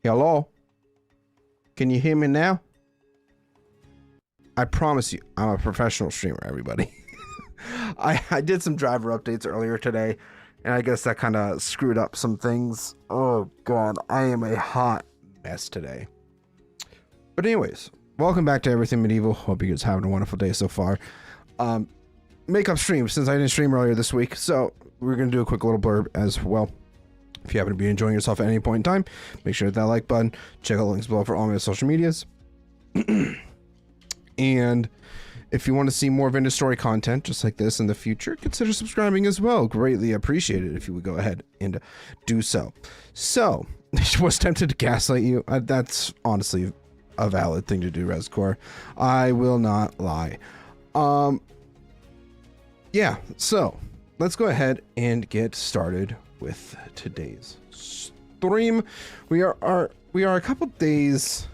Hello? Can you hear me now? I promise you, I'm a professional streamer, everybody. I did some driver updates earlier today, and I guess that kind of screwed up some things. Oh god, I am a hot mess today. But anyways, welcome back to Everything Medieval. Hope you guys are having a wonderful day so far. Makeup stream, since I didn't stream earlier this week, so we're going to do a quick little blurb as well. If you happen to be enjoying yourself at any point in time, make sure to hit that like button. Check out the links below for all my social medias. And if you want to see more Vendor Story content just like this in the future, consider subscribing as well. Greatly appreciated if you would go ahead and do so. So, I was tempted to gaslight you. That's honestly a valid thing to do, Rescore. I will not lie. Yeah, so let's go ahead and get started with today's stream. We are a couple days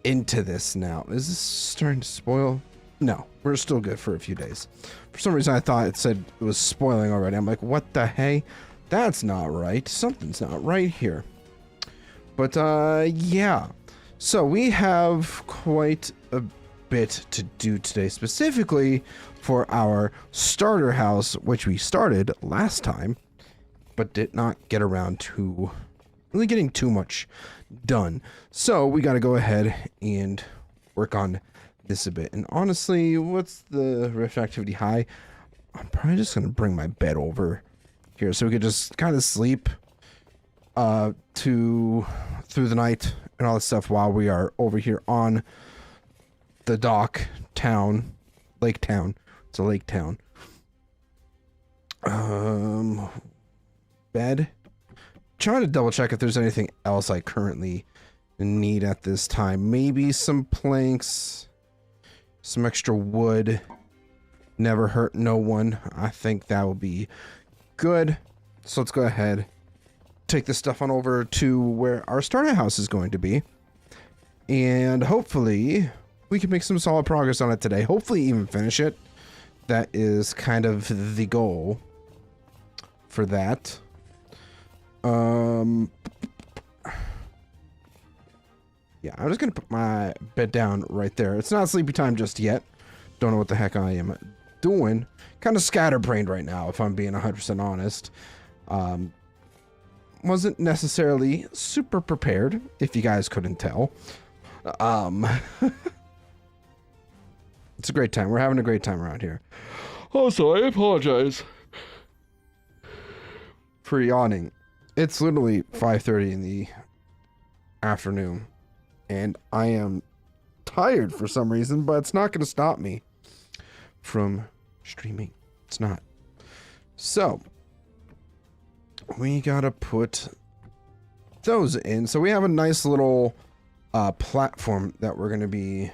into this now. Is this starting to spoil? No, we're still good for a few days. For some reason I thought it said it was spoiling already. I'm like, what the hey? That's not right. Something's not right here. But yeah. So we have quite a bit to do today, specifically for our starter house, which we started last time, but did not get around to really getting too much done. So we got to go ahead and work on this a bit. And honestly, what's the rift activity high? I'm probably just going to bring my bed over here so we could just kind of sleep through the night and all this stuff while we are over here on the dock town, lake town. It's a lake town. Bed. Trying to double check if there's anything else I currently need at this time. Maybe some planks, some extra wood. Never hurt no one. I think that will be good. So let's go ahead, take this stuff on over to where our starter house is going to be, and hopefully we can make some solid progress on it today. Hopefully even finish it. That is kind of the goal for that. Yeah, I'm just gonna put my bed down right there. It's not sleepy time just yet. Don't know what the heck I am doing. Kind of scatterbrained right now, if I'm being 100% honest. Wasn't necessarily super prepared, if you guys couldn't tell. It's a great time. We're having a great time around here. Also, I apologize for yawning. It's literally 5:30 in the afternoon, and I am tired for some reason, but it's not going to stop me from streaming. It's not. So, we got to put those in. So we have a nice little platform that we're going to be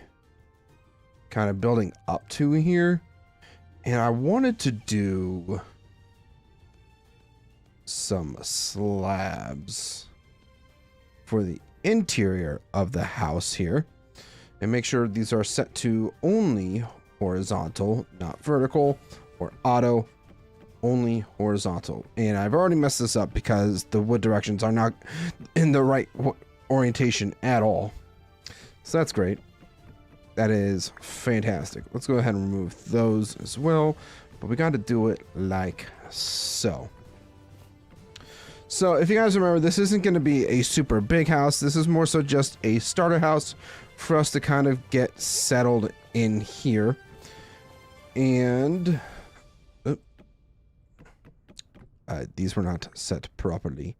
kind of building up to here, and I wanted to do some slabs for the interior of the house here, and make sure these are set to only horizontal, not vertical, or auto, only horizontal. And I've already messed this up because the wood directions are not in the right orientation at all, so that's great. That is fantastic. Let's go ahead and remove those as well, but we got to do it like so. So if you guys remember, this isn't going to be a super big house. This is more so just a starter house for us to kind of get settled in here. And these were not set properly.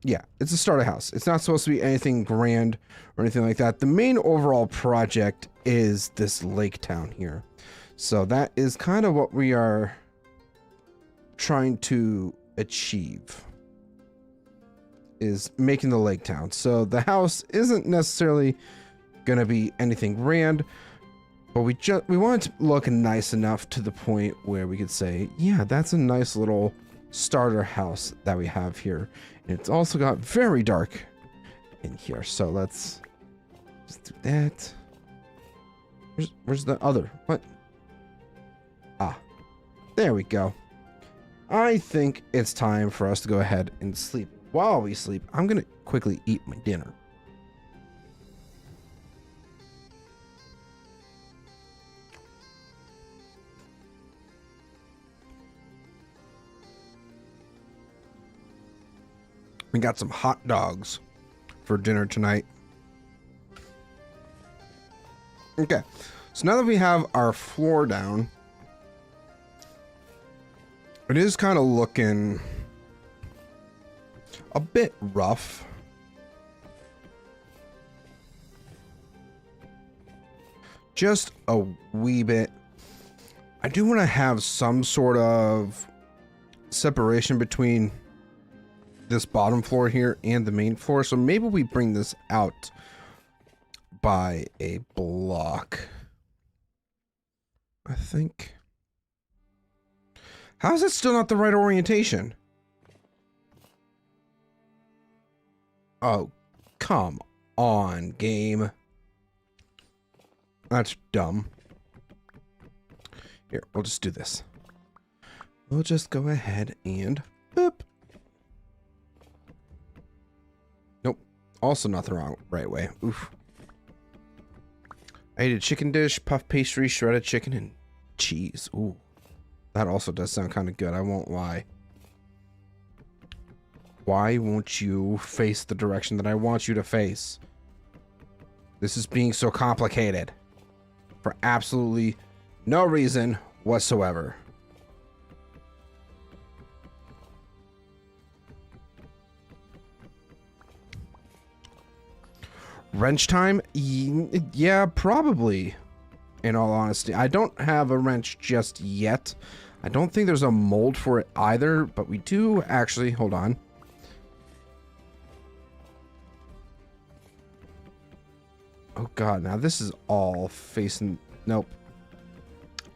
Yeah, it's a starter house. It's not supposed to be anything grand or anything like that. The main overall project is this lake town here. So that is kind of what we are trying to achieve, is making the lake town. So the house isn't necessarily going to be anything grand, but we want it to look nice enough to the point where we could say, yeah, that's a nice little starter house that we have here. And it's also got very dark in here, so let's just do that. Where's the other? What? Ah, there we go. I think it's time for us to go ahead and sleep while we sleep, I'm gonna quickly eat my dinner. We got some hot dogs for dinner tonight. Okay, so now that we have our floor down, it is kind of looking a bit rough. Just a wee bit. I do want to have some sort of separation between this bottom floor here and the main floor, so maybe we bring this out by a block. I think. How is it still not the right orientation? Oh, come on, game. That's dumb. Here, we'll just do this. We'll just go ahead and boop. Nope. Also not the right way. Oof. I ate a chicken dish, puff pastry, shredded chicken, and cheese. Ooh. That also does sound kind of good, I won't lie. Why won't you face the direction that I want you to face? This is being so complicated. For absolutely no reason whatsoever. Wrench time? Yeah, probably. In all honesty, I don't have a wrench just yet. I don't think there's a mold for it either, but we do actually, hold on. Oh god, now this is all facing, nope.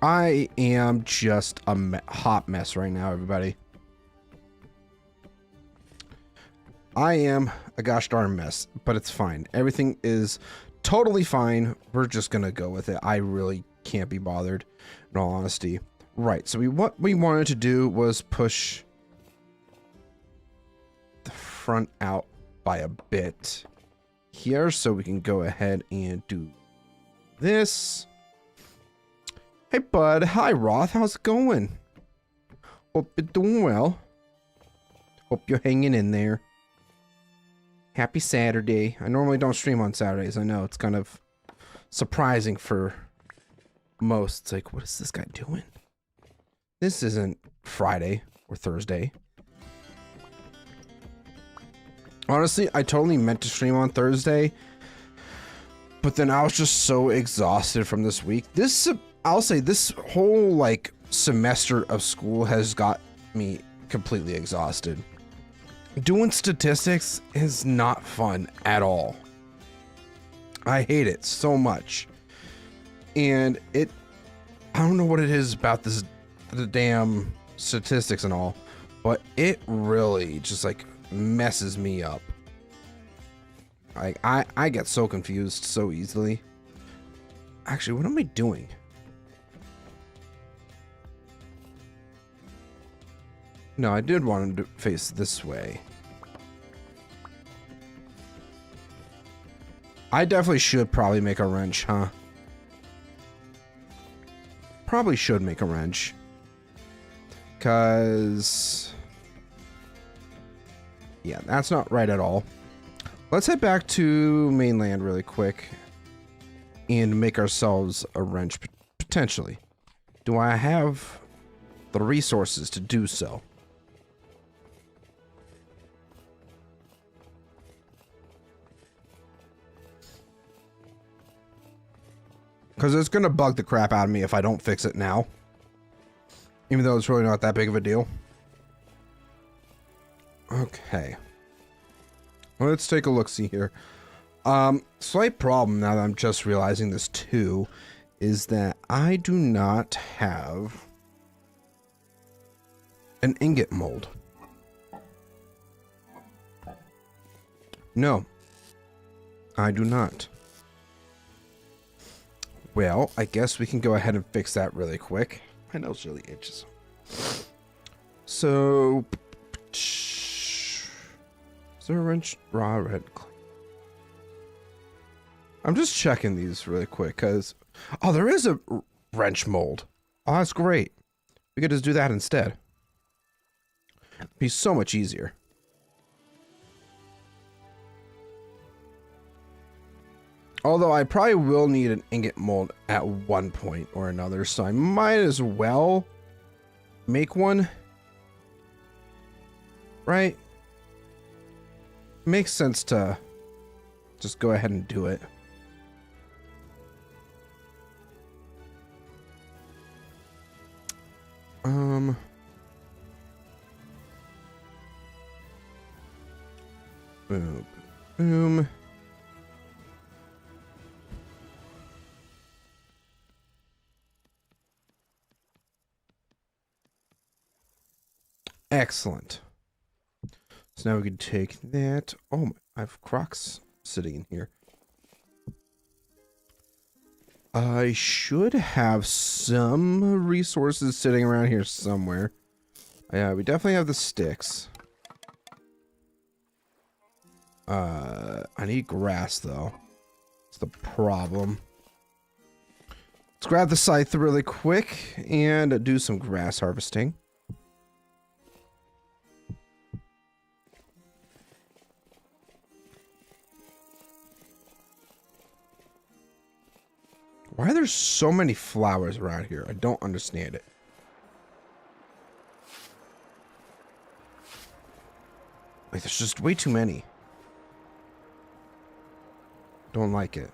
I am just a hot mess right now, everybody. I am a gosh darn mess, but it's fine. Everything is totally fine. We're just gonna go with it. I really can't be bothered, in all honesty. Right, so what we wanted to do was push the front out by a bit here, so we can go ahead and do this. Hey bud, hi Roth, how's it going? Hope you're doing well. Hope you're hanging in there. Happy Saturday. I normally don't stream on Saturdays. I know it's kind of surprising for most. It's like, what is this guy doing? This isn't Friday or Thursday. Honestly, I totally meant to stream on Thursday, but then I was just so exhausted from this week. I'll say this whole like semester of school has got me completely exhausted. Doing statistics is not fun at all. I hate it so much. And I don't know what it is about the damn statistics and all, but it really just like messes me up. I get so confused so easily. Actually, what am I doing? No, I did want him to face this way. I definitely should probably make a wrench, huh? Probably should make a wrench. 'Cause... yeah, that's not right at all. Let's head back to mainland really quick and make ourselves a wrench, potentially. Do I have the resources to do so? Because it's going to bug the crap out of me if I don't fix it now. Even though it's really not that big of a deal. Okay. Let's take a look-see here. Slight problem now that I'm just realizing this too, is that I do not have an ingot mold. No. I do not. Well, I guess we can go ahead and fix that really quick. My nose really itches. So... Is there a wrench? Raw red. I'm just checking these really quick because, oh, there is a wrench mold. Oh, that's great. We could just do that instead. It'd be so much easier. Although I probably will need an ingot mold at one point or another, so I might as well make one. Right? Makes sense to just go ahead and do it. Boom, boom. Excellent. So now we can take that. Oh, I have Crocs sitting in here. I should have some resources sitting around here somewhere. Yeah, we definitely have the sticks. I need grass though. That's the problem. Let's grab the scythe really quick and do some grass harvesting. Why are there so many flowers around here? I don't understand it. Like, there's just way too many. Don't like it.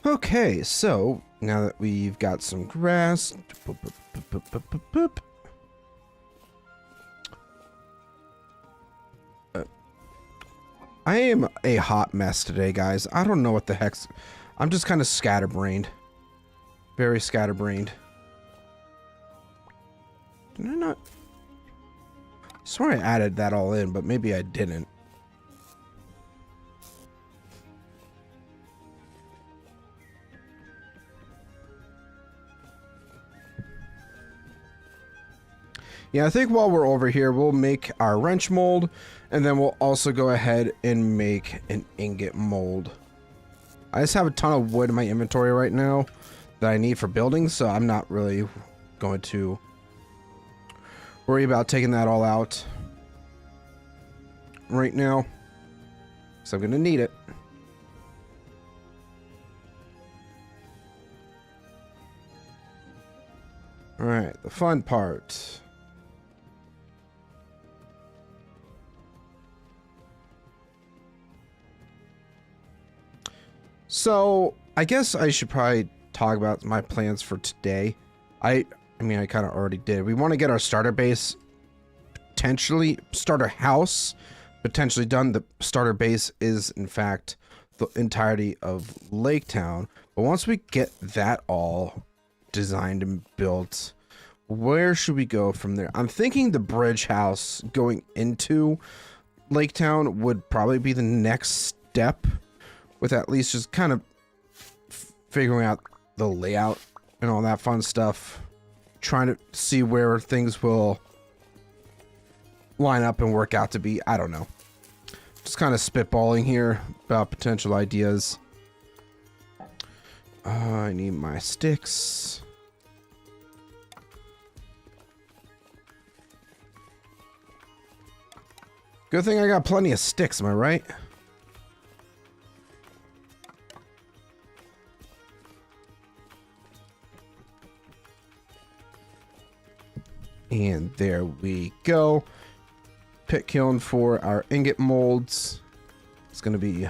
Okay, so now that we've got some grass, I am a hot mess today, guys. I don't know what the heck's... I'm just kind of scatterbrained. Very scatterbrained. Did I not... I swear I added that all in, but maybe I didn't. Yeah, I think while we're over here, we'll make our wrench mold, and then we'll also go ahead and make an ingot mold. I just have a ton of wood in my inventory right now that I need for building, so I'm not really going to worry about taking that all out right now, because I'm going to need it. All right, the fun part. So, I guess I should probably talk about my plans for today. I mean, I kind of already did. We want to get our starter base, potentially, starter house, potentially done. The starter base is, in fact, the entirety of Lake Town. But once we get that all designed and built, where should we go from there? I'm thinking the bridge house going into Lake Town would probably be the next step, with at least just kind of figuring out the layout and all that fun stuff. Trying to see where things will line up and work out to be. I don't know. Just kind of spitballing here about potential ideas. I need my sticks. Good thing I got plenty of sticks, am I right? And there we go. Pit kiln for our ingot molds. It's going to be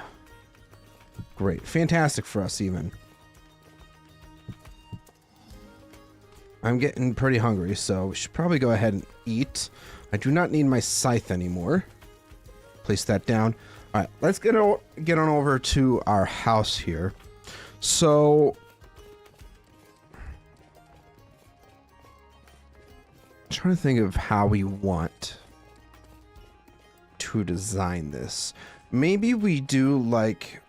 great. Fantastic for us even. I'm getting pretty hungry, so we should probably go ahead and eat. I do not need my scythe anymore. Place that down. All right, let's get on over to our house here. So... trying to think of how we want to design this. Maybe we do like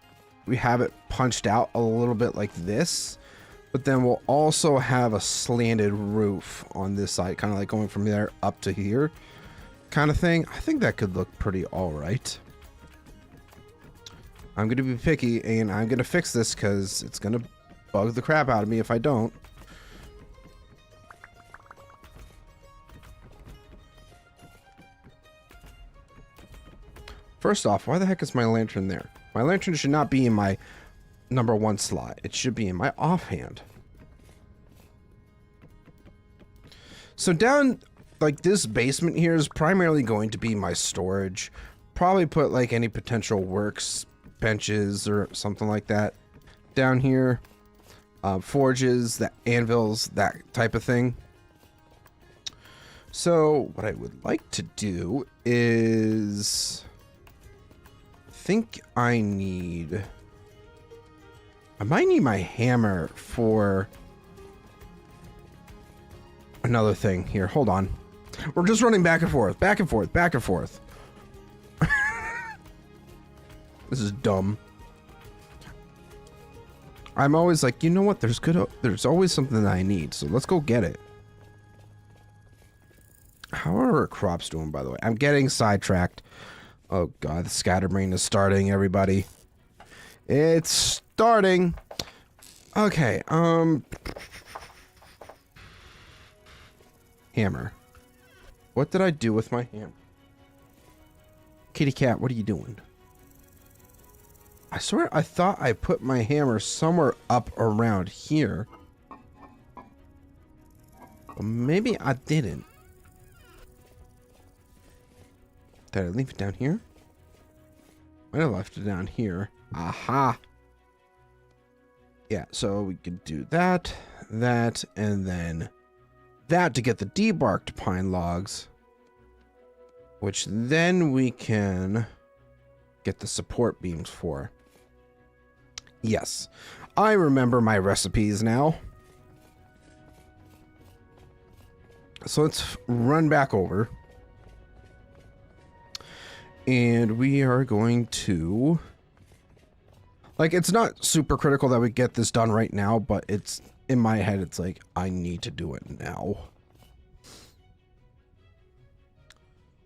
we have it punched out a little bit like this, But then we'll also have a slanted roof on this side, kind of like going from there up to here kind of thing. I think that could look pretty all right. I'm going to be picky and I'm going to fix this because it's going to bug the crap out of me if I don't. First off, why the heck is my lantern there? My lantern should not be in my #1 slot. It should be in my offhand. So down, like, this basement here is primarily going to be my storage. Probably put like any potential works benches or something like that down here. Forges, that anvils, that type of thing. So what I would like to do is, I might need my hammer for another thing here. Hold on. We're just running back and forth, back and forth, back and forth. This is dumb. I'm always like, you know what? There's always something that I need, so let's go get it. How are our crops doing, by the way? I'm getting sidetracked. Oh god, the scatterbrain is starting, everybody. It's starting. Okay, hammer. What did I do with my hammer? Kitty cat, what are you doing? I swear I thought I put my hammer somewhere up around here. Well, maybe I didn't. Did I leave it down here? Might have left it down here. Aha! Yeah, so we could do that, and then that to get the debarked pine logs. Which then we can get the support beams for. Yes, I remember my recipes now. So let's run back over. And we are going to... Like, it's not super critical that we get this done right now, but it's... in my head, it's like, I need to do it now.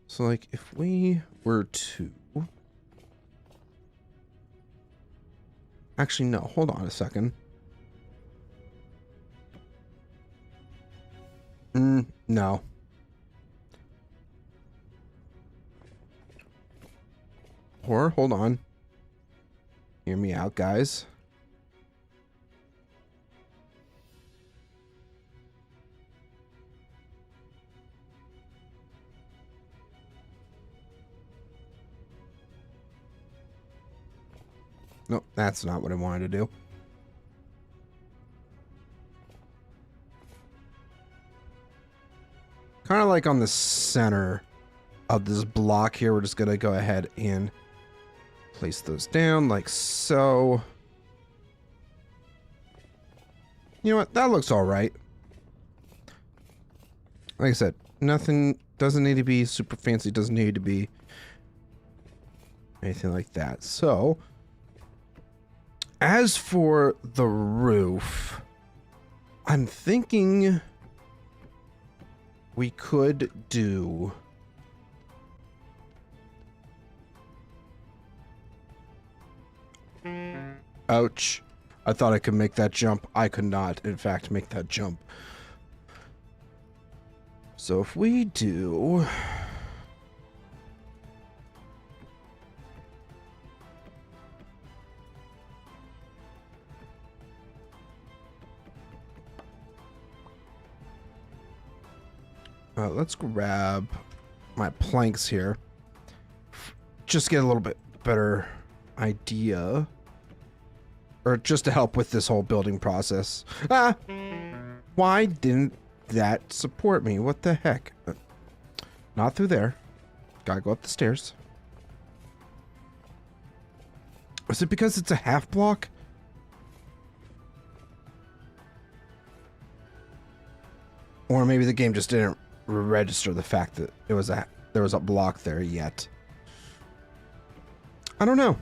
So, like, if we were to... Actually, no. Hold on a second. No. Or, hold on. Hear me out, guys. Nope, that's not what I wanted to do. Kind of like on the center of this block here, we're just going to go ahead and place those down like so. You know what? That looks all right. Like I said, nothing doesn't need to be super fancy. Doesn't need to be anything like that. So, as for the roof, I'm thinking we could do... Ouch. I thought I could make that jump. I could not, in fact, make that jump. So if we do... let's grab my planks here. Just get a little bit better idea. Or just to help with this whole building process. Ah! Why didn't that support me? What the heck? Not through there. Gotta go up the stairs. Is it because it's a half block? Or maybe the game just didn't register the fact that there was a block there yet. I don't know.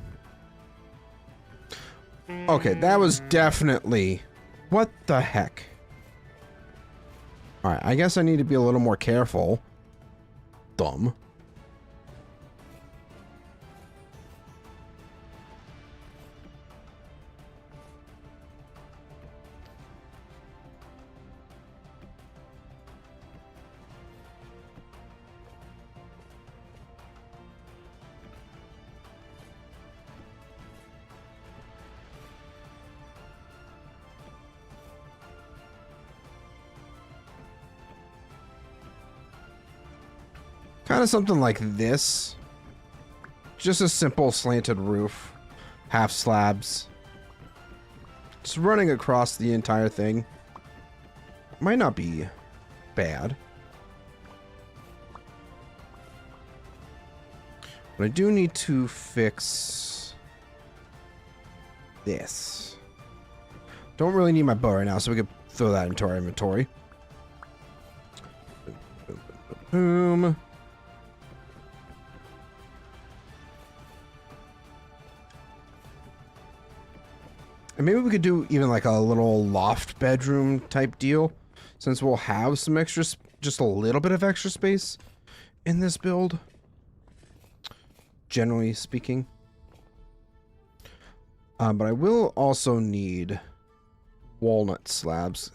Okay, that was definitely What the heck? Alright, I guess I need to be a little more careful. Dumb. Kind of something like this. Just a simple slanted roof. Half slabs. Just running across the entire thing. Might not be bad. But I do need to fix this. Don't really need my bow right now, so we could throw that into our inventory. Boom. And maybe we could do even like a little loft bedroom type deal, since we'll have some extra, just a little bit of extra space in this build, generally speaking. But I will also need walnut slabs.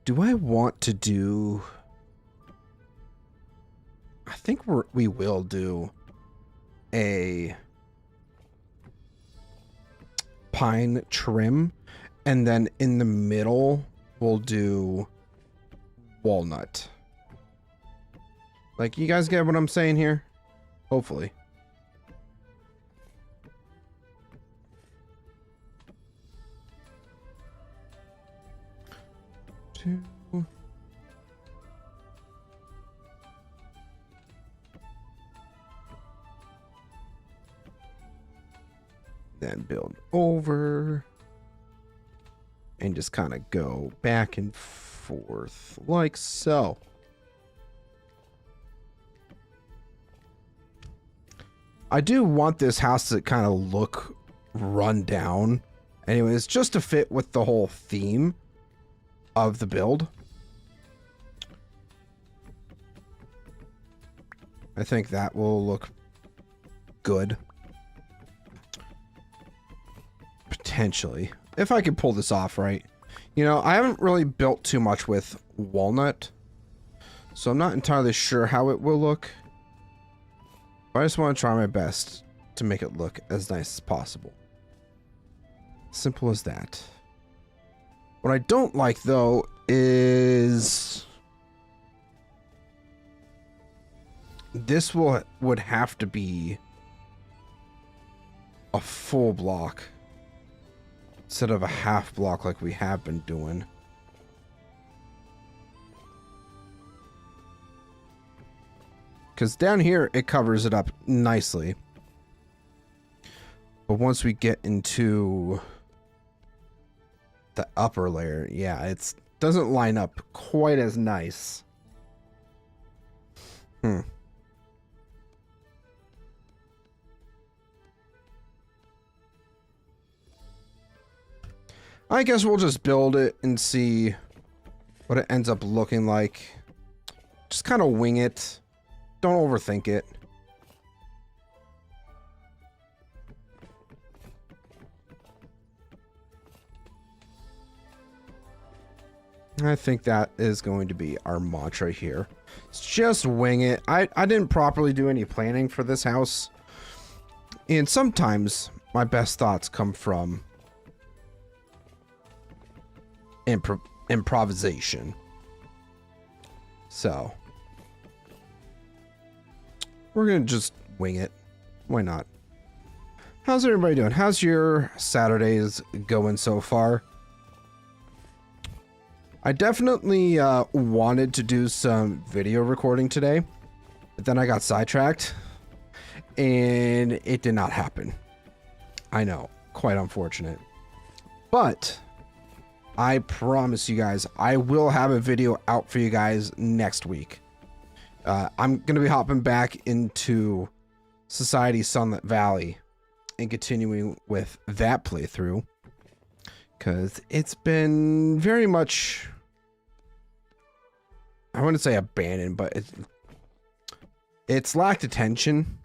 Do I want to do... I think we will do a pine trim, and then in the middle we'll do walnut. Like, you guys get what I'm saying here? Hopefully. Two. Then build over and just kind of go back and forth like so. I do want this house to kind of look run down anyways, just to fit with the whole theme of the build. I think that will look good. Potentially, if I could pull this off right. You know, I haven't really built too much with walnut, so I'm not entirely sure how it will look. But I just want to try my best to make it look as nice as possible. Simple as that. What I don't like, though, is this would have to be a full block instead of a half block like we have been doing. Because down here, it covers it up nicely. But once we get into the upper layer, yeah, it doesn't line up quite as nice. I guess we'll just build it and see what it ends up looking like. Just kind of wing it. Don't overthink it. I think that is going to be our mantra here. It's just wing it. I didn't properly do any planning for this house. And sometimes my best thoughts come from improvisation. So we're gonna just wing it. Why not? How's everybody doing? How's your Saturdays going so far? I definitely wanted to do some video recording today, but then I got sidetracked and it did not happen. I know, quite unfortunate. But I promise you guys, I will have a video out for you guys next week. I'm going to be hopping back into Society Sunlit Valley and continuing with that playthrough. because it's been very much, I wouldn't say abandoned, but it's lacked attention,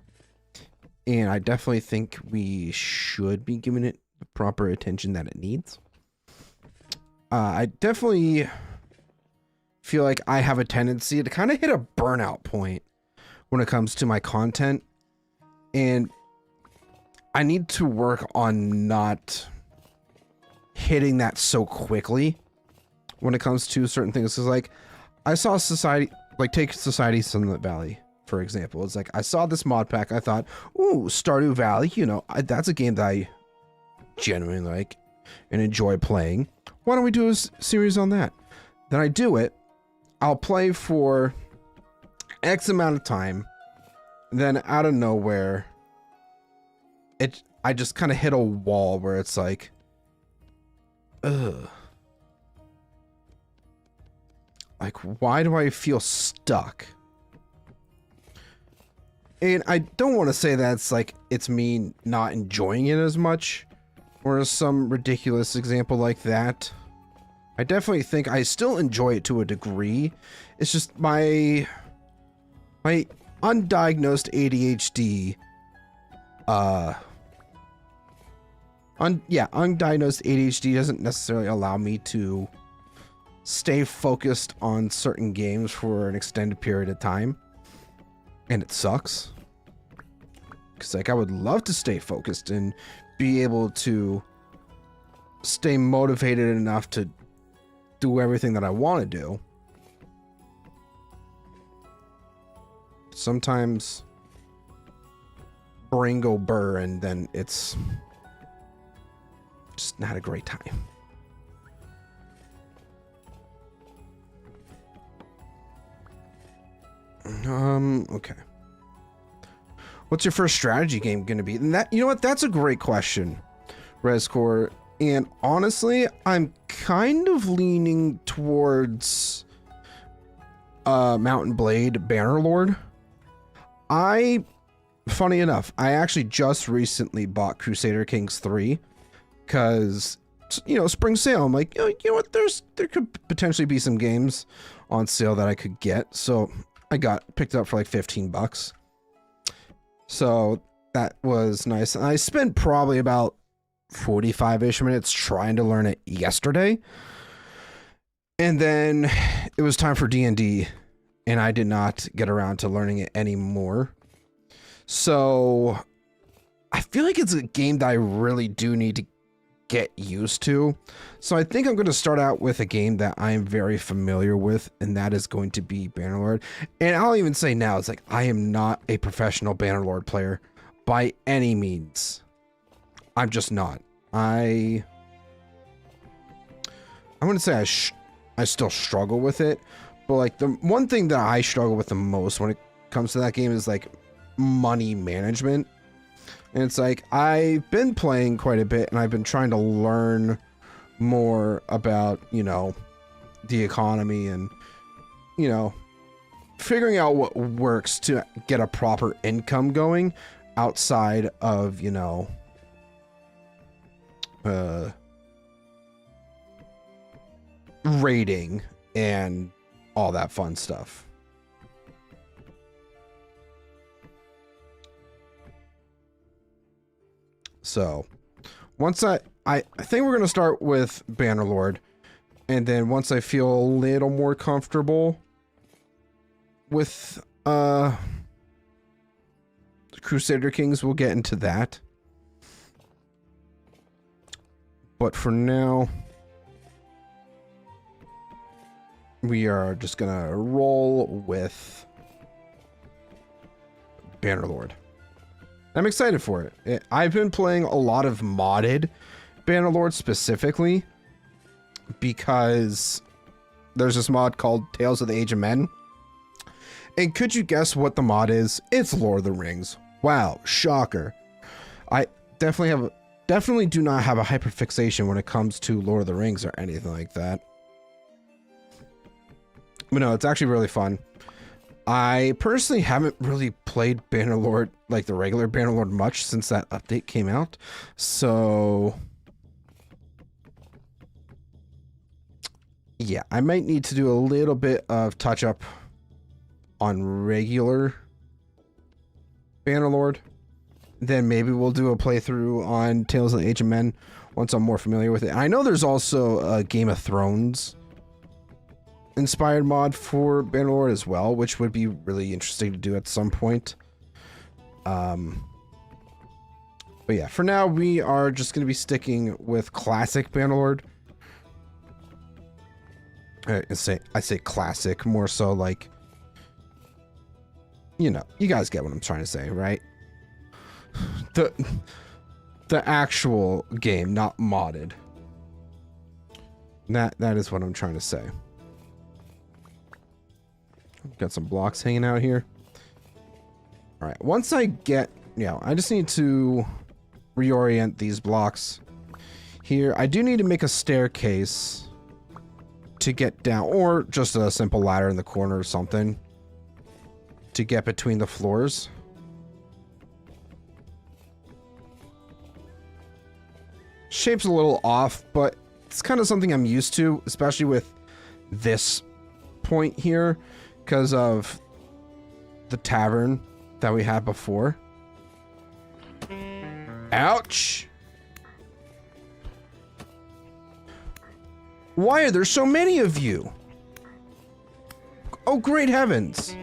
and I definitely think we should be giving it the proper attention that it needs. I definitely feel like I have a tendency to kind of hit a burnout point when it comes to my content, and I need to work on not hitting that so quickly when it comes to certain things. Because like, I saw Society, like take Society Sunlit Valley, for example. It's like, I saw this mod pack, I thought, ooh, Stardew Valley, you know, that's a game that I genuinely like and enjoy playing. Why don't we do a series on that? Then I do it, I'll play for X amount of time, then out of nowhere, I just kind of hit a wall where it's like, ugh. Like, why do I feel stuck? And I don't want to say that it's me not enjoying it as much, or some ridiculous example like that. I definitely think I still enjoy it to a degree. It's just my undiagnosed ADHD, undiagnosed ADHD doesn't necessarily allow me to stay focused on certain games for an extended period of time, and it sucks. Because like, I would love to stay focused and be able to stay motivated enough to do everything that I want to do. Sometimes brain go burr, and then it's just not a great time. Okay. What's your first strategy game going to be? And that, you know what? That's a great question, Rescore. And honestly, I'm kind of leaning towards Mount & Blade Bannerlord. Funny enough, I actually just recently bought Crusader Kings 3 because, you know, spring sale. I'm like, you know what? There could potentially be some games on sale that I could get. So I picked it up for like $15. So that was nice. And I spent probably about 45-ish minutes trying to learn it yesterday. And then it was time for D&D, and I did not get around to learning it anymore. So I feel like it's a game that I really do need to get used to. So I think I'm going to start out with a game that I'm very familiar with, and that is going to be Bannerlord. And I'll even say now, it's like, I am not a professional Bannerlord player by any means. I'm just not. I wouldn't say I still struggle with it, but like the one thing that I struggle with the most when it comes to that game is like money management. And it's like, I've been playing quite a bit, and I've been trying to learn more about, you know, the economy and, you know, figuring out what works to get a proper income going outside of, you know, raiding and all that fun stuff. So once I think we're going to start with Bannerlord, and then once I feel a little more comfortable with Crusader Kings, we'll get into that. But for now, we are just gonna roll with Bannerlord. I'm excited for it. I've been playing a lot of modded Bannerlord specifically because there's this mod called Tales of the Age of Men. And could you guess what the mod is? It's Lord of the Rings. Wow, shocker. I definitely do not have a hyperfixation when it comes to Lord of the Rings or anything like that. But no, it's actually really fun. I personally haven't really played Bannerlord, like the regular Bannerlord, much since that update came out. So Yeah, I might need to do a little bit of touch up on regular Bannerlord. Then maybe we'll do a playthrough on Tales of the Age of Men once I'm more familiar with it. I know there's also a Game of Thrones inspired mod for Bannerlord as well, which would be really interesting to do at some point. But yeah, for now we are just going to be sticking with classic Bannerlord. I say classic, more so like, you know, you guys get what I'm trying to say, right? The actual game, not modded. That is what I'm trying to say. Got some blocks hanging out here. All right, once I get, I just need to reorient these blocks here. I do need to make a staircase to get down, or just a simple ladder in the corner or something to get between the floors. Shape's a little off, but it's kind of something I'm used to, especially with this point here because of the tavern that we had before. Ouch! Why are there so many of you? Oh, great heavens.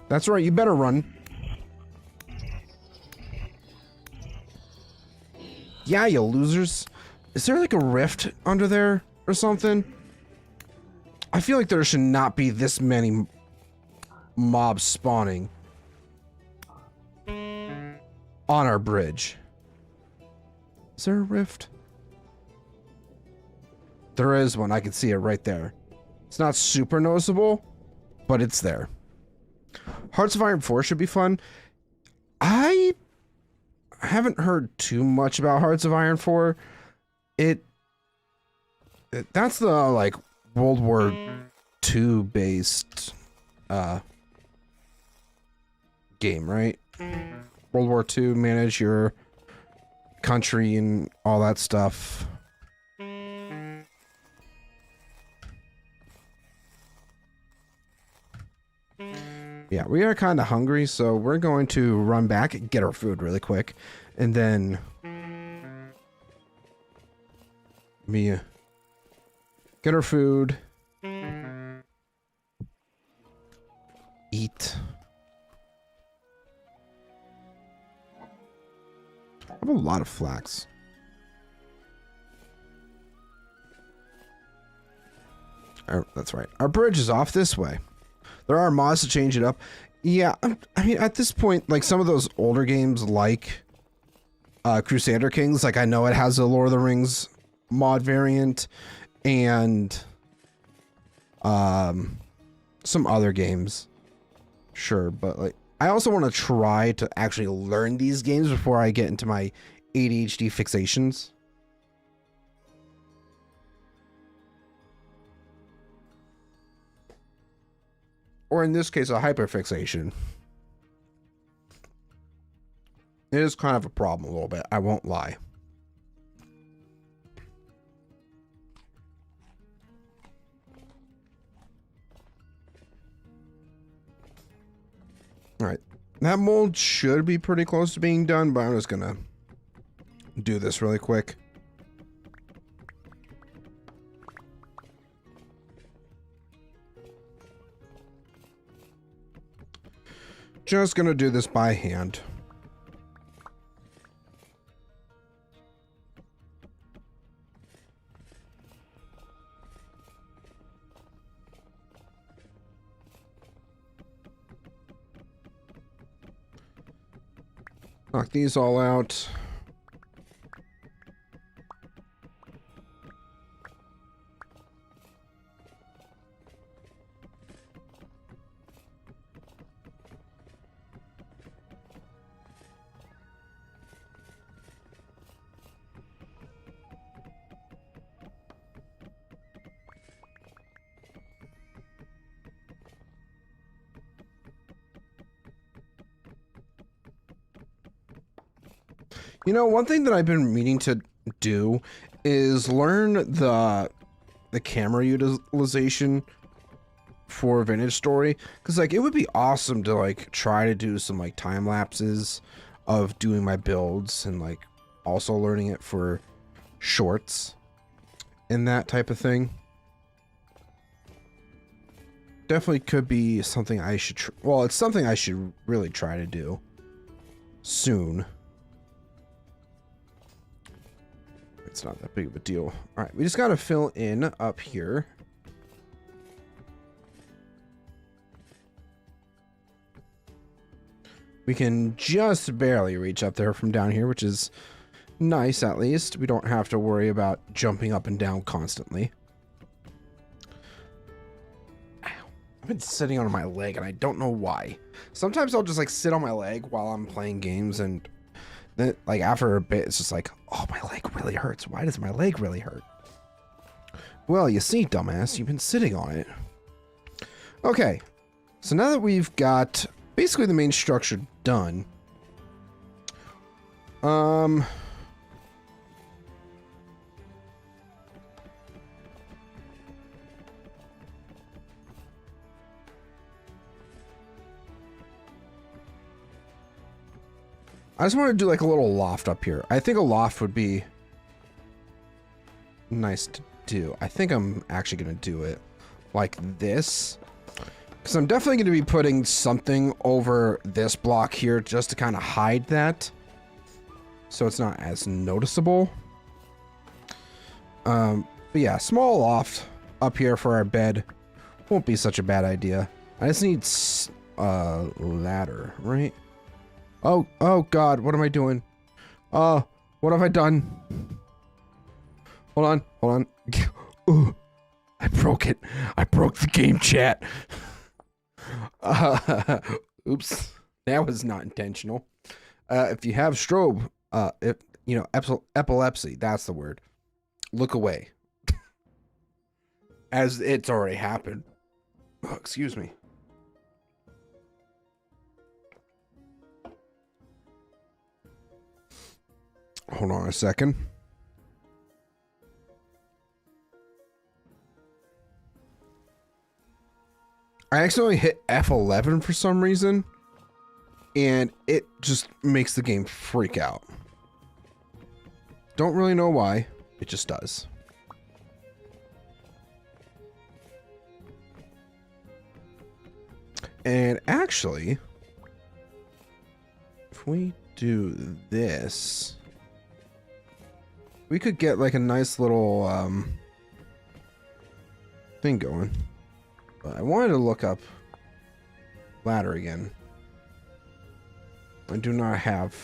That's right, you better run. Yeah, you losers. Is there like a rift under there or something? I feel like there should not be this many mobs spawning on our bridge. Is there a rift? There is one. I can see it right there. It's not super noticeable, but it's there. Hearts of Iron 4 should be fun. I haven't heard too much about Hearts of Iron 4. That's the like World War II based game, right? World War II, manage your country and all that stuff. Yeah, we are kind of hungry, so we're going to run back and get our food really quick. And then get our food. Eat. I have a lot of flax. Oh, that's right. Our bridge is off this way. There are mods to change it up. Yeah, I mean, at this point, like some of those older games like Crusader Kings, like I know it has a Lord of the Rings mod variant and some other games. Sure, but like I also want to try to actually learn these games before I get into my ADHD fixations. Or in this case, a hyperfixation. It is kind of a problem a little bit, I won't lie. Alright, that mold should be pretty close to being done, but I'm just gonna do this really quick. Just gonna do this by hand. Knock these all out. You know, one thing that I've been meaning to do is learn the camera utilization for Vintage Story, because like it would be awesome to like try to do some like time lapses of doing my builds and like also learning it for shorts and that type of thing. Definitely could be something I should well, it's something I should really try to do soon. It's not that big of a deal. All right, we just got to fill in up here. We can just barely reach up there from down here, which is nice at least. We don't have to worry about jumping up and down constantly. Ow. I've been sitting on my leg and I don't know why. Sometimes I'll just like sit on my leg while I'm playing games, and then like after a bit it's just like, oh, my leg really hurts. Why does my leg really hurt? Well, you see, dumbass, you've been sitting on it. Okay, so now that we've got basically the main structure done, I just want to do like a little loft up here. I think a loft would be nice to do. I think I'm actually going to do it like this, because I'm definitely going to be putting something over this block here just to kind of hide that, so it's not as noticeable. But yeah, small loft up here for our bed won't be such a bad idea. I just need ladder, right? Oh God, what am I doing? What have I done? Hold on. Ooh, I broke it. I broke the game chat. Oops, that was not intentional. If you have strobe, if you know epilepsy, that's the word. Look away, as it's already happened. Oh, excuse me. Hold on a second. I accidentally hit F11 for some reason, and it just makes the game freak out. Don't really know why, it just does. And actually, if we do this, we could get like a nice little thing going. But I wanted to look up ladder again. I do not have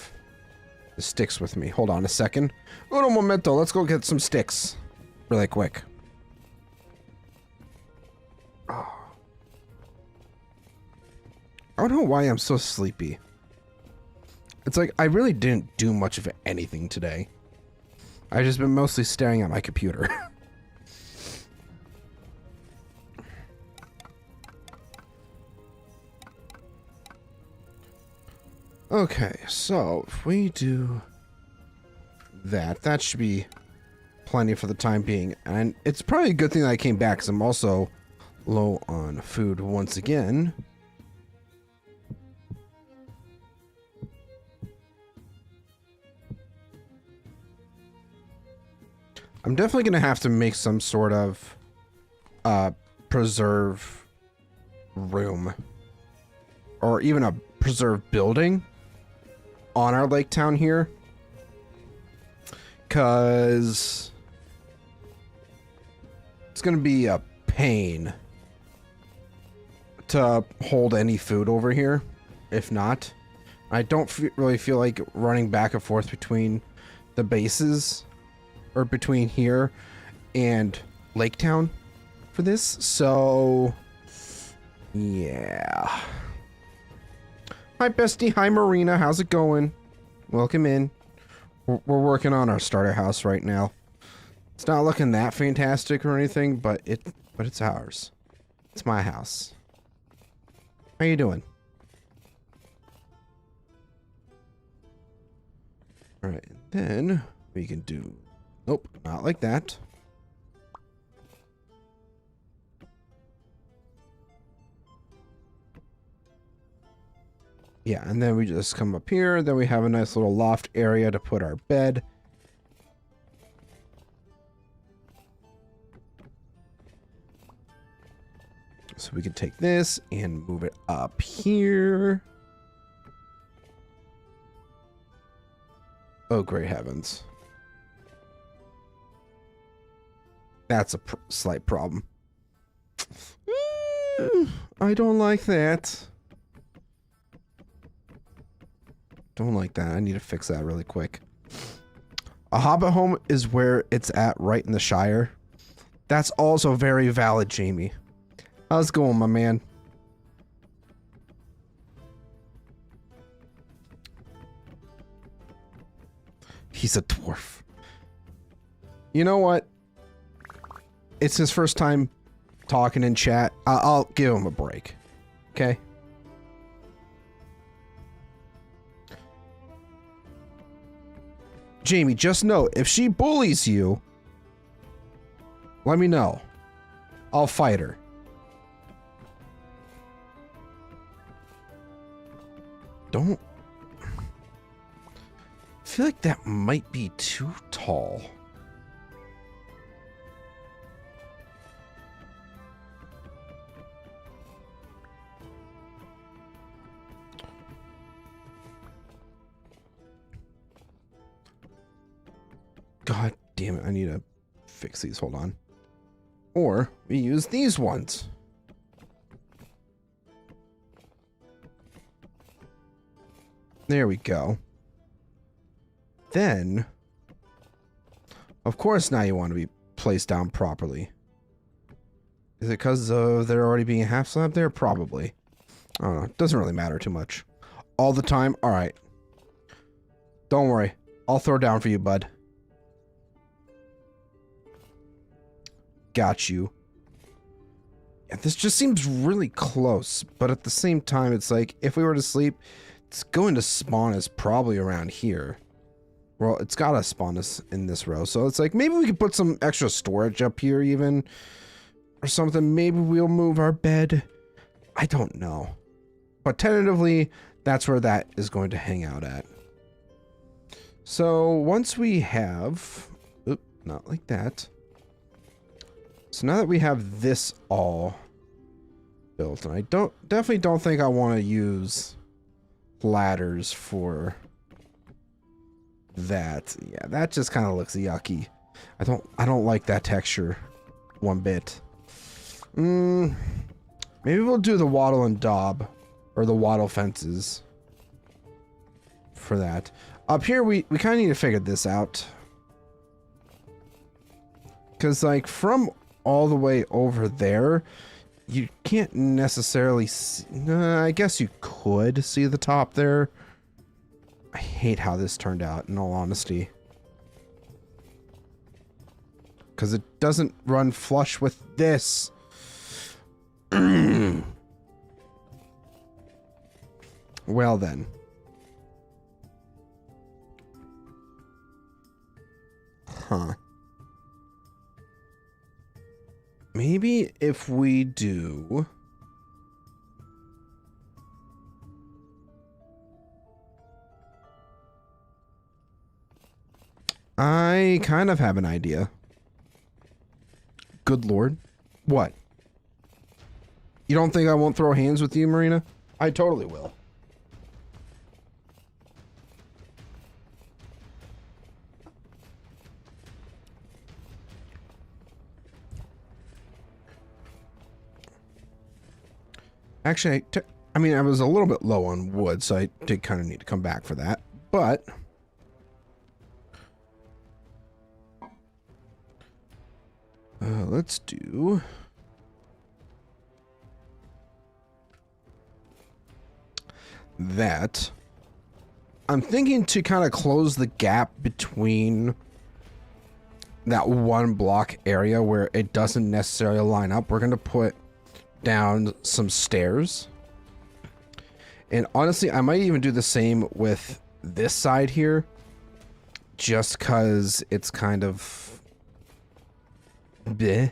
the sticks with me. Hold on a second. Uno momento. Let's go get some sticks really quick. Oh. I don't know why I'm so sleepy. It's like I really didn't do much of anything today. I've just been mostly staring at my computer. Okay, so if we do that, that should be plenty for the time being. And it's probably a good thing that I came back, because I'm also low on food once again. I'm definitely going to have to make some sort of preserve room, or even a preserve building on our lake town here, because it's going to be a pain to hold any food over here. If not, I don't really feel like running back and forth between the bases, or between here and Lake Town for this. So yeah. Hi bestie, hi Marina, how's it going? Welcome in. We're working on our starter house right now. It's not looking that fantastic or anything, but it's ours. It's my house. How you doing? All right, then we can do Nope, not like that. Yeah, and then we just come up here. Then we have a nice little loft area to put our bed. So we can take this and move it up here. Oh, great heavens. That's a slight problem. I don't like that. Don't like that. I need to fix that really quick. A Hobbit home is where it's at, right in the Shire. That's also very valid, Jamie. How's it going, my man? He's a dwarf. You know what? It's his first time talking in chat. I'll give him a break. Okay? Jamie, just know, if she bullies you, let me know. I'll fight her. Don't... I feel like that might be too tall. God damn it, I need to fix these. Hold on. Or we use these ones. There we go. Then, of course, now you want to be placed down properly. Is it because of there already being a half slab there? Probably. I don't know. It doesn't really matter too much. All the time? Alright. Don't worry. I'll throw down for you, bud. Got you. Yeah, this just seems really close, but at the same time, it's like, if we were to sleep, it's going to spawn us probably around here. Well, it's gotta spawn us in this row, so it's like, maybe we could put some extra storage up here even, or something. Maybe we'll move our bed. I don't know. But tentatively, that's where that is going to hang out at. So, once we have... Oop, not like that. So now that we have this all built, and I definitely don't think I want to use ladders for that. Yeah, that just kind of looks yucky. I don't like that texture one bit. Maybe we'll do the wattle and daub, or the wattle fences for that. Up here, we kind of need to figure this out. Because, like, from all the way over there, you can't necessarily see... I guess you could see the top there. I hate how this turned out, in all honesty. Because it doesn't run flush with this. Well then. Huh. Maybe if we do... I kind of have an idea. Good lord. What? You don't think I won't throw hands with you, Marina? I totally will. Actually, I mean, I was a little bit low on wood, so I did kind of need to come back for that. But... let's do... that. I'm thinking to kind of close the gap between that one block area where it doesn't necessarily line up. We're going to put down some stairs. And honestly, I might even do the same with this side here. just cause it's kind of bleh.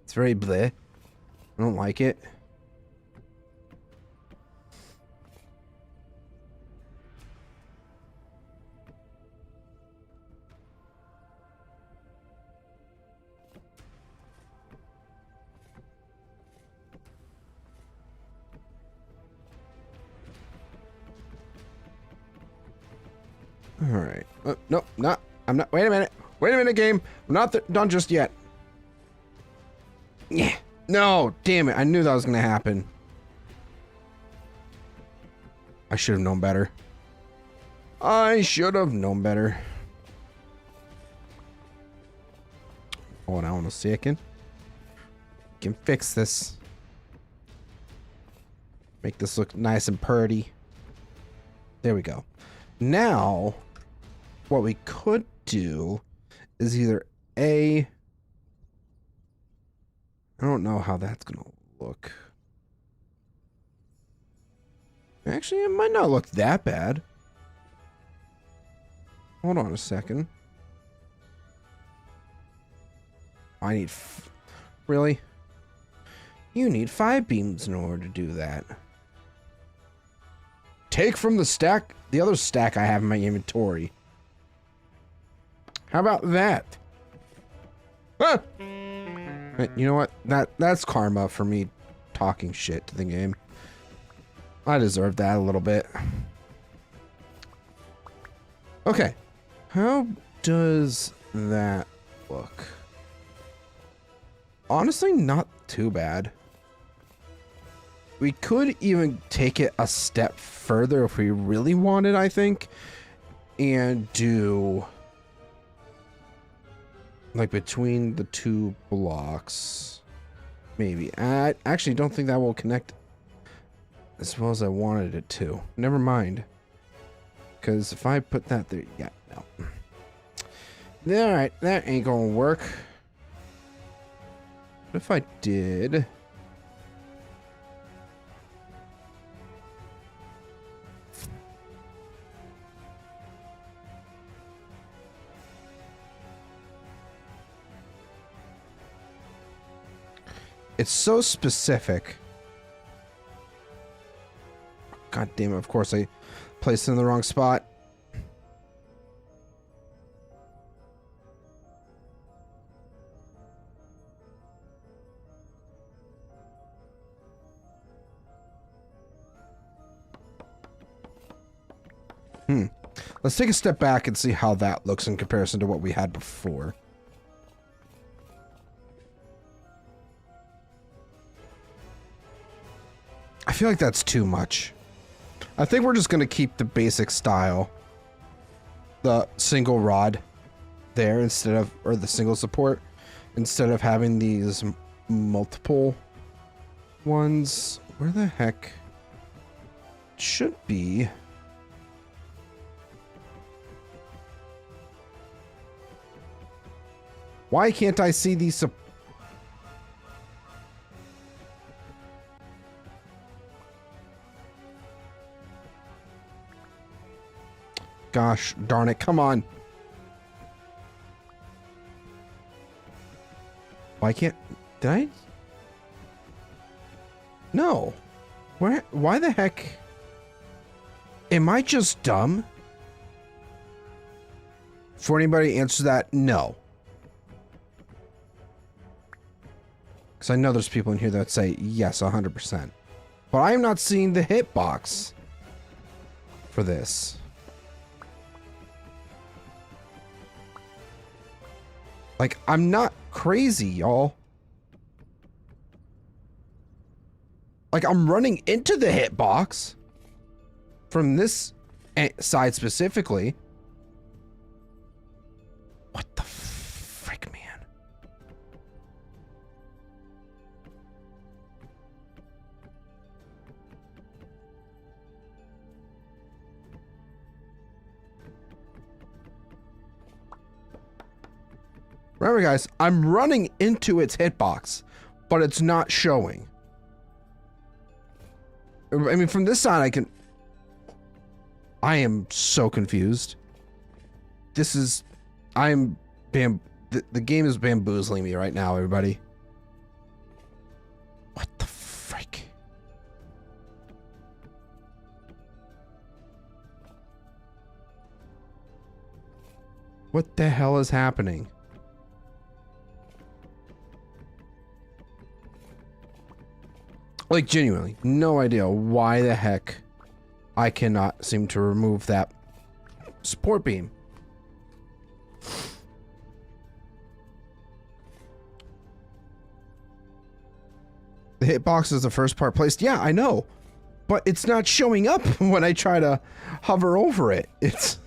It's very bleh. I don't like it. All right. No, not. I'm not. Wait a minute. Wait a minute, game. I'm not done just yet. Yeah. No, damn it. I knew that was going to happen. I should have known better. I should have known better. Hold on a second. Can fix this. Make this look nice and pretty. There we go. Now, what we could do is either I don't know how that's gonna look. Actually, it might not look that bad. Hold on a second. I need really? You need 5 beams in order to do that. Take from the stack, the other stack I have in my inventory. How about that? Ah! You know what? That's karma for me talking shit to the game. I deserve that a little bit. Okay. How does that look? Honestly, not too bad. We could even take it a step further if we really wanted, I think, and do like between the 2 blocks, maybe. I actually don't think that will connect as well as I wanted it to. Never mind. Because if I put that there, yeah, no. Alright, that ain't gonna work. What if I did? It's so specific. God damn it, of course I placed it in the wrong spot. Let's take a step back and see how that looks in comparison to what we had before. I feel like that's too much. I think we're just going to keep the basic style. The single rod there instead of, or the single support, instead of having these multiple ones. Where the heck should be? Why can't I see these? Gosh darn it, come on. Why can't... Did I? No. Where? Why the heck? Am I just dumb? For anybody answer that, no. Because I know there's people in here that say yes, 100%. But I am not seeing the hitbox for this. Like, I'm not crazy, y'all. Like, I'm running into the hitbox from this side specifically. What the frick, man? Remember, guys, I'm running into its hitbox, but it's not showing. I mean, from this side, I am so confused. this is, I'm the game is bamboozling me right now, everybody. What the frick? What the hell is happening? Like, genuinely, no idea why the heck I cannot seem to remove that support beam. The hitbox is the first part placed. Yeah, I know. But it's not showing up when I try to hover over it. It's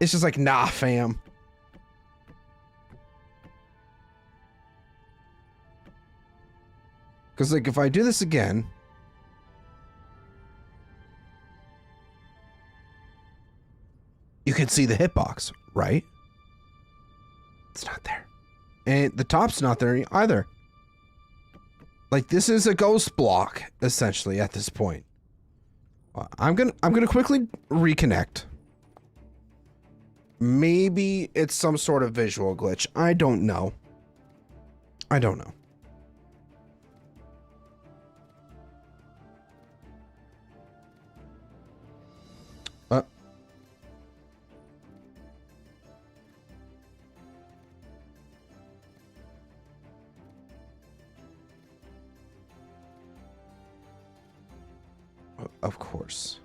just like, nah, fam. Because, like, if I do this again... You can see the hitbox, right? It's not there. And the top's not there either. Like, this is a ghost block, essentially, at this point. I'm gonna quickly reconnect. Maybe it's some sort of visual glitch. I don't know. I don't know. Of course.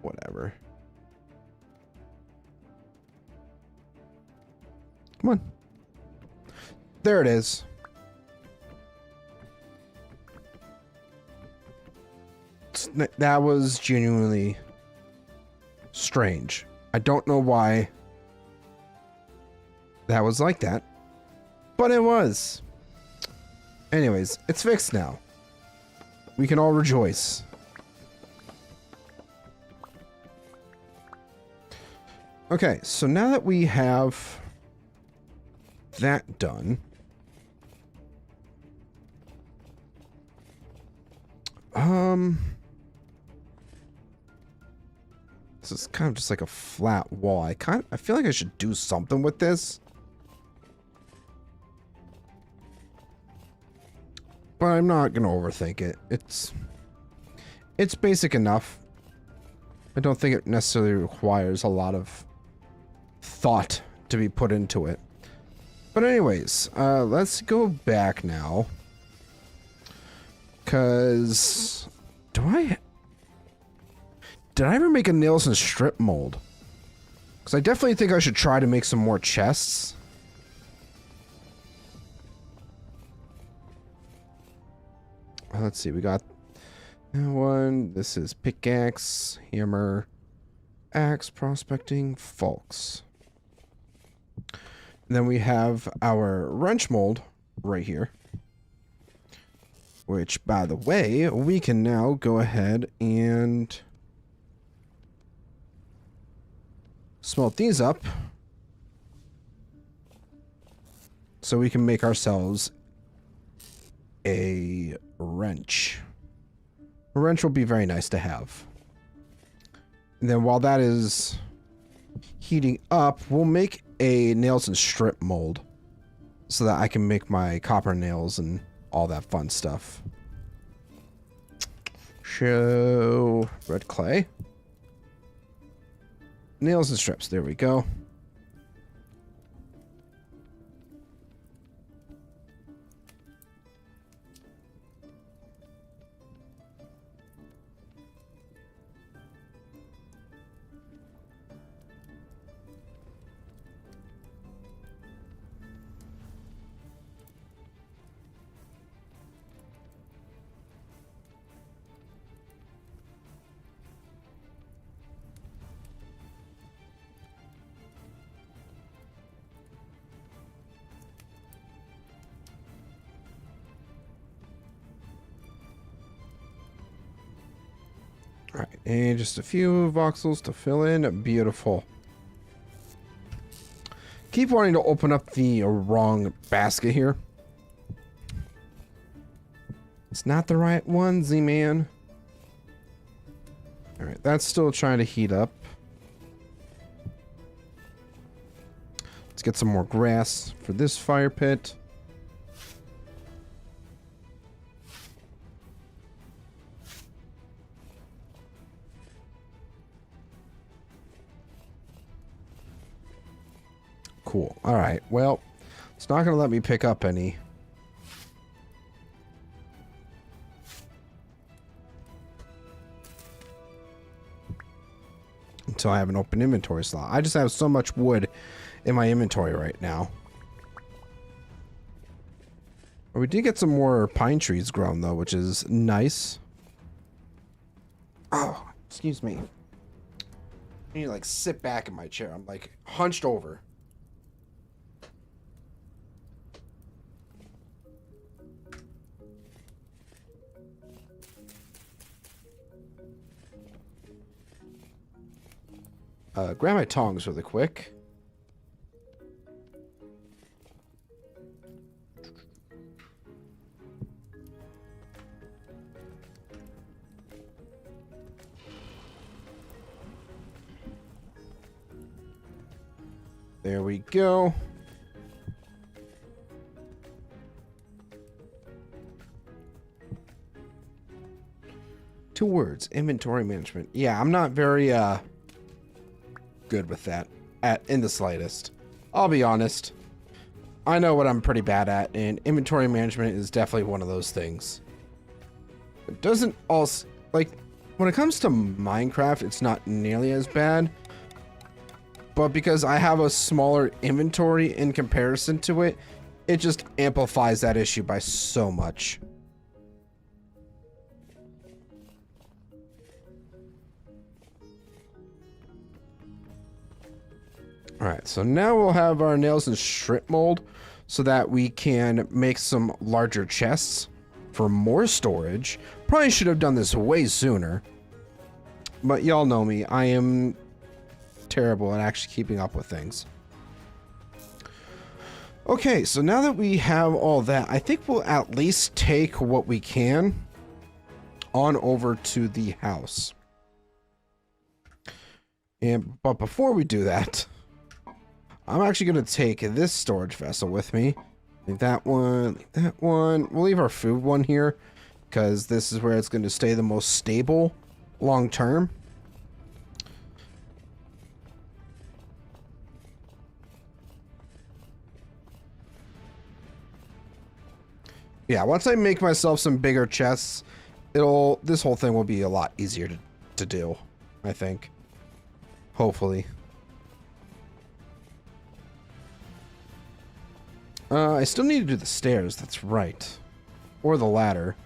Whatever. Come on. There it is. That was genuinely strange. I don't know why that was like that, but it was. Anyways, it's fixed now. We can all rejoice. Okay, so now that we have that done, this is kind of just like a flat wall. I feel like I should do something with this. But I'm not gonna overthink it. It's basic enough. I don't think it necessarily requires a lot of thought to be put into it. But anyways, let's go back now. Cause did I ever make a nails and strip mold? Cause I definitely think I should try to make some more chests. Let's see, we got that one. This is pickaxe, hammer, axe, prospecting, folks. And then we have our wrench mold right here. Which, by the way, we can now go ahead and smelt these up. So we can make ourselves a wrench. A wrench will be very nice to have. And then while that is heating up, we'll make a nails and strip mold so that I can make my copper nails and all that fun stuff. Show red clay. Nails and strips, there we go. Alright, and just a few voxels to fill in. Beautiful. Keep wanting to open up the wrong basket here. It's not the right one, Z-Man. All right, that's still trying to heat up. Let's get some more grass for this fire pit. Cool. All right. Well, it's not going to let me pick up any. Until I have an open inventory slot. I just have so much wood in my inventory right now. We did get some more pine trees grown though, which is nice. Oh, excuse me. I need to like sit back in my chair. I'm like hunched over. Grab my tongs really quick. There we go. Two words, inventory management. Yeah, I'm not very good with that in the slightest. I'll be honest. I know what I'm pretty bad at, and inventory management is definitely one of those things. It doesn't also, like, when it comes to Minecraft, it's not nearly as bad. But because I have a smaller inventory in comparison to it, it just amplifies that issue by so much. Alright, so now we'll have our nails and strip mold so that we can make some larger chests for more storage. Probably should have done this way sooner. But y'all know me, I am terrible at actually keeping up with things. Okay, so now that we have all that, I think we'll at least take what we can on over to the house. But before we do that, I'm actually going to take this storage vessel with me. Leave that one, leave that one. We'll leave our food one here because this is where it's going to stay the most stable long term. Yeah, once I make myself some bigger chests, this whole thing will be a lot easier to do, I think. Hopefully. I still need to do the stairs, that's right. Or the ladder.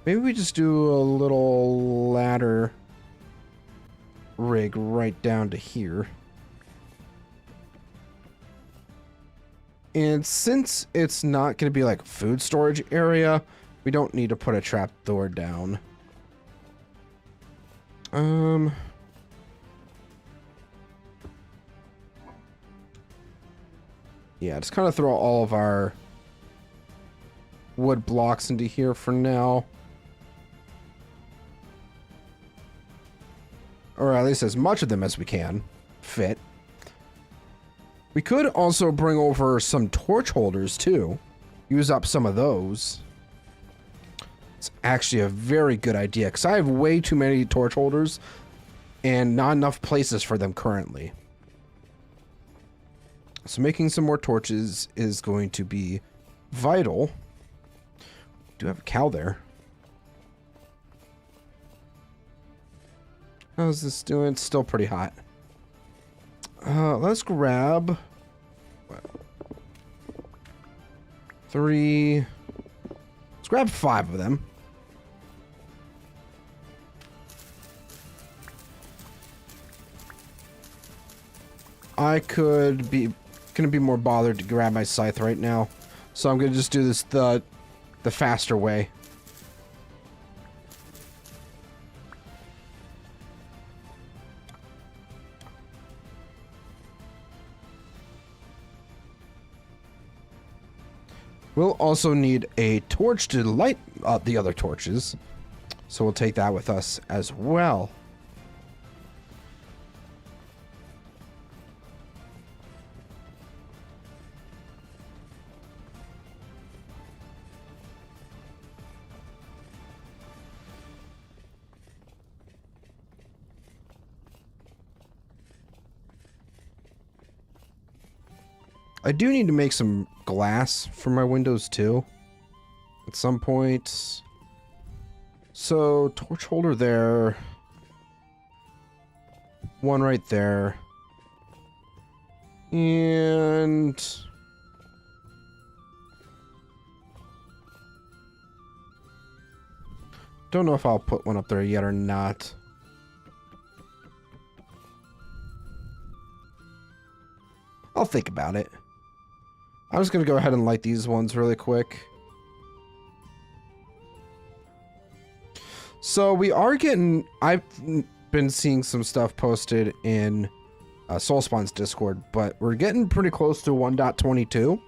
Maybe we just do a little ladder rig right down to here. And since it's not going to be like a food storage area, we don't need to put a trap door down. Yeah, just kind of throw all of our wood blocks into here for now. Or at least as much of them as we can fit. We could also bring over some torch holders too. Use up some of those. It's actually a very good idea because I have way too many torch holders and not enough places for them currently. So making some more torches is going to be vital. Do have a cow there. How's this doing? It's still pretty hot. Let's grab 3. Let's grab 5 of them. I could be gonna be more bothered to grab my scythe right now, so I'm gonna just do this the faster way. We'll also need a torch to light the other torches, so we'll take that with us as well. I do need to make some glass for my windows too. At some point. So, torch holder there. One right there. And... don't know if I'll put one up there yet or not. I'll think about it. I'm just going to go ahead and light these ones really quick. So we are getting... I've been seeing some stuff posted in Soulspawn's Discord, but we're getting pretty close to 1.22,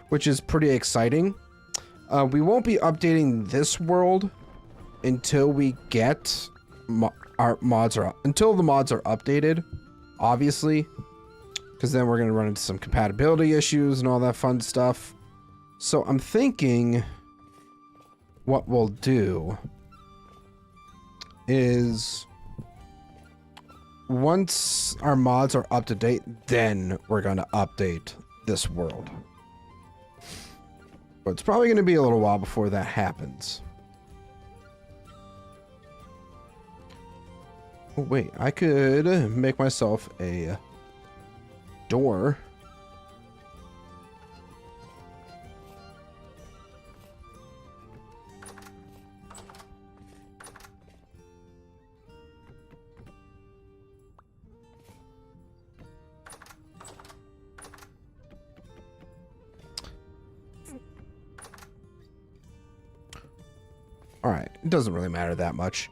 which is pretty exciting. We won't be updating this world until we get our mods until the mods are updated, obviously, because then we're going to run into some compatibility issues and all that fun stuff. So I'm thinking what we'll do is once our mods are up to date, then we're going to update this world. But it's probably going to be a little while before that happens. Oh, wait, I could make myself a door. All right, it doesn't really matter that much.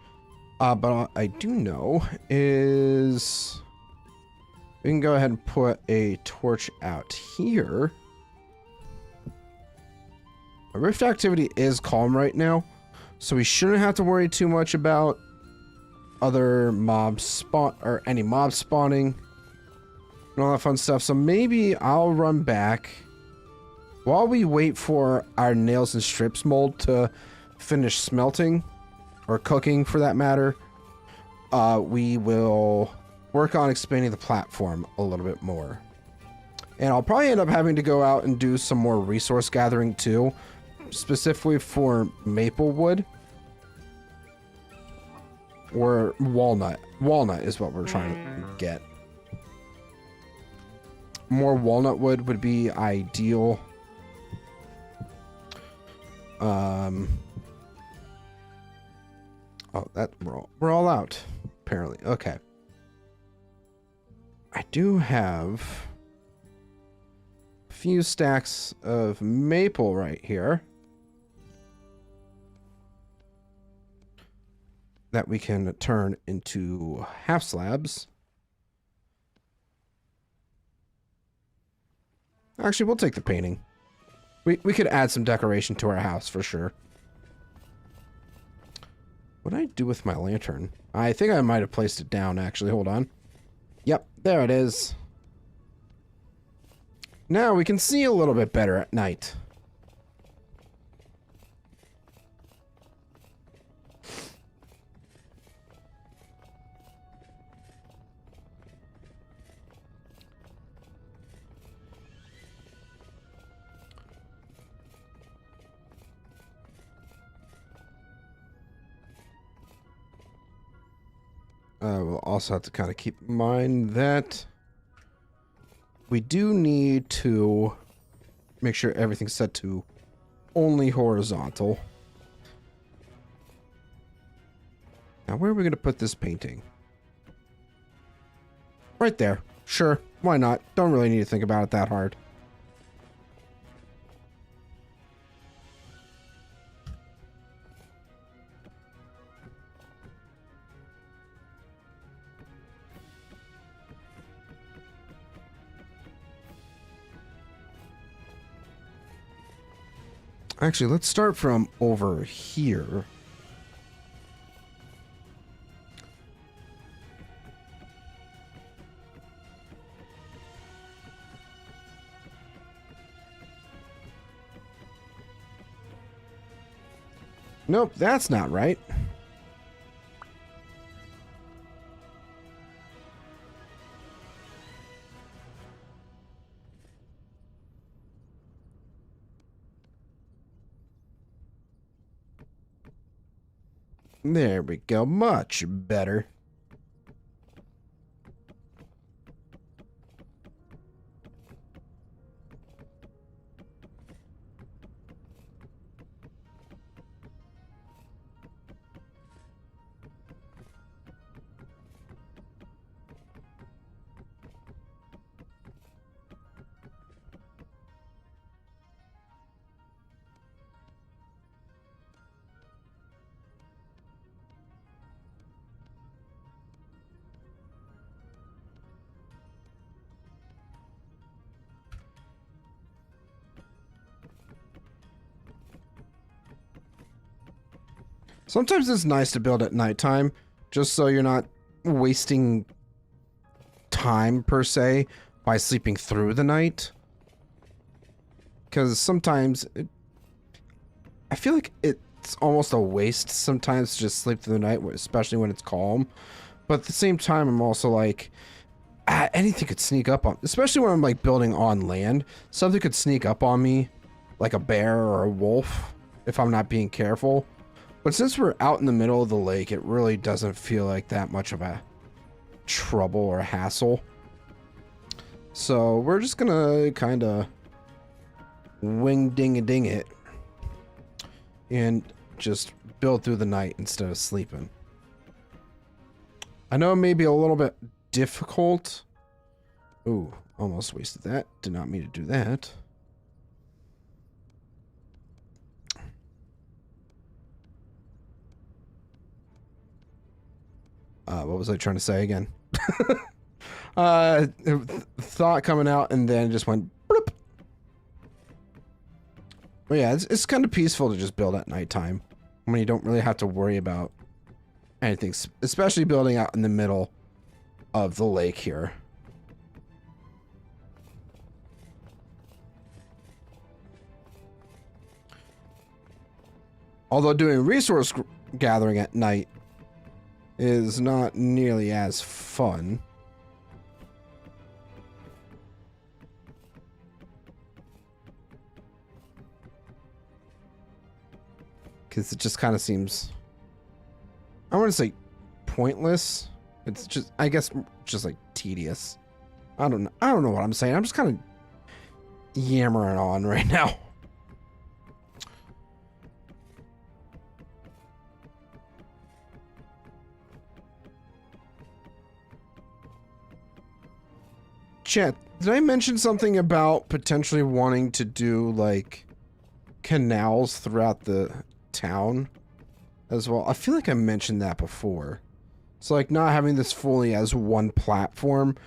But I do know is we can go ahead and put a torch out here. Our rift activity is calm right now, so we shouldn't have to worry too much about other mobs spawn or any mob spawning and all that fun stuff. So maybe I'll run back while we wait for our nails and strips mold to finish smelting. Or cooking, for that matter. We will work on expanding the platform a little bit more. And I'll probably end up having to go out and do some more resource gathering too. Specifically for maple wood. Or walnut. Walnut is what we're trying to get. More walnut wood would be ideal. Oh, that we're all out, apparently. Okay. I do have a few stacks of maple right here that we can turn into half slabs. Actually, we'll take the painting. We could add some decoration to our house for sure. What did I do with my lantern? I think I might have placed it down, actually. Hold on. Yep, there it is. Now we can see a little bit better at night. We'll also have to kind of keep in mind that we do need to make sure everything's set to only horizontal. Now, where are we going to put this painting? Right there. Sure, why not? Don't really need to think about it that hard. Actually, let's start from over here. Nope, that's not right. There we go. Much better. Sometimes it's nice to build at nighttime, just so you're not wasting time, per se, by sleeping through the night. Because sometimes, I feel like it's almost a waste sometimes to just sleep through the night, especially when it's calm. But at the same time, I'm also like, anything could sneak up on, especially when I'm like building on land, something could sneak up on me, like a bear or a wolf, if I'm not being careful. But since we're out in the middle of the lake, it really doesn't feel like that much of a trouble or hassle. So we're just gonna kind of wing-ding-a-ding it and just build through the night instead of sleeping. I know it may be a little bit difficult. Ooh, almost wasted that. Did not mean to do that. What was I trying to say again? Thought coming out and then just went bloop. But yeah, it's kind of peaceful to just build at nighttime when you don't really have to worry about anything, especially building out in the middle of the lake here. Although doing resource gathering at night is not nearly as fun. Because it just kind of seems, I wouldn't say pointless. It's just, I guess, just like tedious. I don't know what I'm saying. I'm just kind of yammering on right now. Chat, did I mention something about potentially wanting to do like canals throughout the town as well? I feel like I mentioned that before. So like not having this fully as one platform,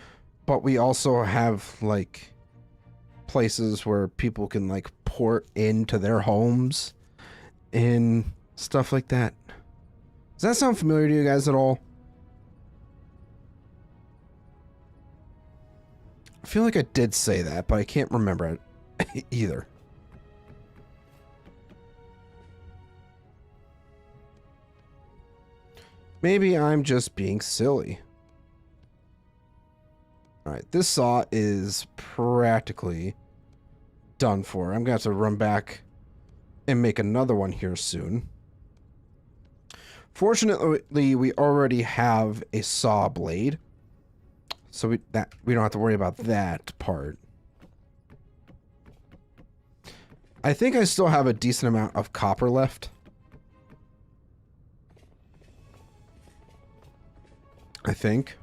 but we also have like places where people can like port into their homes and stuff like that. Does that sound familiar to you guys at all? I feel like I did say that, but I can't remember it either. Maybe I'm just being silly. Alright, this saw is practically done for. I'm going to have to run back and make another one here soon. Fortunately, we already have a saw blade. So we don't have to worry about that part. I think I still have a decent amount of copper left. I think.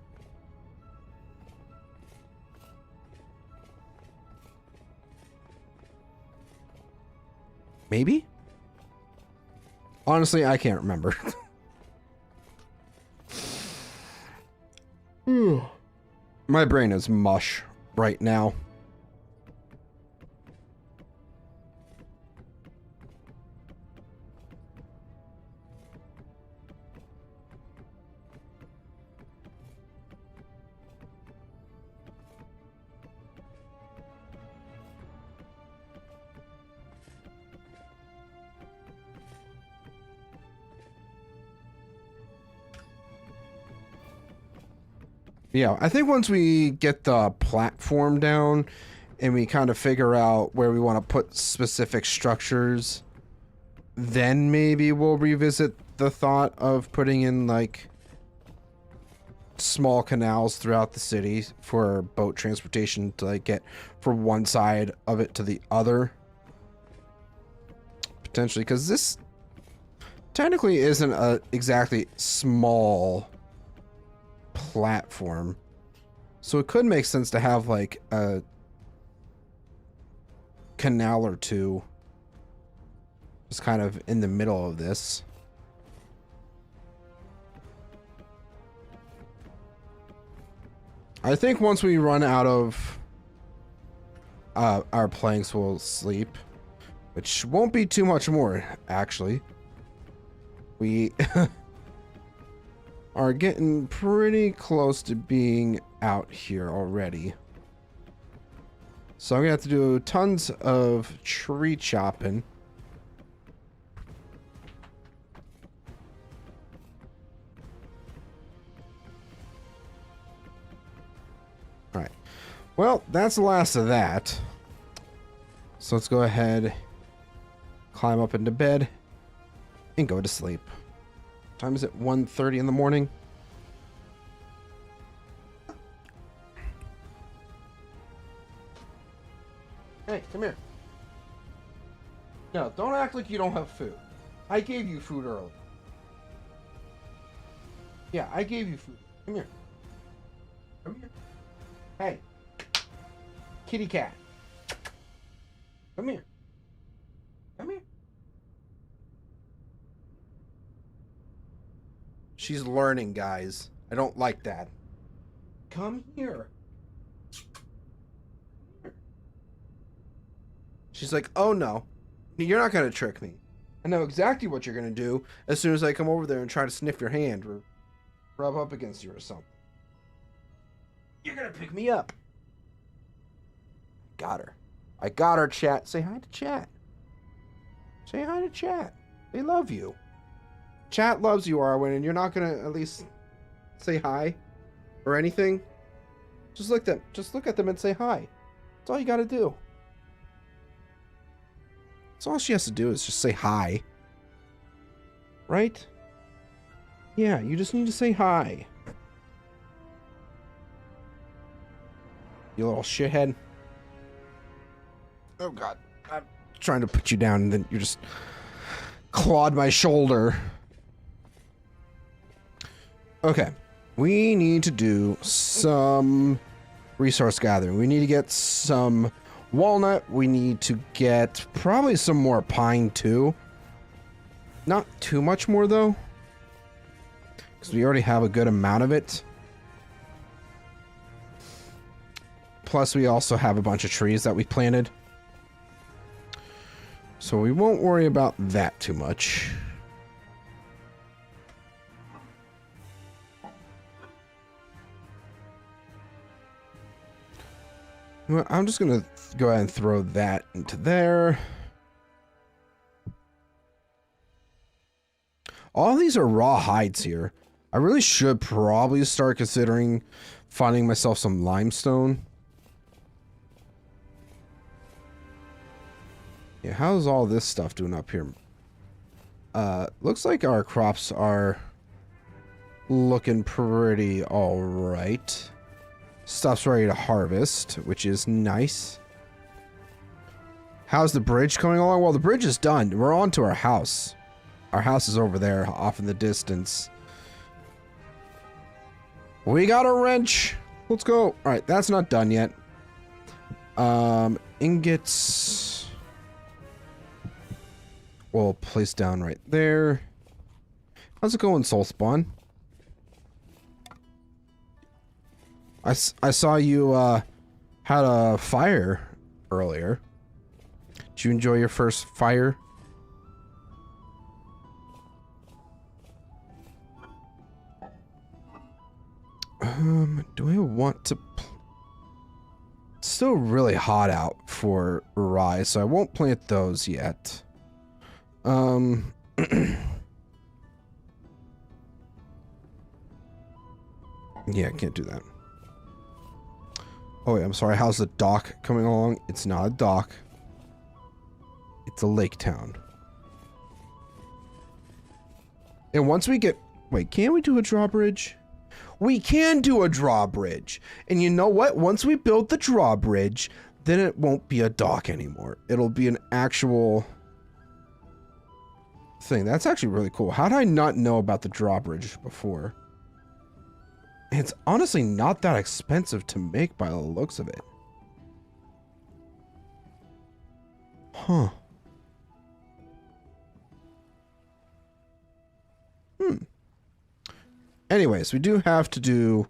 Maybe? Honestly, I can't remember. My brain is mush right now. Yeah, I think once we get the platform down and we kind of figure out where we want to put specific structures, then maybe we'll revisit the thought of putting in like small canals throughout the city for boat transportation to like get from one side of it to the other. Potentially, because this technically isn't a exactly small platform. So it could make sense to have like a canal or two just kind of in the middle of this. I think once we run out of our planks, we'll sleep, which won't be too much more, actually. We are getting pretty close to being out here already. So I'm gonna have to do tons of tree chopping. Alright. Well, that's the last of that. So let's go ahead, climb up into bed, and go to sleep. Time is it? 1:30 in the morning? Hey, come here. No, don't act like you don't have food. I gave you food earlier. Yeah, I gave you food. Come here. Come here. Hey. Kitty cat. Come here. Come here. She's learning, guys. I don't like that. Come here. She's like, oh no, you're not going to trick me. I know exactly what you're going to do as soon as I come over there and try to sniff your hand or rub up against you or something. You're going to pick me up. Got her. I got her, chat. Say hi to chat. Say hi to chat. They love you. Chat loves you, Arwen, and you're not going to at least say hi or anything. Just look at them and say hi. That's all you got to do. So all she has to do is just say hi. Right? Yeah, you just need to say hi. You little shithead. Oh god. I'm trying to put you down and then you just clawed my shoulder. Okay. We need to do some resource gathering. We need to get some walnut. We need to get probably some more pine too. Not too much more though, because we already have a good amount of it. Plus we also have a bunch of trees that we planted, so we won't worry about that too much. Well, I'm just gonna go ahead and throw that into there. All these are raw hides here. I really should probably start considering finding myself some limestone. Yeah, how's all this stuff doing up here? Looks like our crops are looking pretty all right. Stuff's ready to harvest, which is nice. How's the bridge coming along? Well, the bridge is done. We're on to our house. Our house is over there, off in the distance. We got a wrench. Let's go. All right, that's not done yet. Ingots. We'll place down right there. How's it going, Soulspawn? I saw you had a fire earlier. Did you enjoy your first fire? Do I want to... It's still really hot out for rye, so I won't plant those yet. Yeah, I can't do that. Oh, wait, I'm sorry. How's the dock coming along? It's not a dock. It's a lake town. And once we get... Wait, can we do a drawbridge? We can do a drawbridge. And you know what? Once we build the drawbridge, then it won't be a dock anymore. It'll be an actual thing. That's actually really cool. How did I not know about the drawbridge before? It's honestly not that expensive to make by the looks of it. Huh. Anyways, we do have to do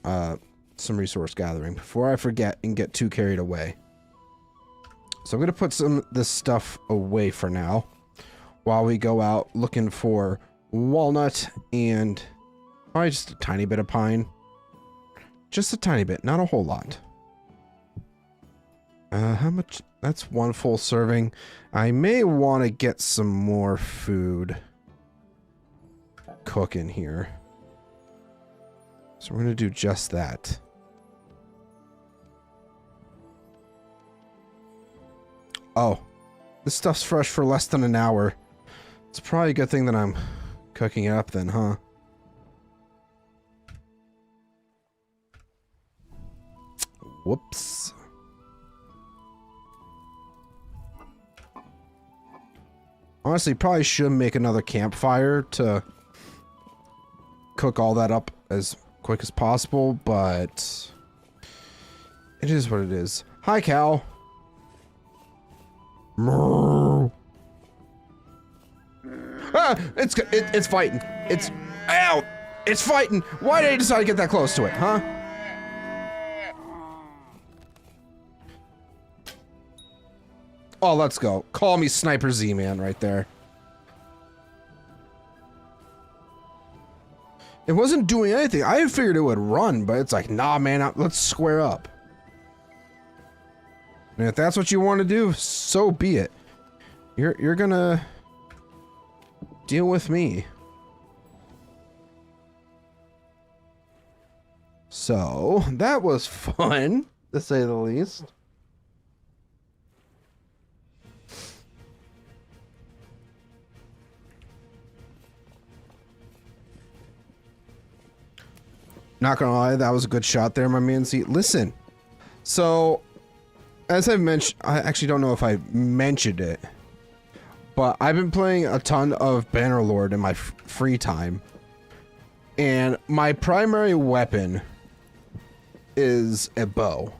some resource gathering before I forget and get too carried away. So I'm going to put some of this stuff away for now while we go out looking for walnut and probably just a tiny bit of pine. Just a tiny bit, not a whole lot. How much? That's one full serving. I may want to get some more food cooking here. So we're going to do just that. Oh, this stuff's fresh for less than an hour. It's probably a good thing that I'm cooking it up then, huh? Whoops. Honestly, probably should make another campfire to cook all that up as quick as possible, but it is what it is. Hi, cow. Ah, it's fighting. It's ow. It's fighting. Why did I decide to get that close to it, huh? Oh, let's go. Call me Sniper Z-Man right there. It wasn't doing anything. I figured it would run, but it's like, nah, man, let's square up. And if that's what you want to do, so be it. You're gonna deal with me. So, that was fun, to say the least. Not gonna lie, that was a good shot there, my man. See, listen. So, as I've mentioned, I actually don't know if I mentioned it, but I've been playing a ton of Bannerlord in my free time, and my primary weapon is a bow.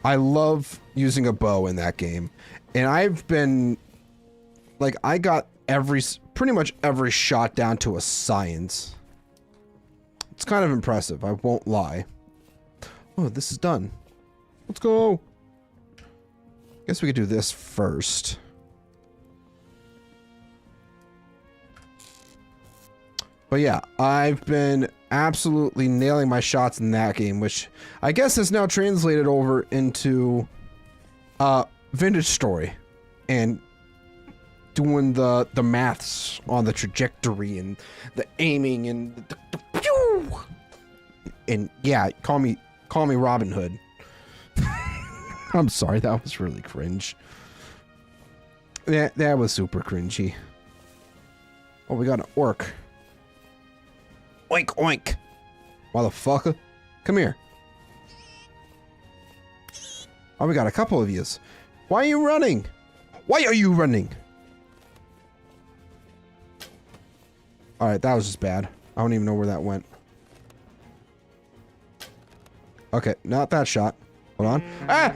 I love using a bow in that game, and I've been like, I got pretty much every shot down to a science. It's kind of impressive, I won't lie. Oh, this is done. Let's go. Guess we could do this first. But yeah, I've been absolutely nailing my shots in that game, which I guess has now translated over into Vintage Story and doing the maths on the trajectory and the aiming and the pew. And yeah, call me Robin Hood. I'm sorry, that was really cringe. That was super cringy. Oh, we got an orc. Oink oink. Motherfucker. Come here. Oh, we got a couple of yous. Why are you running? Why are you running? Alright, that was just bad. I don't even know where that went. Okay, not that shot. Hold on. Ah!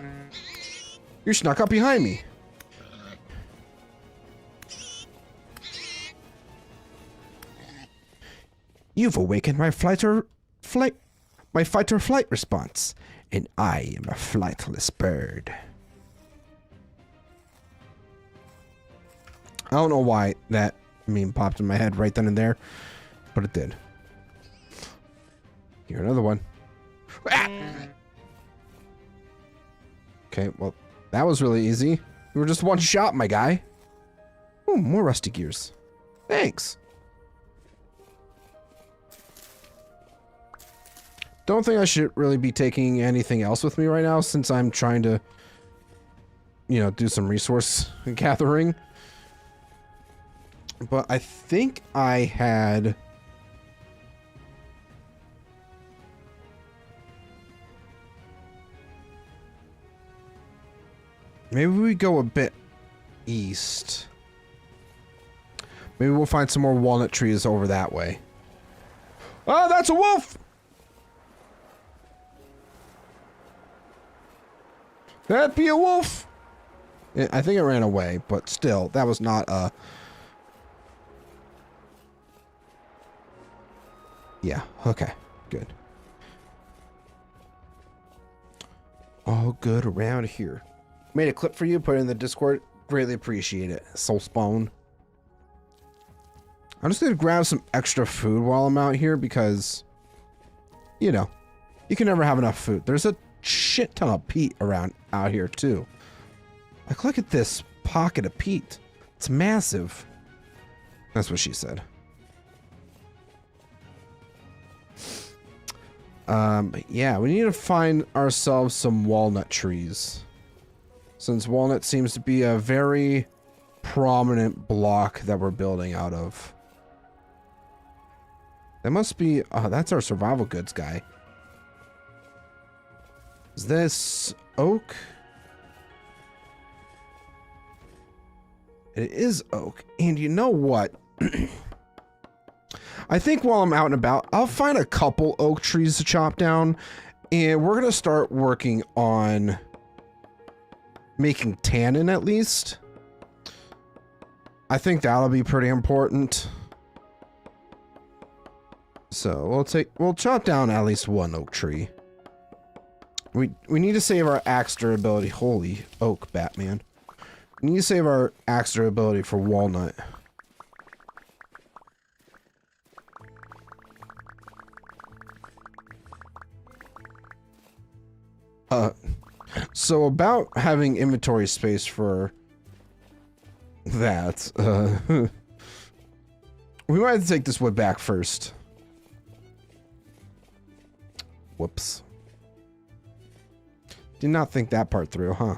You snuck up behind me. You've awakened my fight or flight response, and I am a flightless bird. I don't know why that meme popped in my head right then and there, but it did. Here, another one. Ah! Okay, well, that was really easy. You were just one shot, my guy. Ooh, more rusty gears. Thanks. Don't think I should really be taking anything else with me right now since I'm trying to, you know, do some resource gathering. But I think I had... Maybe we go a bit east. Maybe we'll find some more walnut trees over that way. Oh, that's a wolf! That'd be a wolf! I think it ran away, but still, that was not a... Yeah, okay, good. All good around here. Made a clip for you, put it in the Discord. Greatly appreciate it. Soulspawn. I'm just gonna grab some extra food while I'm out here because, you know, you can never have enough food. There's a shit ton of peat around out here too. Like, look at this pocket of peat. It's massive. That's what she said. Yeah, we need to find ourselves some walnut trees. Since walnut seems to be a very prominent block that we're building out of. That must be... that's our survival goods guy. Is this oak? It is oak. And you know what? I think while I'm out and about, I'll find a couple oak trees to chop down. And we're going to start working on making tannin at least. I think that'll be pretty important. So we'll chop down at least one oak tree. We need to save our axe durability. Holy oak, Batman. We need to save our axe durability for walnut. So about having inventory space for that, we might have to take this wood back first. Whoops. Did not think that part through, huh?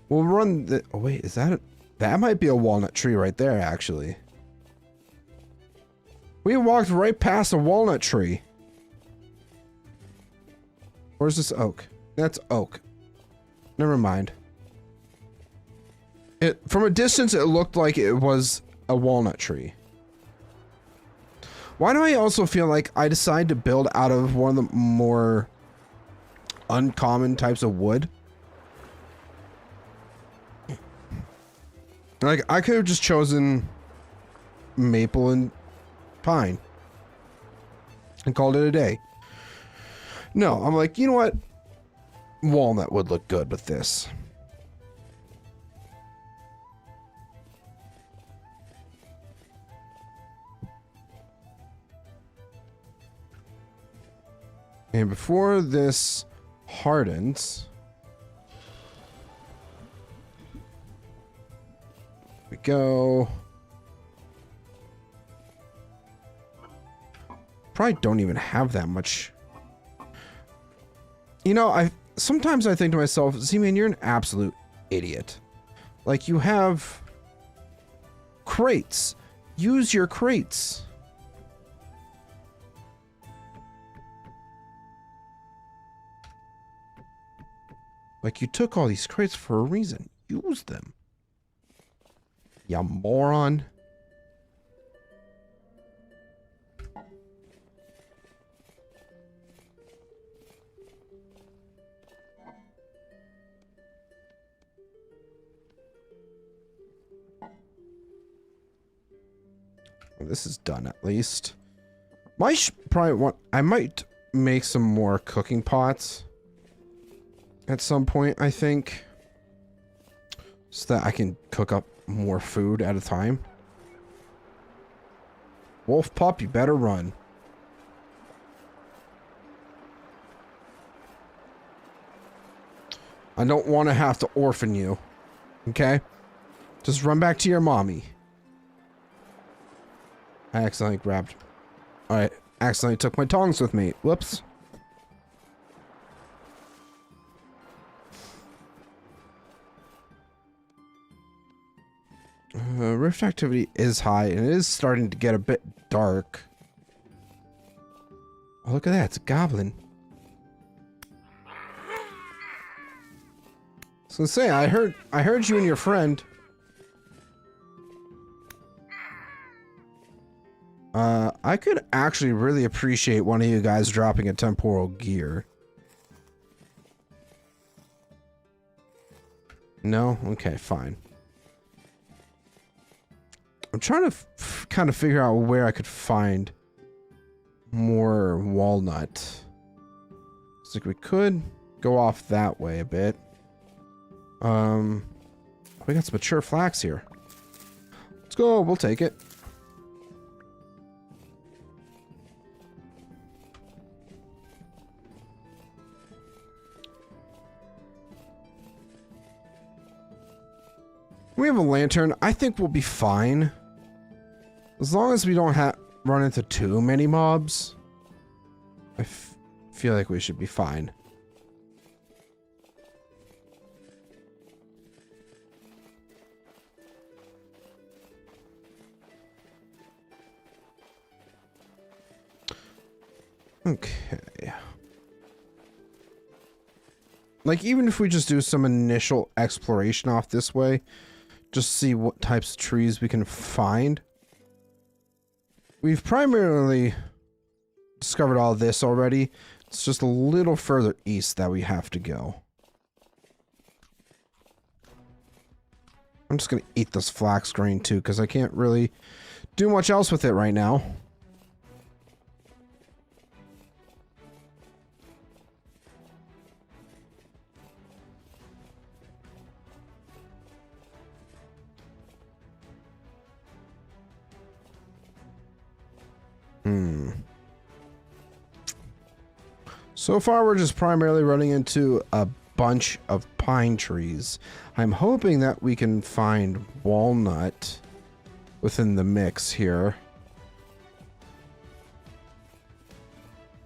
We'll run the... Oh, wait, is that... That might be a walnut tree right there, actually. We walked right past a walnut tree. Where's this oak? That's oak. Never mind. From a distance, it looked like it was a walnut tree. Why do I also feel like I decided to build out of one of the more uncommon types of wood? Like, I could have just chosen maple and pine and called it a day. No, I'm like, you know what? Walnut would look good with this. And before this hardens, we go. Probably don't even have that much. You know, sometimes I think to myself, Z-Man, you're an absolute idiot. Like, you have crates. Use your crates. Like, you took all these crates for a reason. Use them. Ya moron. This is done at least. I might make some more cooking pots at some point, I think, so that I can cook up more food at a time. Wolf pup, you better run. I don't want to have to orphan you. Okay? Just run back to your mommy. I accidentally grabbed... I accidentally took my tongs with me. Whoops. Rift activity is high, and it is starting to get a bit dark. Oh, look at that. It's a goblin. So say, I heard you and your friend. I could actually really appreciate one of you guys dropping a temporal gear. No? Okay, fine. I'm trying to kind of figure out where I could find more walnut. Looks like we could go off that way a bit. We got some mature flax here. Let's go, we'll take it. We have a lantern. I think we'll be fine. As long as we don't run into too many mobs. I feel like we should be fine. Okay. Like, even if we just do some initial exploration off this way, just see what types of trees we can find. We've primarily discovered all this already. It's just a little further east that we have to go. I'm just gonna eat this flax grain too, because I can't really do much else with it right now. So far, we're just primarily running into a bunch of pine trees. I'm hoping that we can find walnut within the mix here.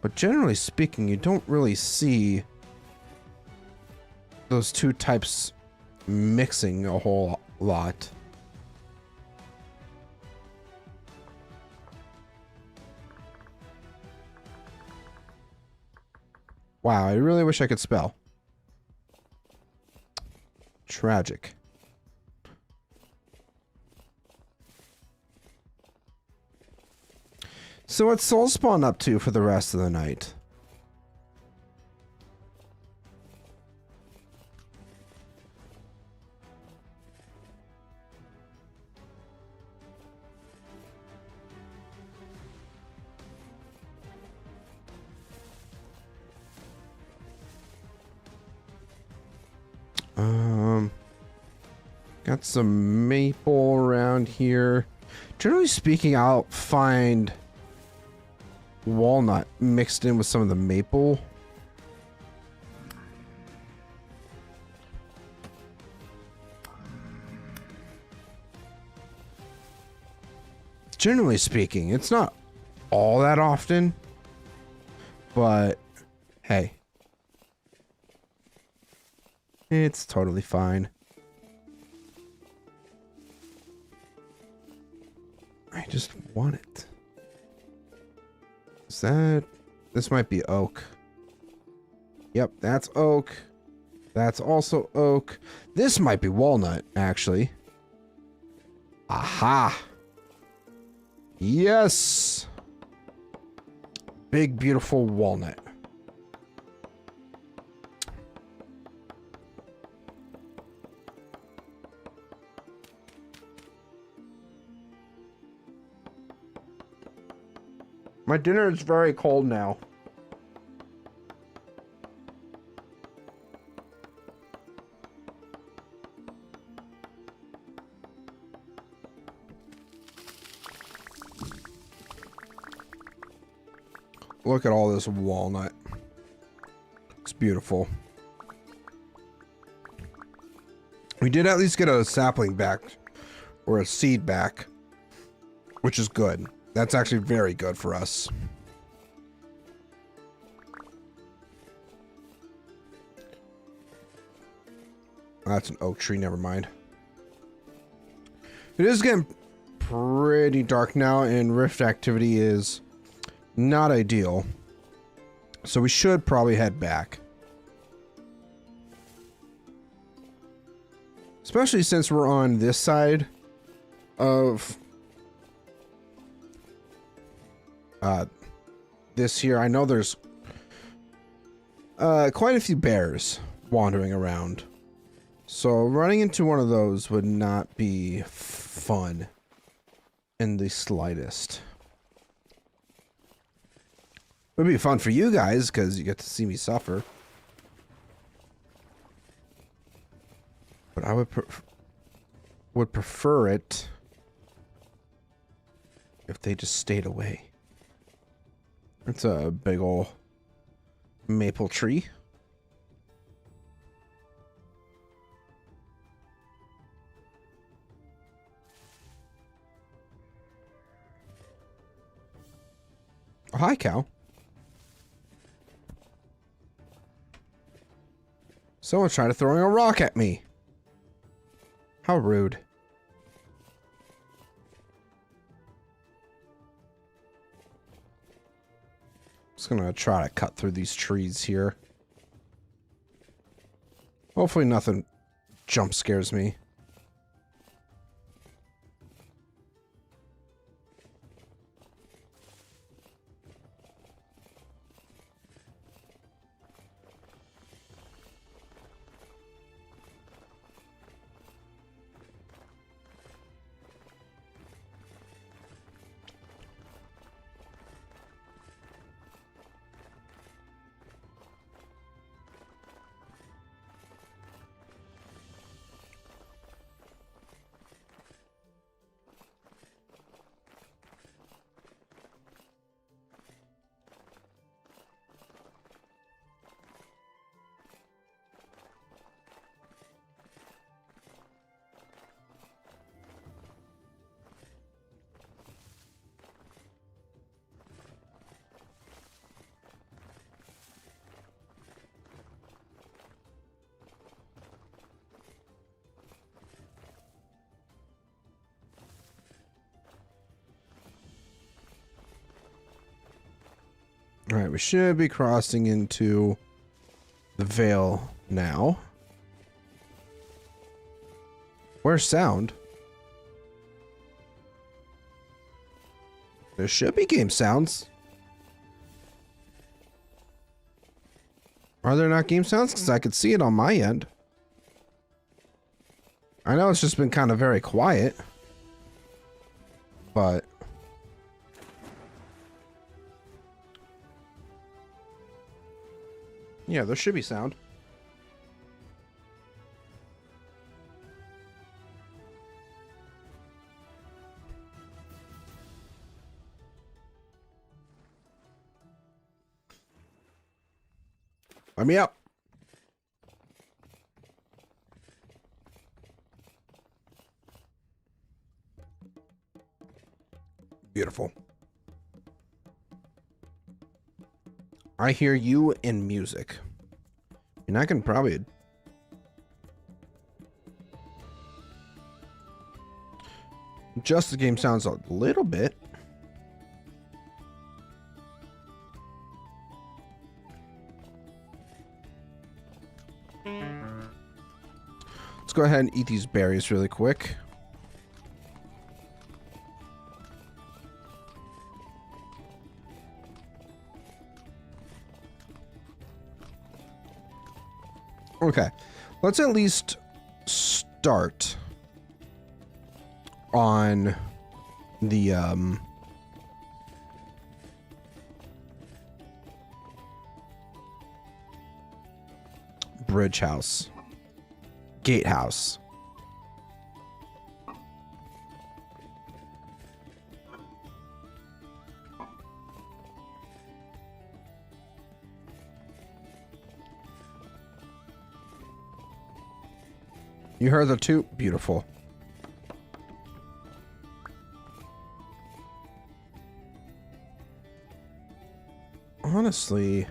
But generally speaking, you don't really see those two types mixing a whole lot. Wow, I really wish I could spell. Tragic. So what's Soulspawn up to for the rest of the night? Got some maple around here. Generally speaking, I'll find walnut mixed in with some of the maple. Generally speaking, it's not all that often, but hey, it's totally fine. I just want it. Is that... This might be oak. Yep, that's oak. That's also oak. This might be walnut, actually. Aha! Yes! Big, beautiful walnut. My dinner is very cold now. Look at all this walnut. It's beautiful. We did at least get a sapling back, or a seed back, which is good. That's actually very good for us. That's an oak tree, never mind. It is getting pretty dark now, and rift activity is not ideal. So we should probably head back. Especially since we're on this side of this here. I know there's quite a few bears wandering around. So running into one of those would not be fun in the slightest. It would be fun for you guys because you get to see me suffer. But I would prefer it if they just stayed away. It's a big ol' maple tree. Oh, hi, cow. Someone's trying to throw a rock at me. How rude. Just gonna try to cut through these trees here. Hopefully nothing jump scares me. All right, we should be crossing into the Vale now. Where's sound? There should be game sounds. Are there not game sounds? Because I could see it on my end. I know it's just been kind of very quiet. But... yeah, there should be sound. Let me up. Beautiful. I hear you in music. And I can probably adjust the game sounds a little bit. Let's go ahead and eat these berries really quick. Okay, let's at least start on the bridge house, gatehouse. You heard the toot? Beautiful. Honestly...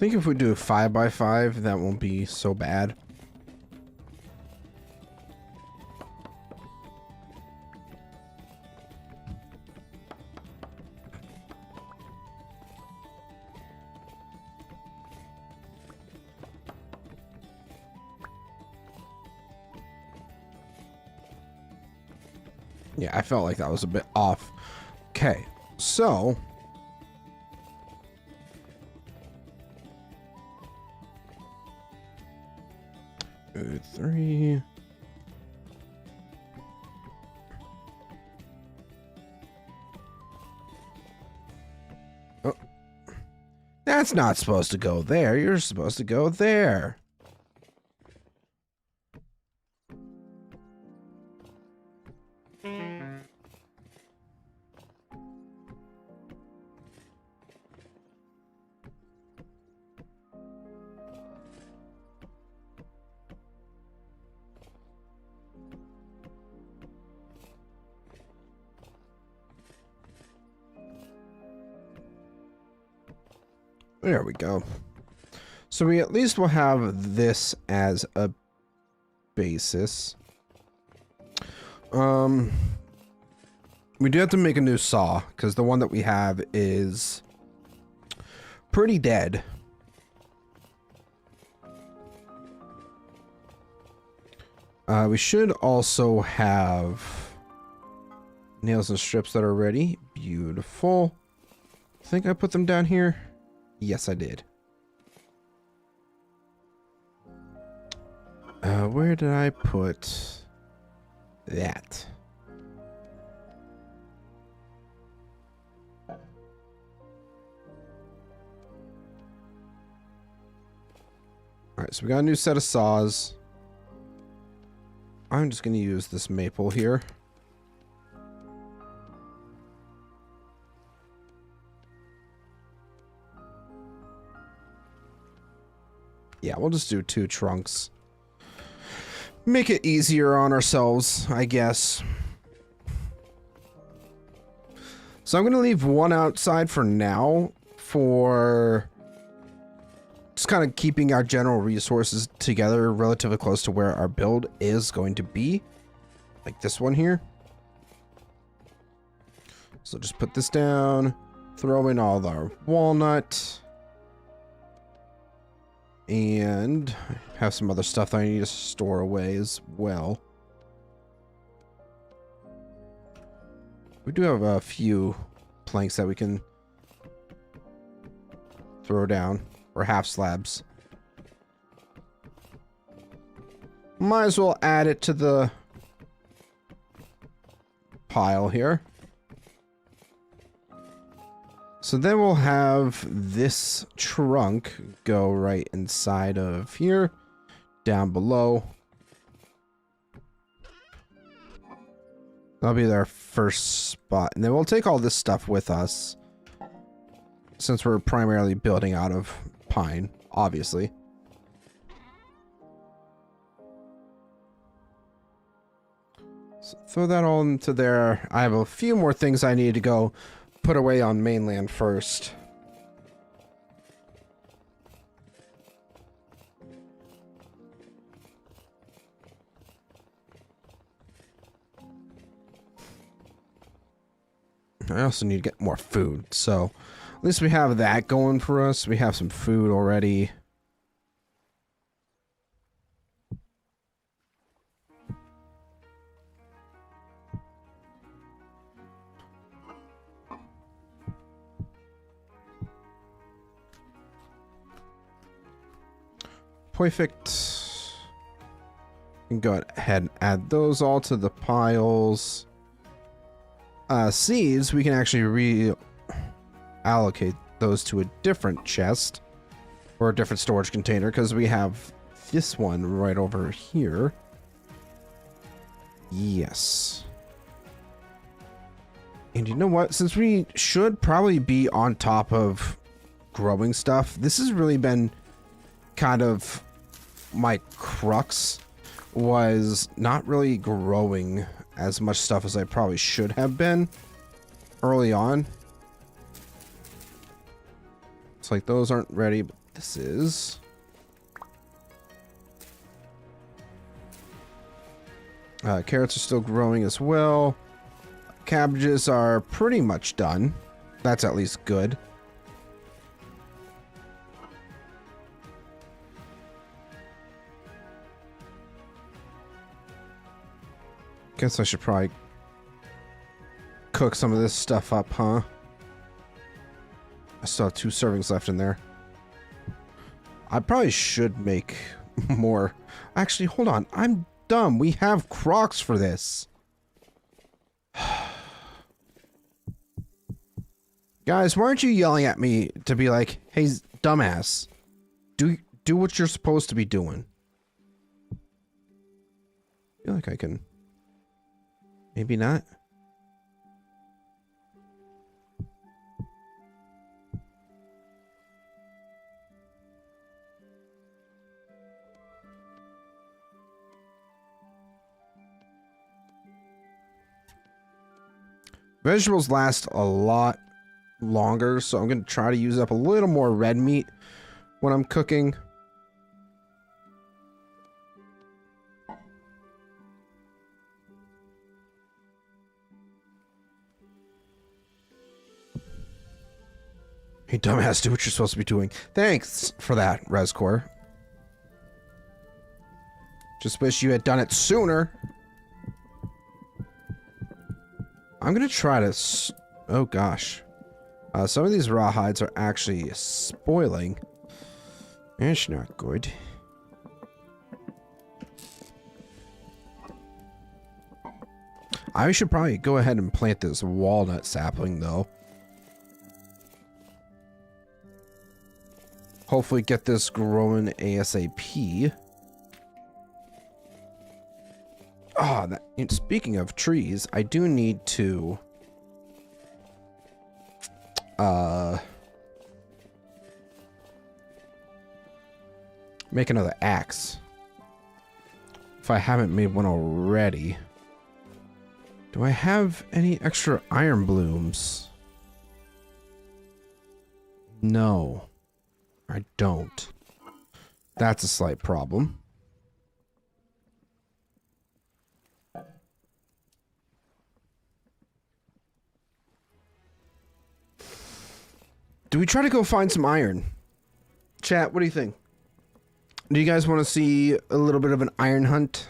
think if we do 5x5, that won't be so bad. Yeah, I felt like that was a bit off. Okay, so 3. Oh, that's not supposed to go there. You're supposed to go there. There we go. So we at least will have this as a basis. We do have to make a new saw because the one that we have is pretty dead. We should also have nails and strips that are ready. Beautiful. I think I put them down here. Yes, I did. Where did I put that? Alright, so we got a new set of saws. I'm just going to use this maple here. Yeah, we'll just do 2 trunks. Make it easier on ourselves, I guess. So I'm going to leave one outside for now for just kind of keeping our general resources together relatively close to where our build is going to be. Like this one here. So just put this down, throw in all our walnut. And have some other stuff that I need to store away as well. We do have a few planks that we can throw down, or half slabs. Might as well add it to the pile here. So then we'll have this trunk go right inside of here, down below. That'll be our first spot. And then we'll take all this stuff with us, since we're primarily building out of pine, obviously. So throw that all into there. I have a few more things I need to go put away on mainland first. I also need to get more food, so at least we have that going for us. We have some food already. Perfect. You can go ahead and add those all to the piles. Seeds, we can actually reallocate those to a different chest or a different storage container because we have this one right over here. Yes. And you know what? Since we should probably be on top of growing stuff, this has really been kind of my crux, was not really growing as much stuff as I probably should have been early on. It's like those aren't ready, but this is. Carrots are still growing as well. Cabbages are pretty much done. That's at least good. Guess I should probably cook some of this stuff up, huh? I still have 2 servings left in there. I probably should make more. Actually, hold on. I'm dumb. We have crocs for this. Guys, why aren't you yelling at me to be like, hey, dumbass, do what you're supposed to be doing? I feel like I can. Maybe not. Vegetables last a lot longer, so I'm going to try to use up a little more red meat when I'm cooking. Hey, dumbass, do what you're supposed to be doing. Thanks for that, Rescore. Just wish you had done it sooner. I'm gonna try to... oh, gosh. Some of these rawhides are actually spoiling. It's not good. I should probably go ahead and plant this walnut sapling, though. Hopefully get this growing ASAP. Ah, speaking of trees, I do need to make another axe. If I haven't made one already. Do I have any extra iron blooms? No, I don't. That's a slight problem. Do we try to go find some iron? Chat, what do you think? Do you guys want to see a little bit of an iron hunt?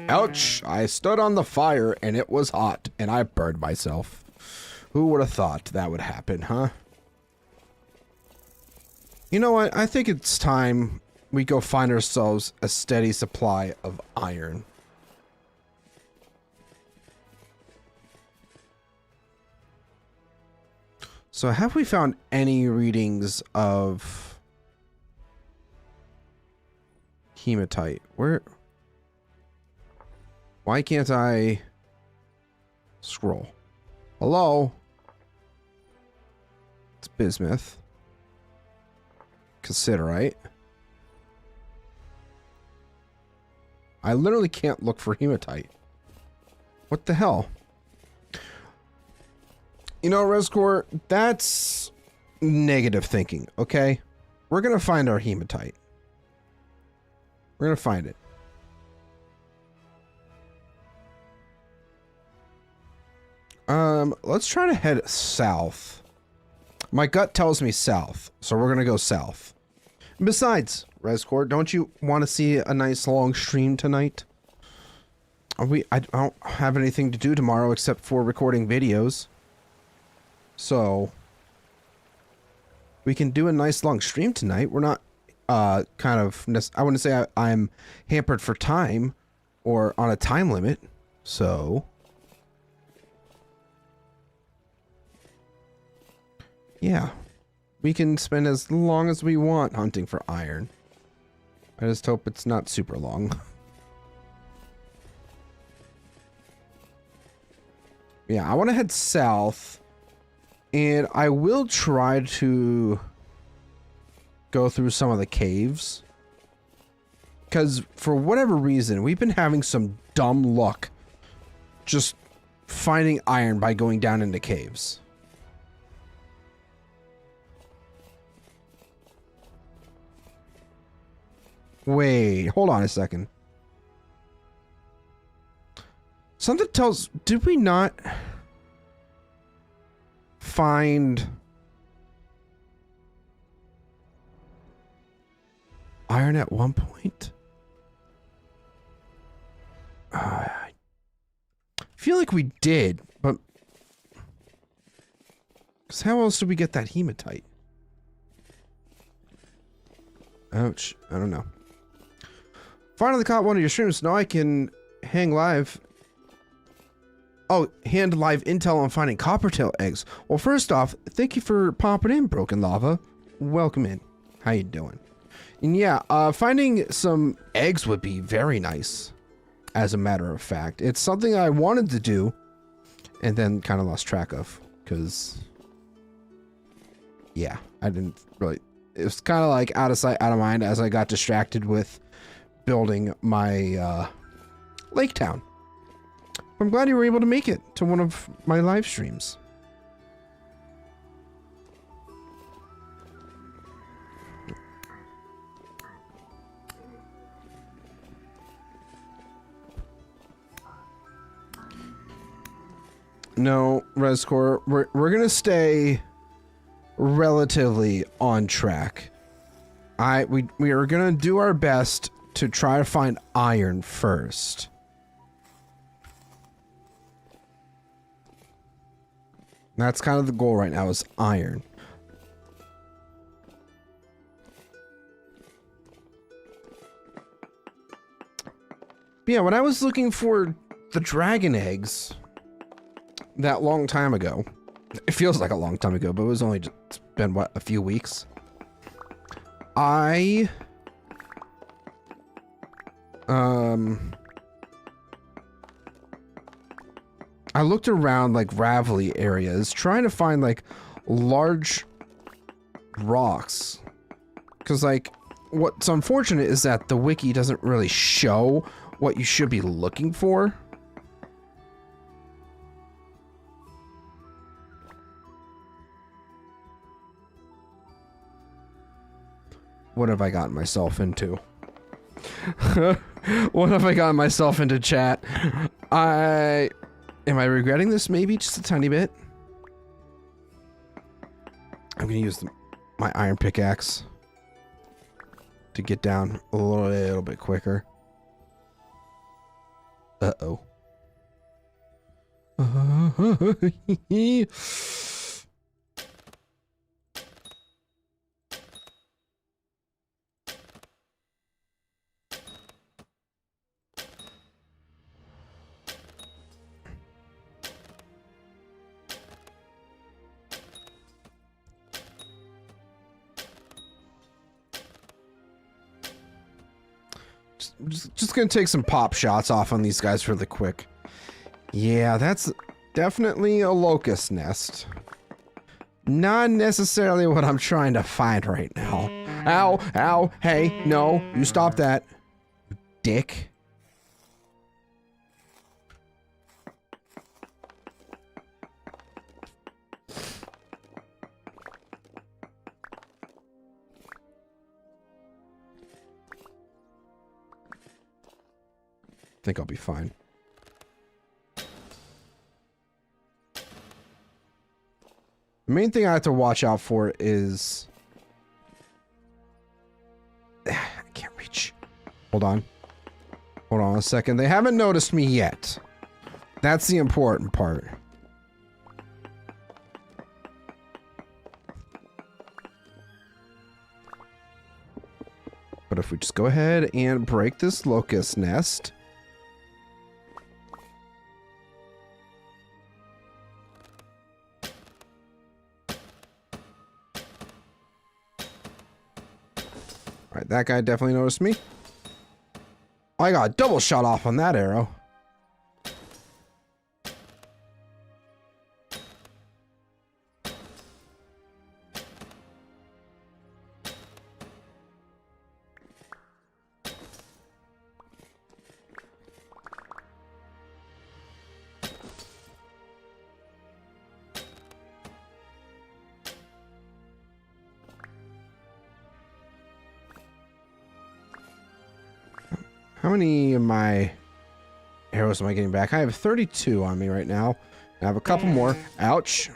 Ouch! I stood on the fire and it was hot and I burned myself. Who would have thought that would happen, huh? You know what? I think it's time we go find ourselves a steady supply of iron. So have we found any readings of hematite? Why can't I scroll? Hello? It's bismuth. Cassiterite. I literally can't look for hematite. What the hell? You know, Rescore, that's negative thinking, okay? We're gonna find our hematite. We're gonna find it. Let's try to head south. My gut tells me south, so we're gonna go south. Besides, Rescore, don't you want to see a nice long stream tonight? I don't have anything to do tomorrow except for recording videos. So we can do a nice long stream tonight. We're not I wouldn't say I'm hampered for time or on a time limit. So yeah, we can spend as long as we want hunting for iron. I just hope it's not super long. Yeah, I want to head south, and I will try to go through some of the caves because for whatever reason, we've been having some dumb luck just finding iron by going down into caves. Wait, hold on a second. Something tells... Did we not find iron at one point? I feel like we did, but... Because how else did we get that hematite? Ouch. I don't know. Finally caught one of your streams. Now I can hang live. Oh, hand live intel on finding coppertail eggs. Well, first off, thank you for popping in, Broken Lava. Welcome in. How you doing? And yeah, finding some eggs would be very nice. As a matter of fact, it's something I wanted to do, and then kind of lost track of, because yeah, I didn't really. It was kind of like out of sight, out of mind as I got distracted with building my lake town. I'm glad you were able to make it to one of my live streams. No, Rescore, we're gonna stay relatively on track. We are gonna do our best to try to find iron first. That's kind of the goal right now, is iron. But yeah, when I was looking for the dragon eggs that long time ago, it feels like a long time ago, but it was only just been, what, a few weeks? I looked around like Ravelly areas trying to find like large rocks, because like what's unfortunate is that the wiki doesn't really show what you should be looking for. What have I gotten myself into? What have I gotten myself into, chat? Am I regretting this? Maybe just a tiny bit. I'm gonna use my iron pickaxe to get down a little bit quicker. Uh-oh. Just gonna take some pop shots off on these guys really quick. Yeah, that's definitely a locust nest. Not necessarily what I'm trying to find right now. Ow, ow, hey, no, you stop that, you dick. I think I'll be fine. The main thing I have to watch out for is... I can't reach. Hold on. Hold on a second. They haven't noticed me yet. That's the important part. But if we just go ahead and break this locust nest... Alright, that guy definitely noticed me. I got a double shot off on that arrow. How many of my arrows am I getting back? I have 32 on me right now. I have a couple more. Ouch.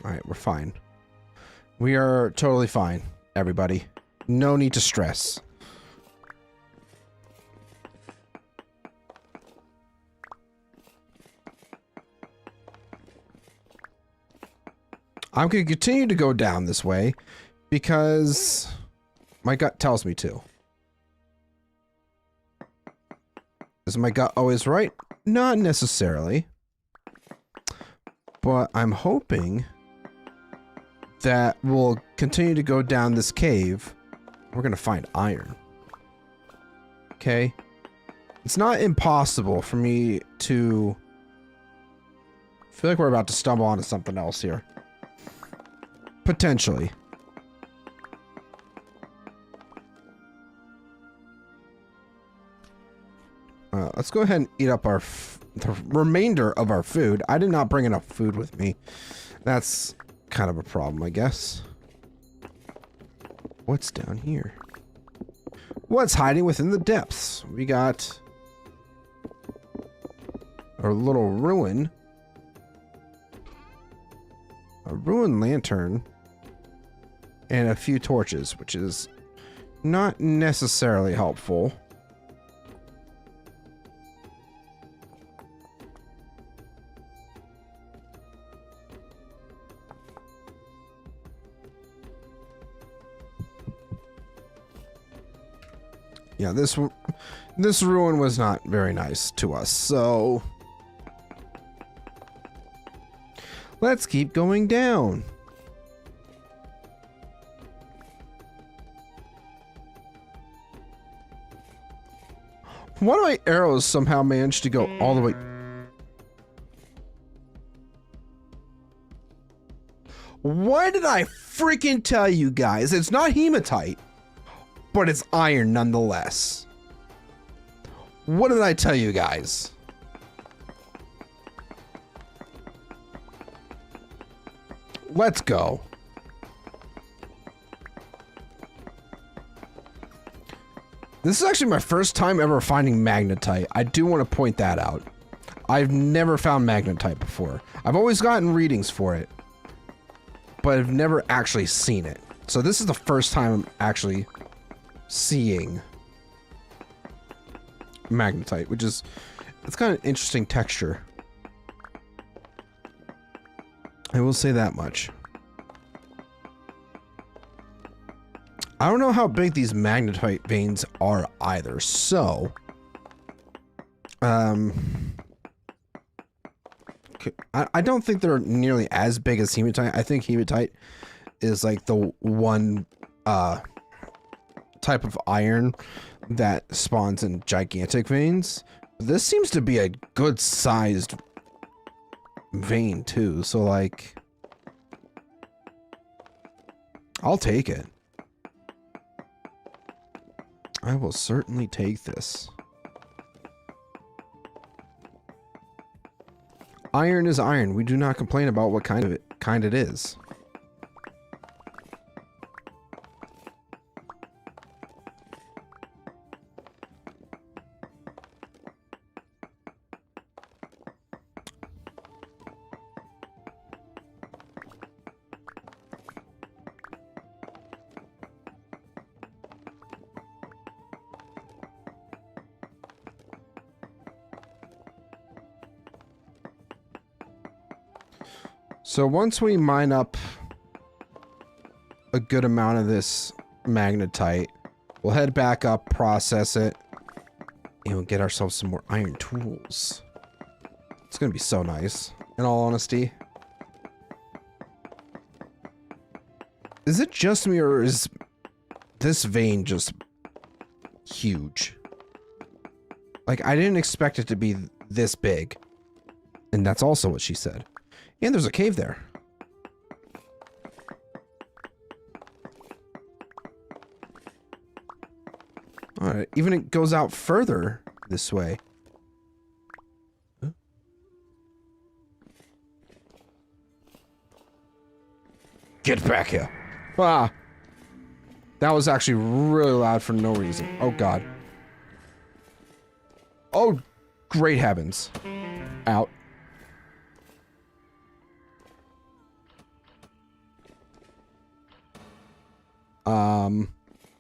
Alright, we're fine. We are totally fine, everybody. No need to stress. I'm going to continue to go down this way because my gut tells me to. Is my gut always right? Not necessarily. But I'm hoping that we'll continue to go down this cave. We're going to find iron. Okay? It's not impossible for me to... I feel like we're about to stumble onto something else here. Potentially. Let's go ahead and eat up the remainder of our food. I did not bring enough food with me. That's kind of a problem, I guess. What's down here? What's hiding within the depths? We got our little ruin. A ruined lantern. And a few torches, which is not necessarily helpful. Yeah, this ruin was not very nice to us, so let's keep going down. One of my arrows somehow managed to go all the way. Why did I freaking tell you guys? It's not hematite, but it's iron nonetheless. What did I tell you guys? Let's go. This is actually my first time ever finding magnetite. I do want to point that out. I've never found magnetite before. I've always gotten readings for it, but I've never actually seen it. So this is the first time I'm actually seeing magnetite, which is, it's kind of an interesting texture. I will say that much. I don't know how big these magnetite veins are either, so I don't think they're nearly as big as hematite. I think hematite is like the one type of iron that spawns in gigantic veins. This seems to be a good sized vein too, so like I'll take it. I will certainly take this. Iron is iron. We do not complain about what kind it is. So once we mine up a good amount of this magnetite, we'll head back up, process it, and we'll get ourselves some more iron tools. It's gonna be so nice, in all honesty. Is it just me, or is this vein just huge? Like, I didn't expect it to be this big. And that's also what she said. And there's a cave there. Alright, even it goes out further this way. Huh? Get back here. Ah. That was actually really loud for no reason. Oh god. Great heavens. Out.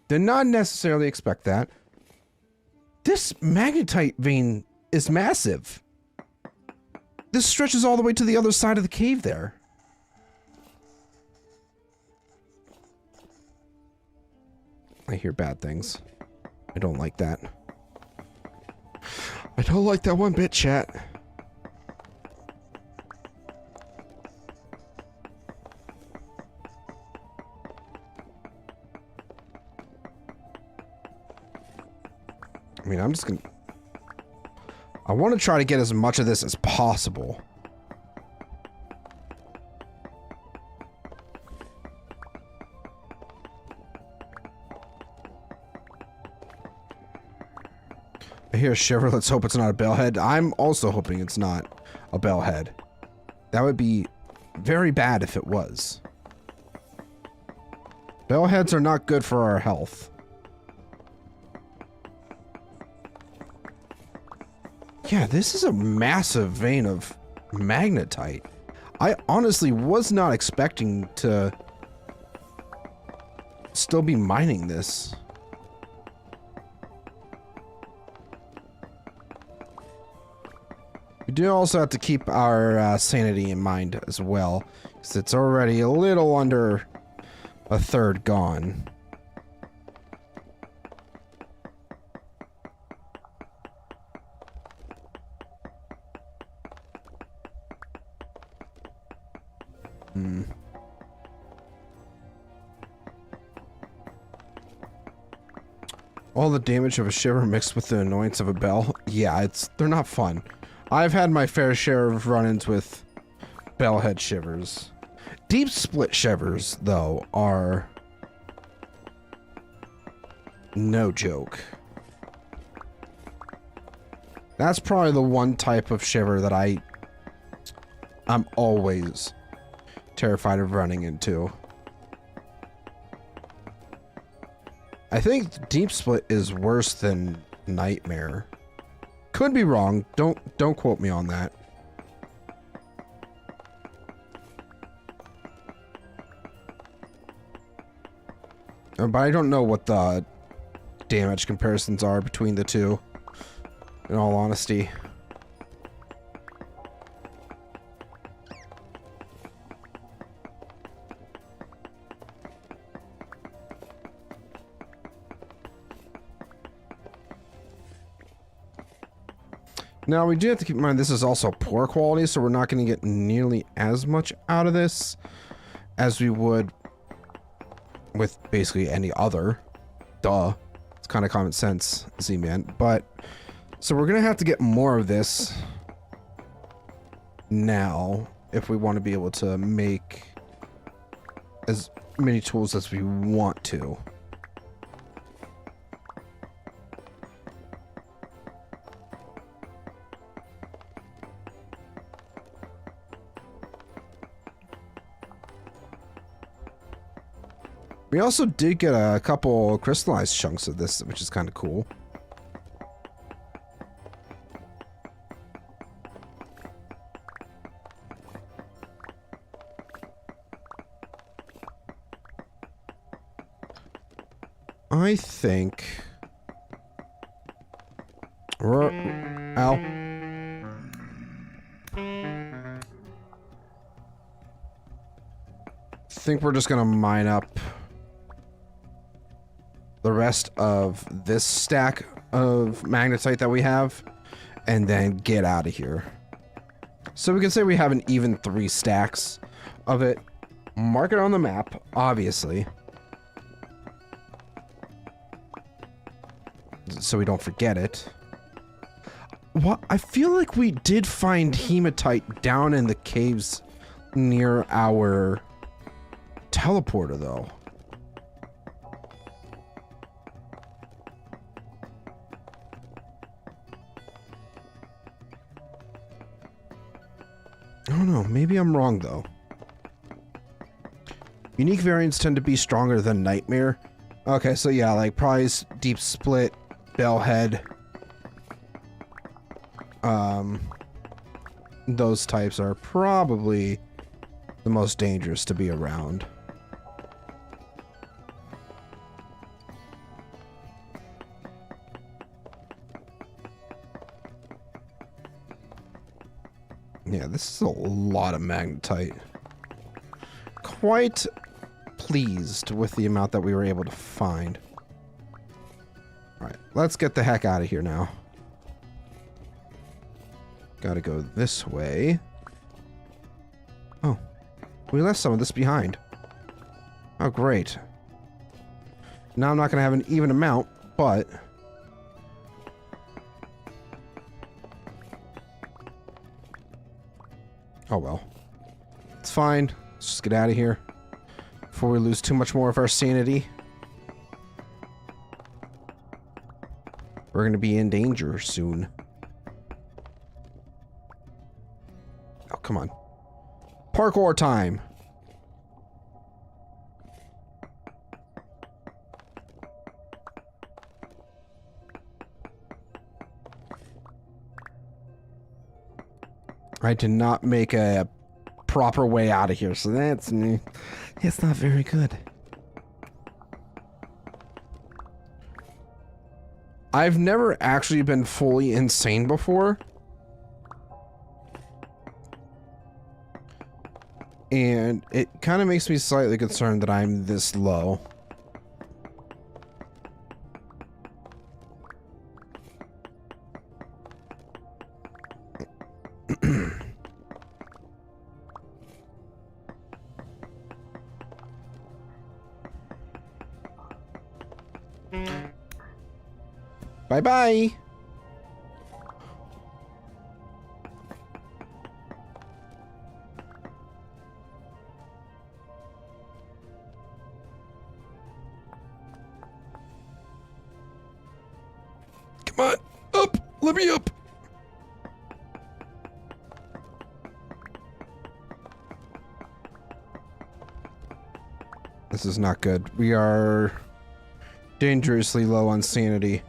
Did not necessarily expect that. This magnetite vein is massive. This stretches all the way to the other side of the cave there. I hear bad things. I don't like that. I don't like that one bit, chat. I mean, I'm just gonna... I want to try to get as much of this as possible. I hear a shiver. Let's hope it's not a bellhead. I'm also hoping it's not a bellhead. That would be very bad if it was. Bellheads are not good for our health. Yeah, this is a massive vein of magnetite. I honestly was not expecting to still be mining this. We do also have to keep our sanity in mind as well, because it's already a little under a third gone. All the damage of a shiver mixed with the annoyance of a bell. Yeah, they're not fun. I've had my fair share of run-ins with bellhead shivers. Deep split shivers, though, are no joke. That's probably the one type of shiver that I'm always terrified of running into. I think deep split is worse than nightmare. Could be wrong. Don't quote me on that. But I don't know what the damage comparisons are between the two, in all honesty. Now, we do have to keep in mind this is also poor quality, so we're not going to get nearly as much out of this as we would with basically any other. Duh. It's kind of common sense, Z-Man. But, so we're going to have to get more of this now if we want to be able to make as many tools as we want to. We also did get a couple crystallized chunks of this, which is kind of cool. I think... Ow. I think we're just gonna mine up the rest of this stack of magnetite that we have, and then get out of here. So we can say we have an even 3 stacks of it. Mark it on the map, obviously, so we don't forget it. What? I feel like we did find hematite down in the caves near our teleporter, though. I don't know, maybe I'm wrong though. Unique variants tend to be stronger than Nightmare. Okay, so yeah, like probably Deep Split, Bellhead. those types are probably the most dangerous to be around. Yeah, this is a lot of magnetite. Quite pleased with the amount that we were able to find. Alright, let's get the heck out of here now. Gotta go this way. Oh, we left some of this behind. Oh, great. Now I'm not gonna have an even amount, but... oh well. It's fine. Let's just get out of here before we lose too much more of our sanity. We're gonna be in danger soon. Oh, come on. Parkour time! I did not make a proper way out of here, so that's it's not very good. I've never actually been fully insane before. And it kind of makes me slightly concerned that I'm this low. Bye-bye. Come on, up! Let me up! This is not good. We are dangerously low on sanity.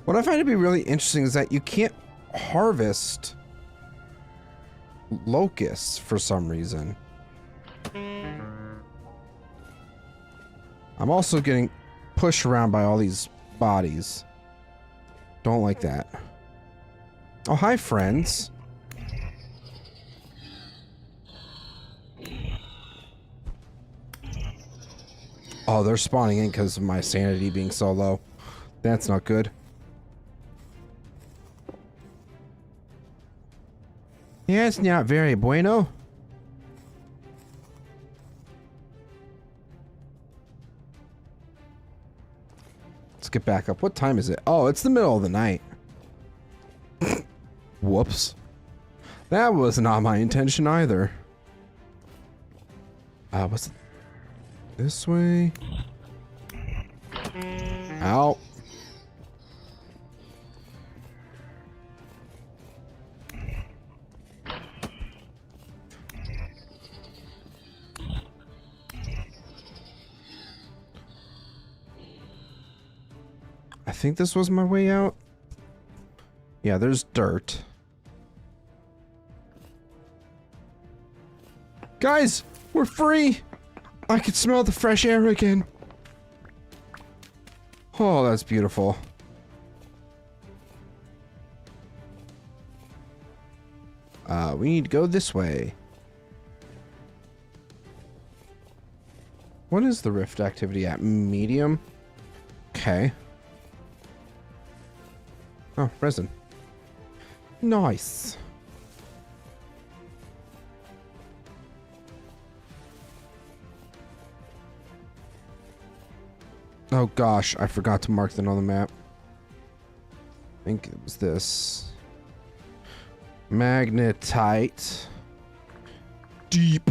What I find to be really interesting is that you can't harvest locusts for some reason. I'm also getting pushed around by all these bodies. Don't like that. Oh, hi, friends. Oh, they're spawning in because of my sanity being so low. That's not good. Yeah, it's not very bueno. Let's get back up. What time is it? Oh, it's the middle of the night. Whoops. That was not my intention either. What's it? This way? Ow. I think this was my way out. Yeah, there's dirt. Guys, we're free! I can smell the fresh air again. Oh, that's beautiful. We need to go this way. What is the rift activity at? Medium? Okay. Oh, resin. Nice. Oh gosh, I forgot to mark that on the map. I think it was this. Magnetite. Deep.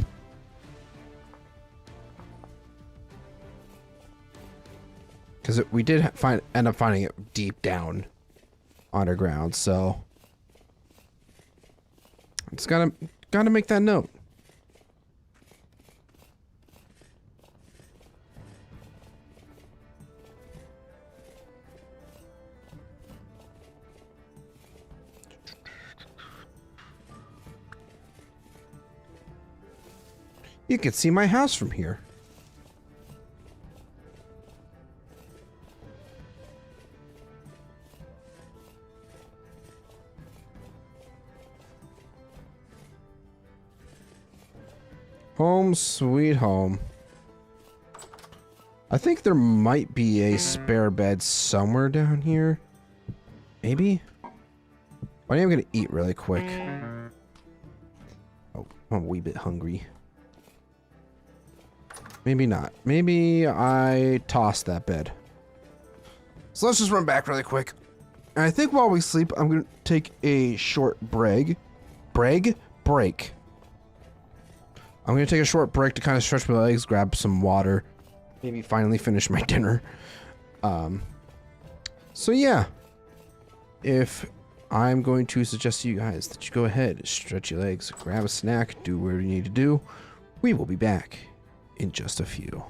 because we did end up finding it deep down underground. So it's gotta make that note. You can see my house from here. Home sweet home. I think there might be a spare bed somewhere down here. Maybe? I am gonna eat really quick. Oh, I'm a wee bit hungry. Maybe not. Maybe I tossed that bed. So let's just run back really quick. And I think while we sleep, I'm gonna take a short break. I'm gonna take a short break to kind of stretch my legs, grab some water, maybe finally finish my dinner. So yeah, if I'm going to suggest to you guys that you go ahead, stretch your legs, grab a snack, do whatever you need to do. We will be back in just a few.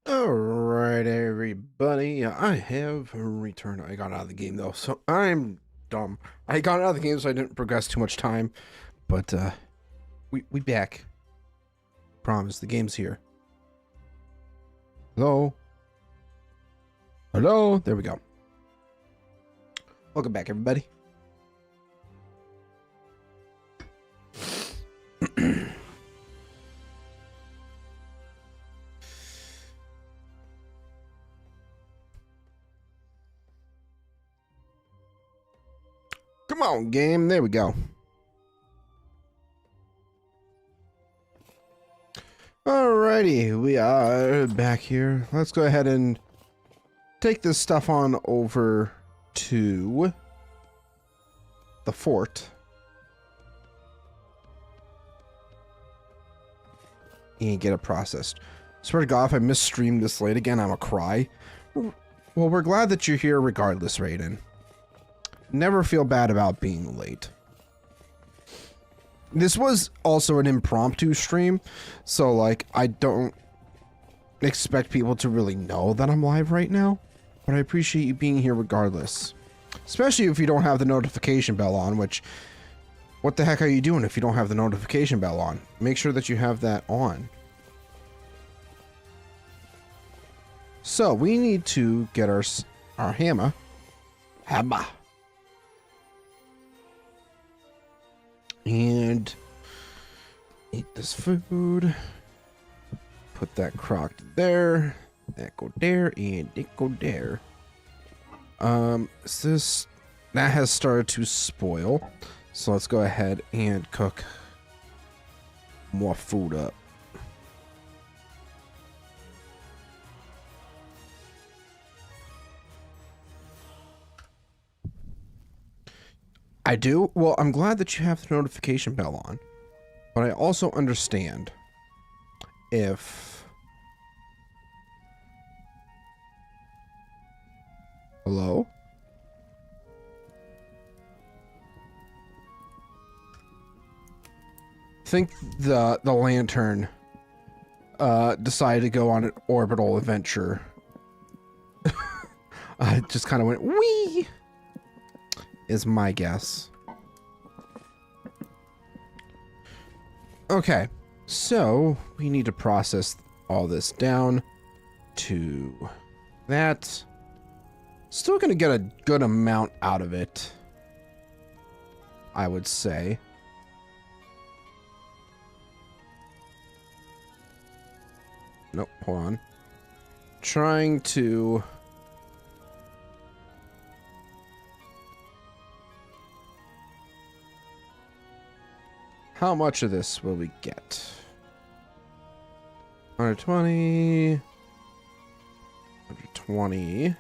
Alright, everybody. I have returned. I got out of the game, though, so I'm dumb. I got out of the game, so I didn't progress too much time. But, we back. Promise, the game's here. Hello? Hello? There we go. Welcome back, everybody. Come on, game. There we go. Alrighty, we are back here. Let's go ahead and take this stuff on over to the fort. And get it processed. Swear to God, if I misstream this late again, I'm a cry. Well, we're glad that you're here regardless, Raiden. Never feel bad about being late. This was also an impromptu stream, so like I don't expect people to really know that I'm live right now, but I appreciate you being here regardless. Especially if you don't have the notification bell on, which what the heck are you doing if you don't have the notification bell on? Make sure that you have that on. So we need to get our hammer. And eat this food. Put that crock there. That go there, and it go there. That has started to spoil. So let's go ahead and cook more food up. I do? Well, I'm glad that you have the notification bell on. But I also understand if... Hello? I think the lantern decided to go on an orbital adventure. I just kind of went, wee! Is my guess. Okay, so we need to process all this down to that. Still gonna get a good amount out of it, I would say. Nope, hold on. Trying to... How much of this will we get? 120. 120.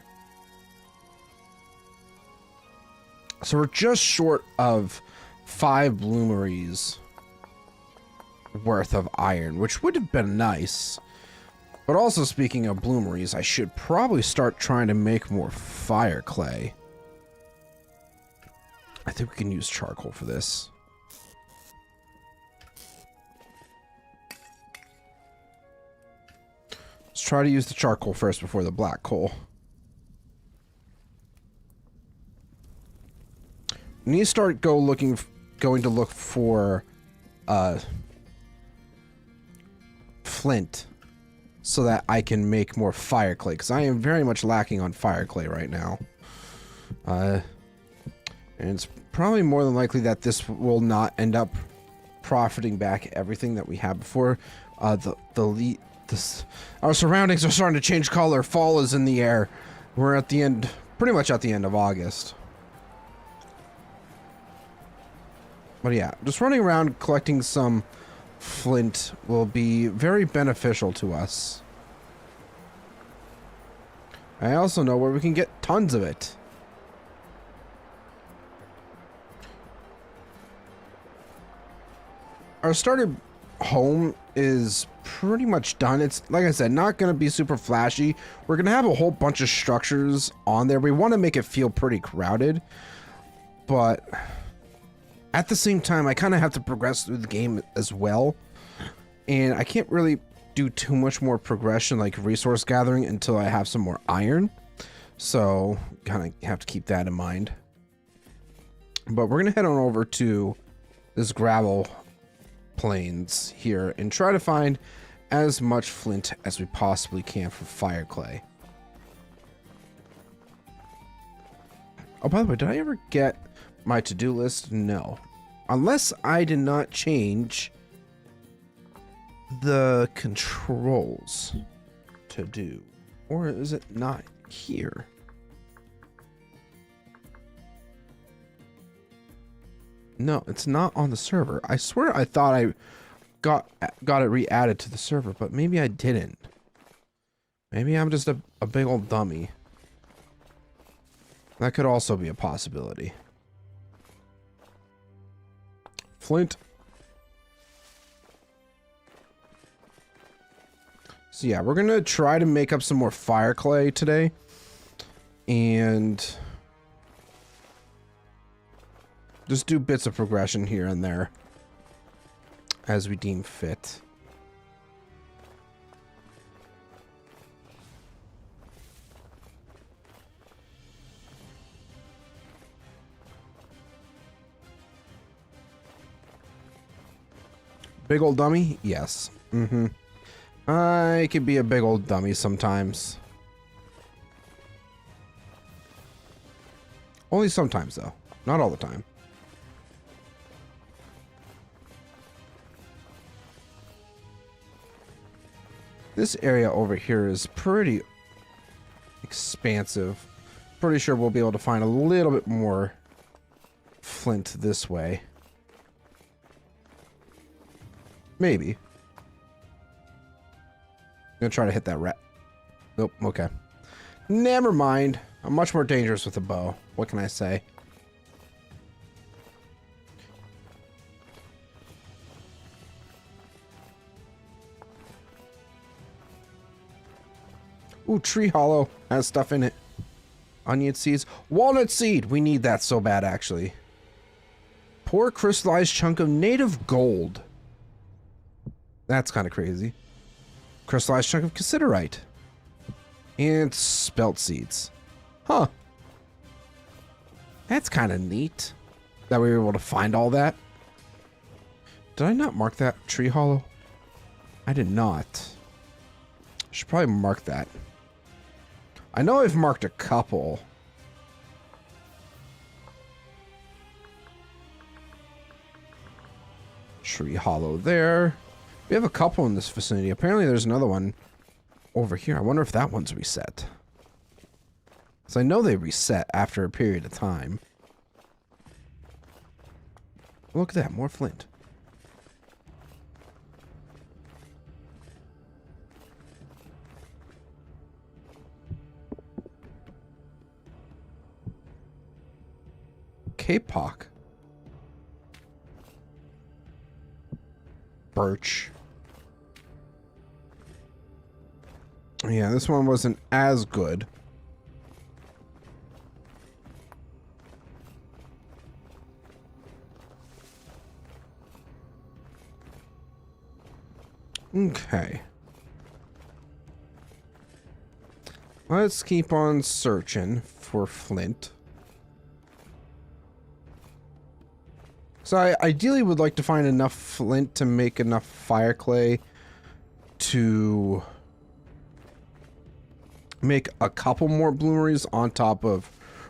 So we're just short of 5 bloomeries worth of iron, which would have been nice. But also, speaking of bloomeries, I should probably start trying to make more fire clay. I think we can use charcoal for this. Let's try to use the charcoal first before the black coal. We need to start going to look for flint so that I can make more fire clay, because I am very much lacking on fire clay right now. And it's probably more than likely that this will not end up profiting back everything that we had before. Our surroundings are starting to change color. Fall is in the air. We're at the end, pretty much at the end of August. But yeah, just running around collecting some flint will be very beneficial to us. I also know where we can get tons of it. Our starter home is pretty much done. It's, like I said, not going to be super flashy. We're going to have a whole bunch of structures on there. We want to make it feel pretty crowded, but at the same time, I kind of have to progress through the game as well. And I can't really do too much more progression, like resource gathering, until I have some more iron. So kind of have to keep that in mind. But we're gonna head on over to this gravel plains here and try to find as much flint as we possibly can for fire clay. Oh, by the way, did I ever get my to-do list? No. Unless I did not change the controls to do. Or is it not here? No, it's not on the server. I swear I thought I got it re-added to the server, but maybe I didn't. Maybe I'm just a big old dummy. That could also be a possibility. Flint. So yeah, we're gonna try to make up some more fire clay today. And just do bits of progression here and there as we deem fit. Big old dummy? Yes. Mm-hmm. I could be a big old dummy sometimes. Only sometimes, though. Not all the time. This area over here is pretty expansive. Pretty sure we'll be able to find a little bit more flint this way. Maybe. I'm gonna try to hit that rat. Nope, okay. Never mind. I'm much more dangerous with a bow. What can I say? Ooh, Tree Hollow has stuff in it. Onion seeds. Walnut seed! We need that so bad, actually. Poor crystallized chunk of native gold. That's kind of crazy. Crystallized chunk of cassiterite. And spelt seeds. Huh. That's kind of neat that we were able to find all that. Did I not mark that Tree Hollow? I did not. I should probably mark that. I know I've marked a couple. Tree Hollow there. We have a couple in this vicinity. Apparently there's another one over here. I wonder if that one's reset. So I know they reset after a period of time. Look at that, more flint. Kapok. Birch. Yeah, this one wasn't as good. Okay. Let's keep on searching for flint. So I ideally would like to find enough flint to make enough fire clay to make a couple more bloomeries on top of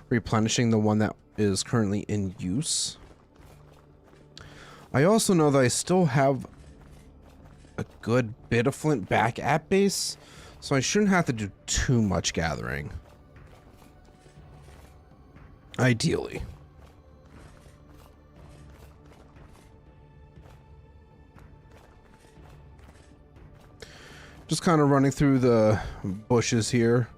replenishing the one that is currently in use. I also know that I still have a good bit of flint back at base, so I shouldn't have to do too much gathering. Ideally. Just kind of running through the bushes here.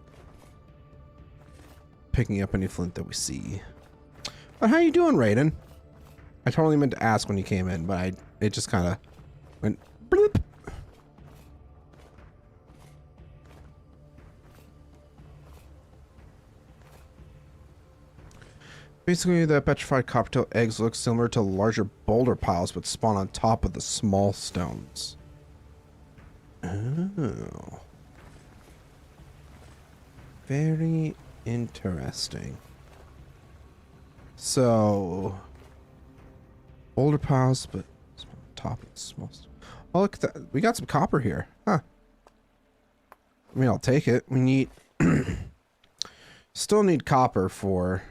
Picking up any flint that we see. But how you doing, Raiden? I totally meant to ask when you came in, but it just kind of went bloop. Basically, the petrified coppertail eggs look similar to larger boulder piles but spawn on top of the small stones. Oh. Very interesting. So, older piles, but top is small. Oh, look at that. We got some copper here. Huh. I mean, I'll take it. We need... Still need copper for...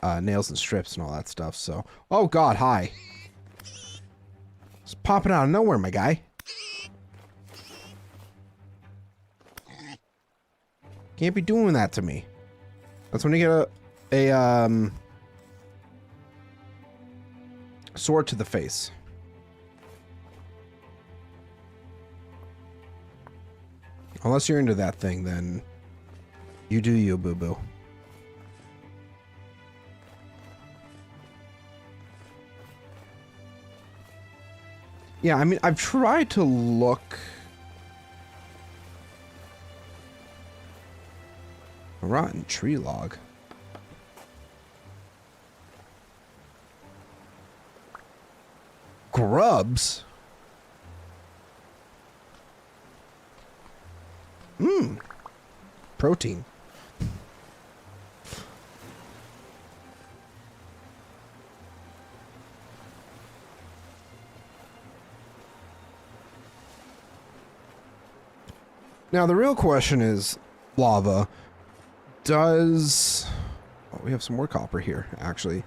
nails and strips and all that stuff, so... Oh, God, hi. It's popping out of nowhere, my guy. Can't be doing that to me. That's when you get a sword to the face. Unless you're into that thing, then you do you, boo-boo. Yeah, I mean, I've tried to look... A rotten tree log. Grubs? Mmm. Protein. Now the real question is, lava, does... Oh, we have some more copper here, actually.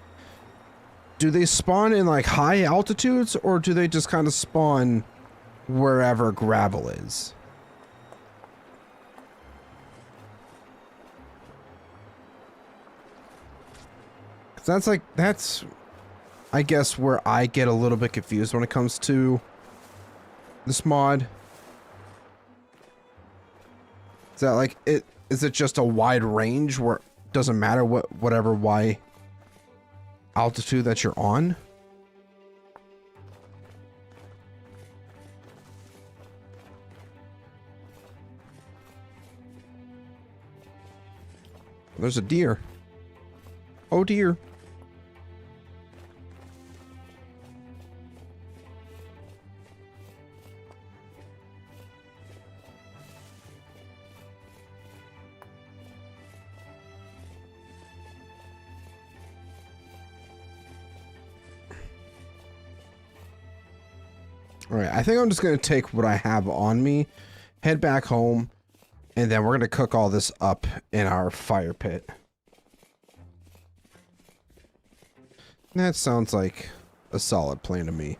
Do they spawn in, like, high altitudes, or do they just kind of spawn wherever gravel is? That's, I guess, where I get a little bit confused when it comes to this mod. Is that like it? Is it just a wide range where it doesn't matter whatever Y altitude that you're on? There's a deer. Oh dear. Alright, I think I'm just going to take what I have on me, head back home, and then we're going to cook all this up in our fire pit. That sounds like a solid plan to me.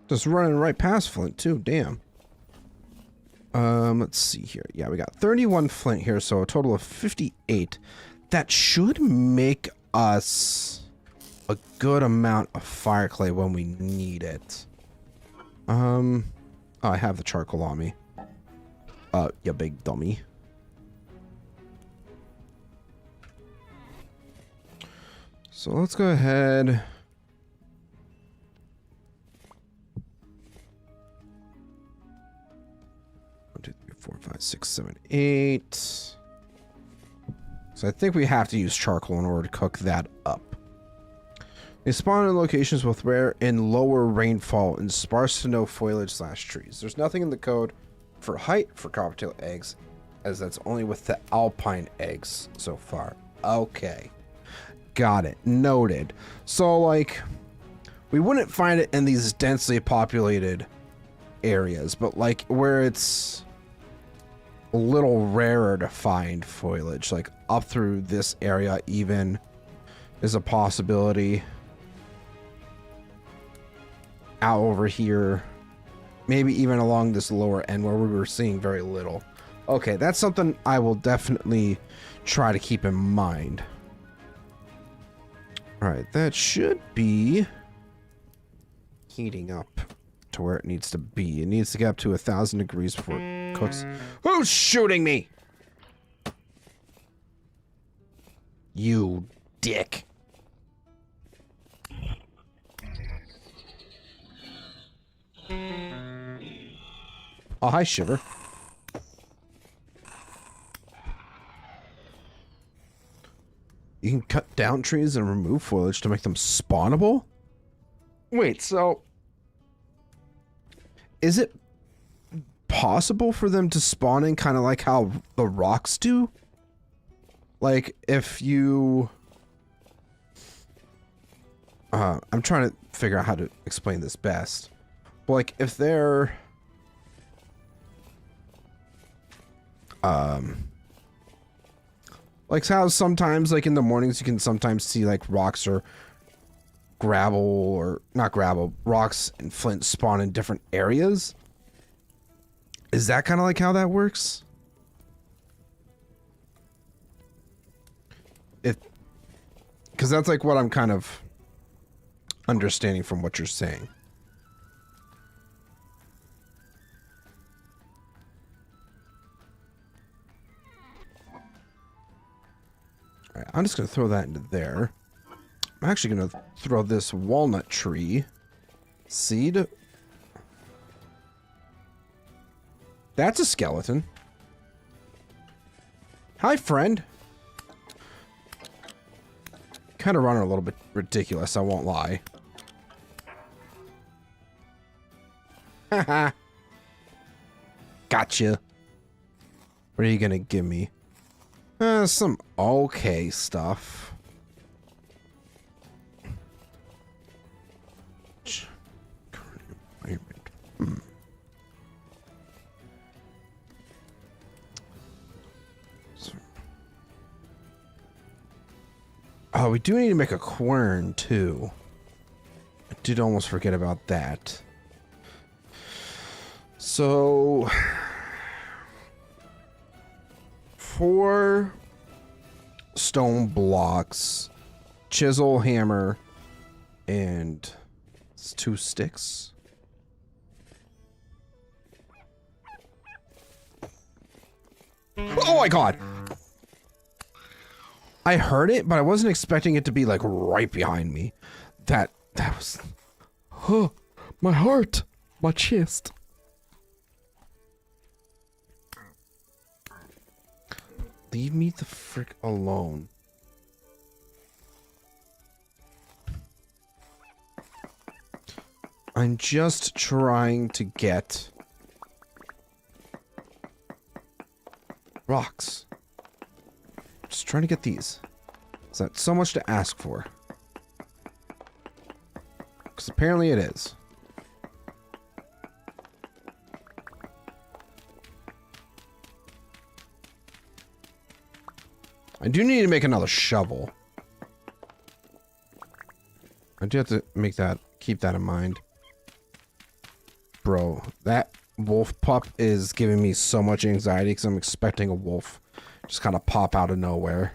Just running right past Flint, too. Damn. Let's see here. Yeah, we got 31 Flint here, so a total of 58. That should make us a good amount of fire clay when we need it. Oh, I have the charcoal on me. You big dummy. So let's go ahead... 4, 5, 6, 7, 8. So I think we have to use charcoal in order to cook that up. They spawn in locations with rare and lower rainfall and sparse to no foliage / trees. There's nothing in the code for height for coppertail eggs, as that's only with the alpine eggs so far. Okay. Got it. Noted. So, like, we wouldn't find it in these densely populated areas, but, like, where it's a little rarer to find foliage, like up through this area even is a possibility. Out over here, maybe even along this lower end where we were seeing very little. Okay, that's something I will definitely try to keep in mind. All right, that should be heating up to where it needs to be. It needs to get up to 1,000 degrees before it cooks. Who's shooting me? You dick. Oh, hi, Shiver. You can cut down trees and remove foliage to make them spawnable? Wait, so... is it possible for them to spawn in kind of like how the rocks do? Like, if you... I'm trying to figure out how to explain this best. But like, if they're... like how sometimes, like in the mornings, you can sometimes see like rocks or gravel, or not gravel, rocks and flint spawn in different areas. Is that kind of like how that works? Because that's like what I'm kind of understanding from what you're saying. All right, I'm just going to throw that into there. I'm actually going to throw this walnut tree seed. That's a skeleton. Hi, friend. Kind of running a little bit ridiculous, I won't lie. Haha. Gotcha. What are you gonna give me? Some okay stuff. Oh, we do need to make a quern, too. I did almost forget about that. So... 4 stone blocks, chisel, hammer, and 2 sticks. Oh my god! I heard it, but I wasn't expecting it to be like right behind me. That was... oh, my heart, my chest. Leave me the frick alone. I'm just trying to get rocks. Just trying to get these. Is that so much to ask for? Because apparently it is. I do need to make another shovel. I do have to make that, keep that in mind. Bro, that wolf pup is giving me so much anxiety because I'm expecting a wolf just kind of pop out of nowhere.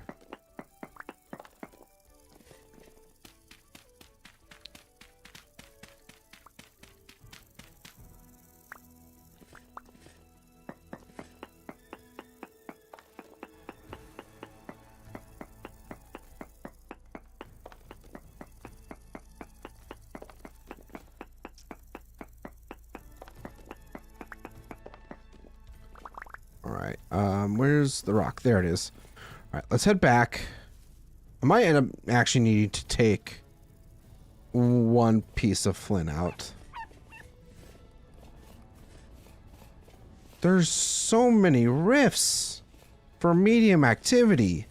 Alright, where's the rock? There it is. Alright, let's head back. I might end up actually needing to take 1 piece of flint out. There's so many rifts for medium activity.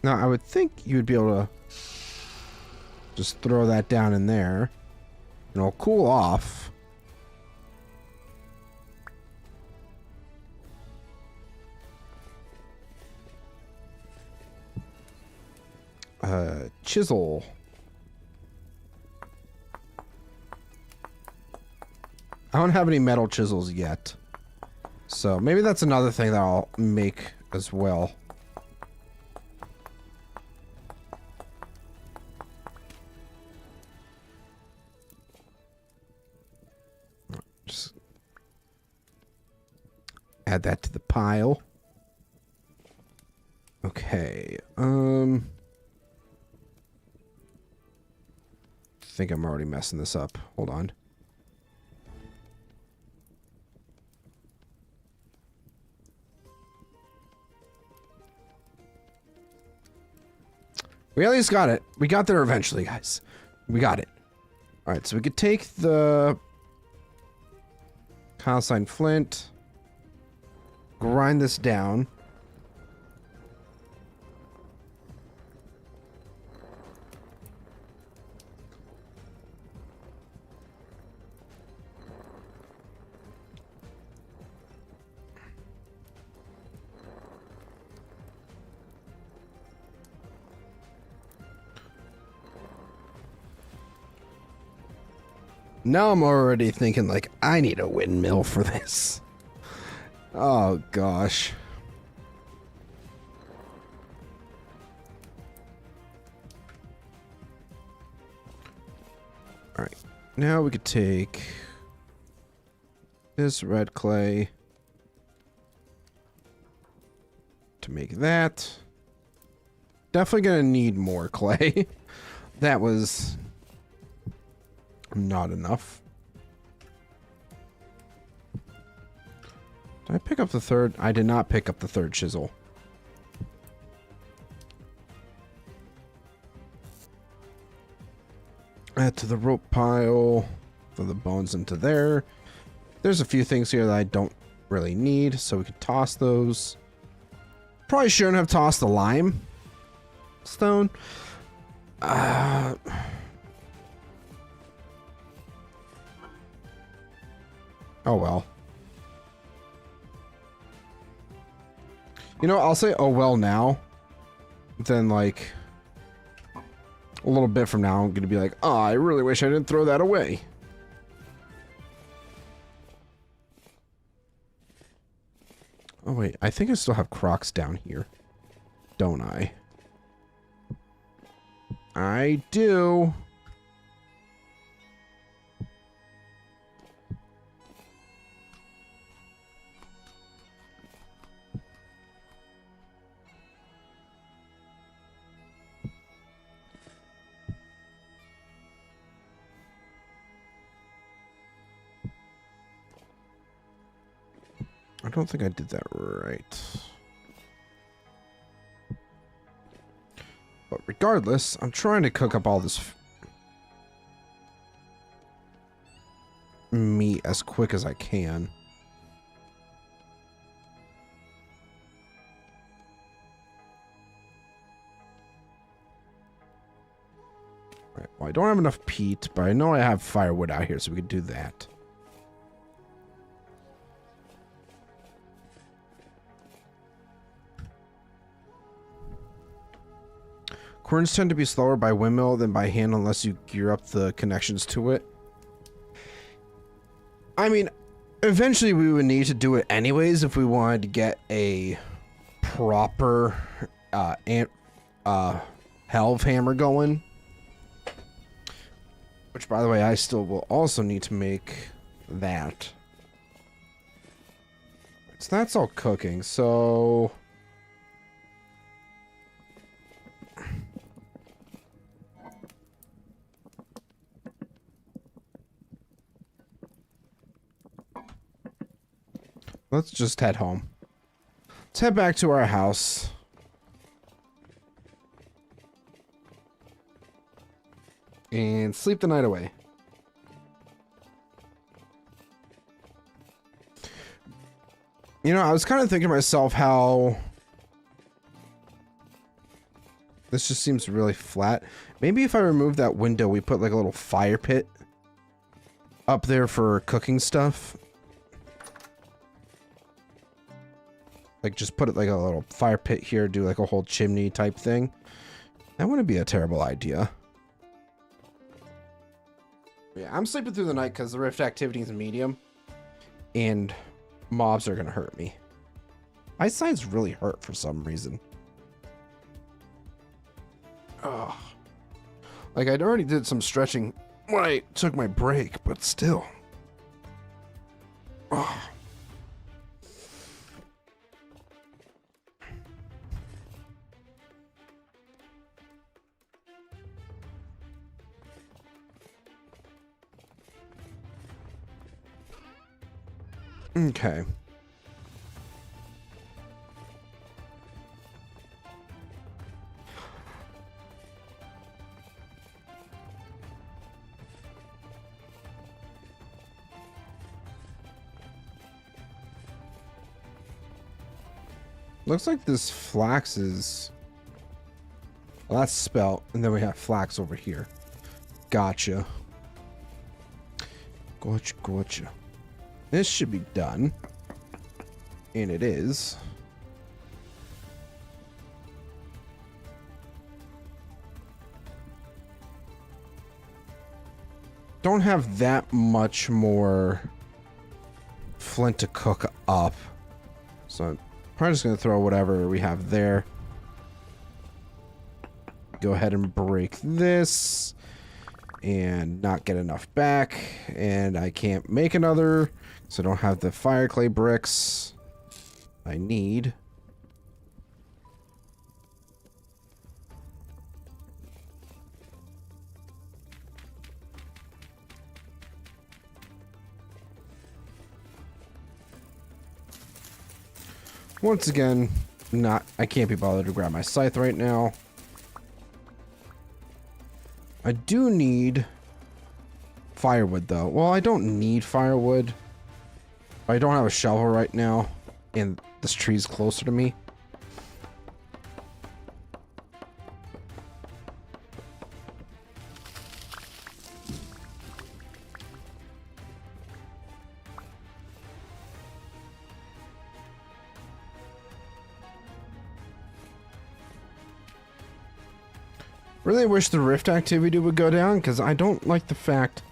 Now, I would think you would be able to just throw that down in there, and it'll cool off. Chisel. I don't have any metal chisels yet, so maybe that's another thing that I'll make as well. Add that to the pile. Okay. I think I'm already messing this up. Hold on. We at least got it. We got there eventually, guys. We got it. All right, so we could take the calcine flint, grind this down. Now I'm already thinking, like, I need a windmill for this. Oh, gosh. Alright. Now we could take this red clay to make that. Definitely gonna need more clay. That was not enough. Did I pick up the third? I did not pick up the third chisel. Add to the rope pile. Throw the bones into there. There's a few things here that I don't really need, so we could toss those. Probably shouldn't have tossed the lime stone. Oh well. You know, I'll say oh well now. Then like a little bit from now I'm gonna be like, oh, I really wish I didn't throw that away. Oh wait, I think I still have Crocs down here. Don't I? I do. I don't think I did that right. But regardless, I'm trying to cook up all this meat as quick as I can. Right, well, I don't have enough peat, but I know I have firewood out here, so we could do that. Querns tend to be slower by windmill than by hand unless you gear up the connections to it. I mean, eventually we would need to do it anyways if we wanted to get a proper halve hammer going. Which, by the way, I still will also need to make that. So that's all cooking, so... let's just head home. Let's head back to our house. And sleep the night away. You know, I was kind of thinking to myself how... this just seems really flat. Maybe if I remove that window, we put like a little fire pit up there for cooking stuff. Like, just put it like a little fire pit here, do like a whole chimney type thing. That wouldn't be a terrible idea. Yeah, I'm sleeping through the night because the rift activity is medium. And mobs are going to hurt me. My sides really hurt for some reason. Ugh. Like, I'd already did some stretching when I took my break, but still. Ugh. Okay. Looks like this flax is... Well, that's spelt, and then we have flax over here. Gotcha. Gotcha, gotcha. This should be done. And it is. Don't have that much more flint to cook up. So I'm probably just going to throw whatever we have there. Go ahead and break this. And not get enough back. And I can't make another. So I don't have the fire clay bricks I need. Once again, I can't be bothered to grab my scythe right now. I do need firewood though. Well, I don't need firewood. I don't have a shovel right now, and this tree's closer to me. Really wish the rift activity would go down, because I don't like the fact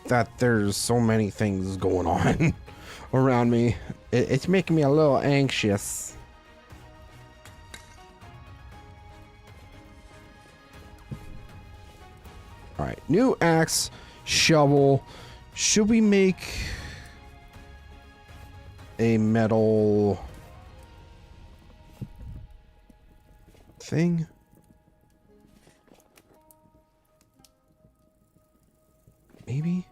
that there's so many things going on around me. It's making me a little anxious. Alright, new axe, shovel. Should we make a metal thing? Maybe?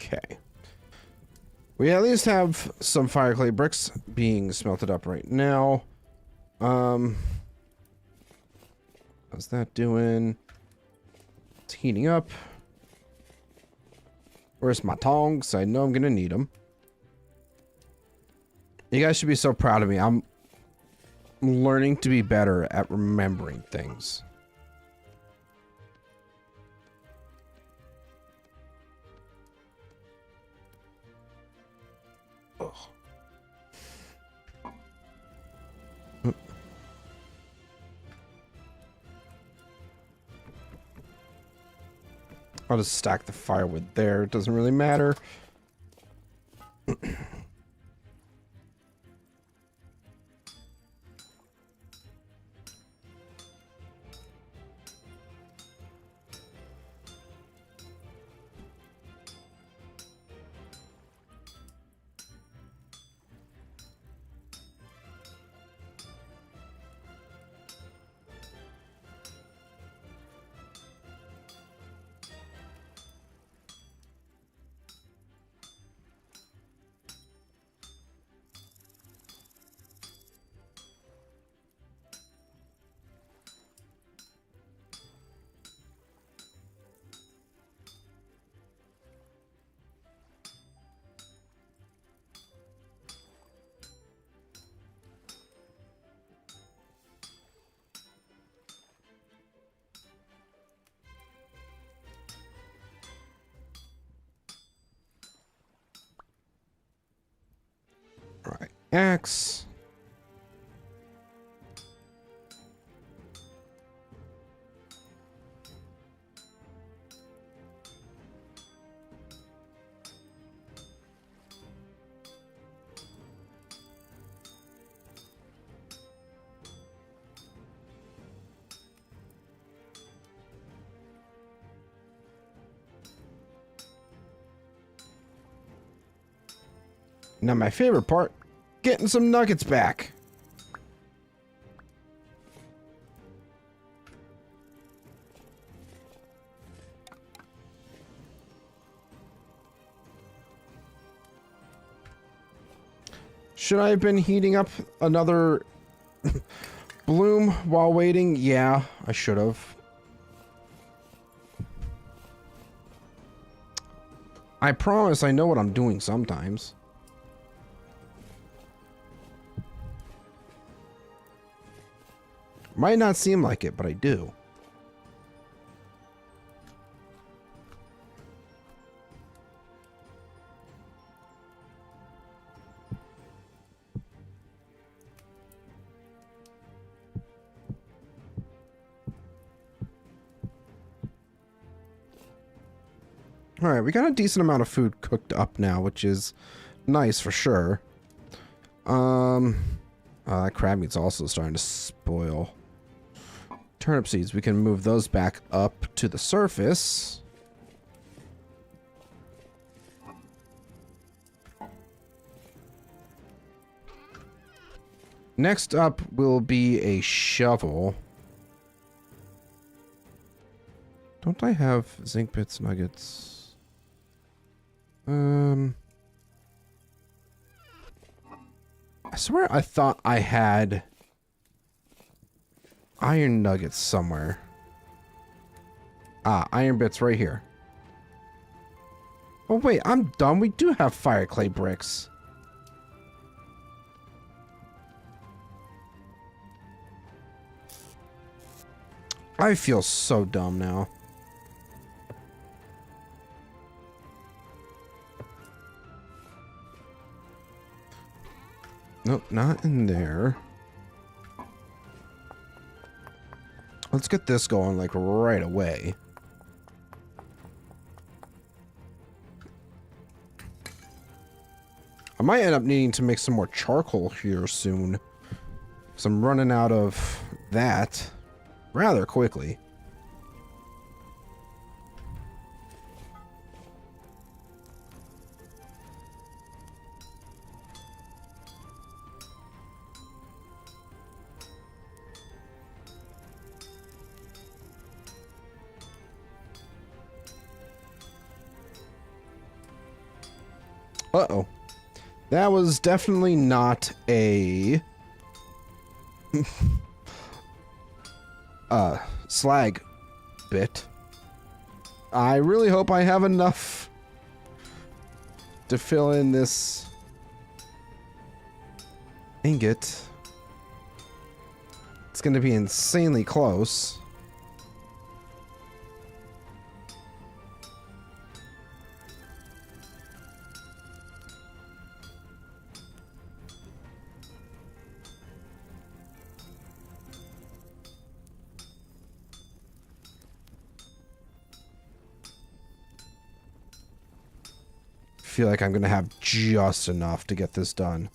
Okay. We at least have some fire clay bricks being smelted up right now. How's that doing? It's heating up. Where's my tongs? I know I'm gonna need them. You guys should be so proud of me. I'm learning to be better at remembering things. I'll just stack the firewood there. It doesn't really matter. Right, axe. Now my favorite part, getting some nuggets back. Should I have been heating up another bloom while waiting? Yeah, I should have. I promise I know what I'm doing sometimes. Might not seem like it, but I do. Alright, we got a decent amount of food cooked up now, which is nice for sure. That crab meat's also starting to spoil. Turnip seeds, we can move those back up to the surface. Next up will be a shovel. Don't I have zinc bits, nuggets? I swear I thought I had iron nuggets somewhere. Ah, iron bits right here. Oh wait, I'm dumb. We do have fire clay bricks. I feel so dumb now. Nope, not in there. Let's get this going, like, right away. I might end up needing to make some more charcoal here soon, because I'm running out of that rather quickly. Uh-oh. That was definitely not a slag bit. I really hope I have enough to fill in this ingot. It's going to be insanely close. Feel like I'm gonna have just enough to get this done.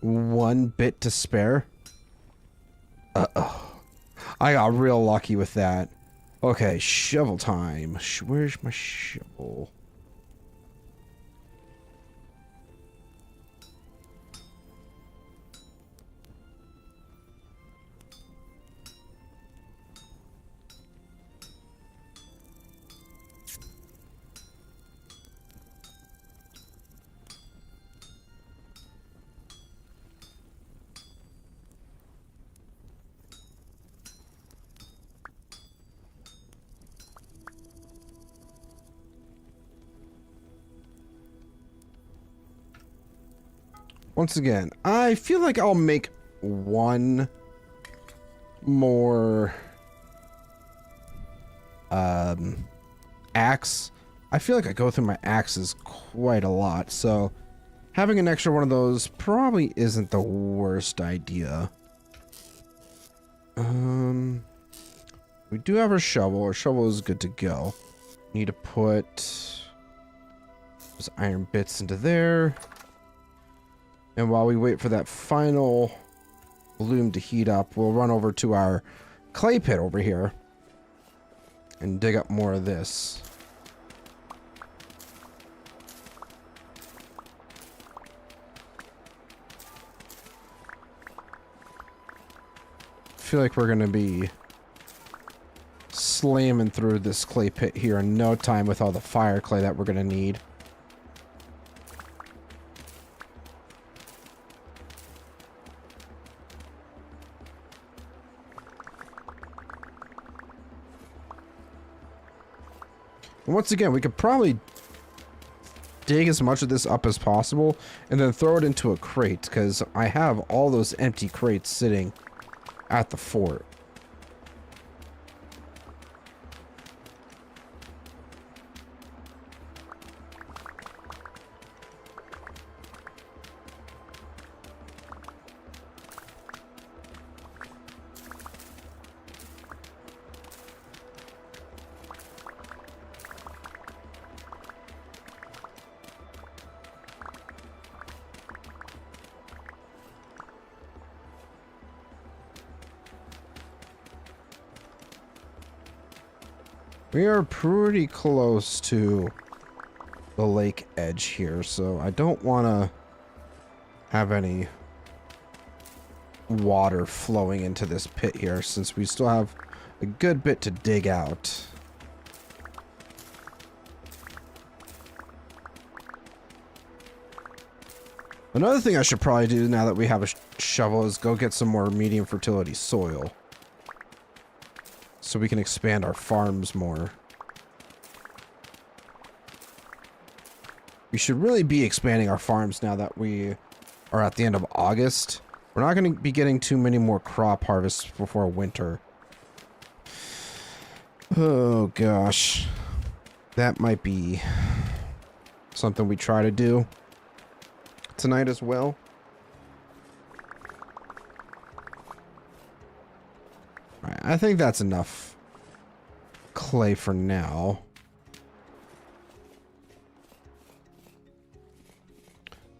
One bit to spare. Uh-oh. I got real lucky with that. Okay, shovel time. Where's my shovel? Once again, I feel like I'll make one more axe. I feel like I go through my axes quite a lot, so having an extra one of those probably isn't the worst idea. We do have our shovel. Our shovel is good to go. Need to put those iron bits into there. And while we wait for that final bloom to heat up, we'll run over to our clay pit over here and dig up more of this. feel like we're gonna be slamming through this clay pit here in no time with all the fire clay that we're gonna need. And once again, we could probably dig as much of this up as possible and then throw it into a crate, because I have all those empty crates sitting at the fort. We are pretty close to the lake edge here, so I don't want to have any water flowing into this pit here, since we still have a good bit to dig out. Another thing I should probably do now that we have a shovel is go get some more medium fertility soil, so we can expand our farms more. We should really be expanding our farms now that we are at the end of August. We're not going to be getting too many more crop harvests before winter. Oh gosh. That might be something we try to do tonight as well. Alright, I think that's enough clay for now.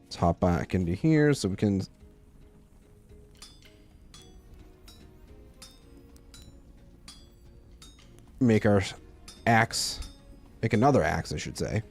Let's hop back into here so we can make our axe, make another axe, I should say.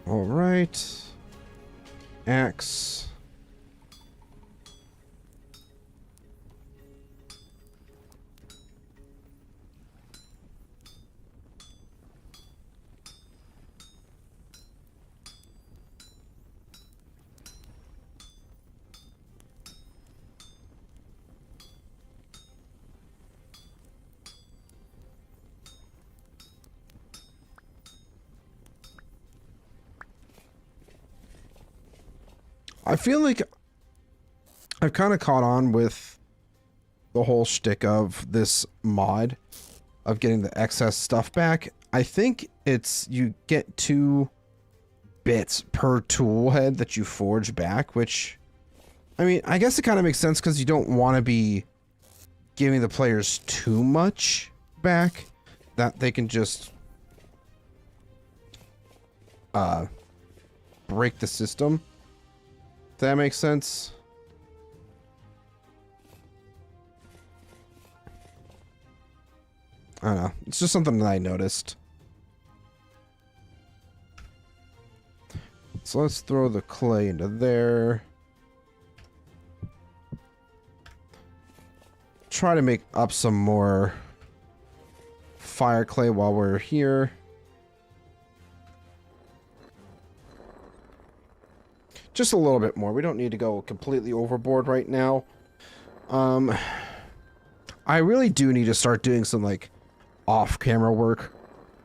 All right. Axe. I feel like I've kind of caught on with the whole shtick of this mod of getting the excess stuff back. I think it's you get 2 bits per tool head that you forge back, which, I mean, I guess it kind of makes sense because you don't want to be giving the players too much back that they can just break the system. Does that make sense? I don't know. It's just something that I noticed. So let's throw the clay into there. Try to make up some more fire clay while we're here. Just a little bit more. We don't need to go completely overboard right now. I really do need to start doing some like off-camera work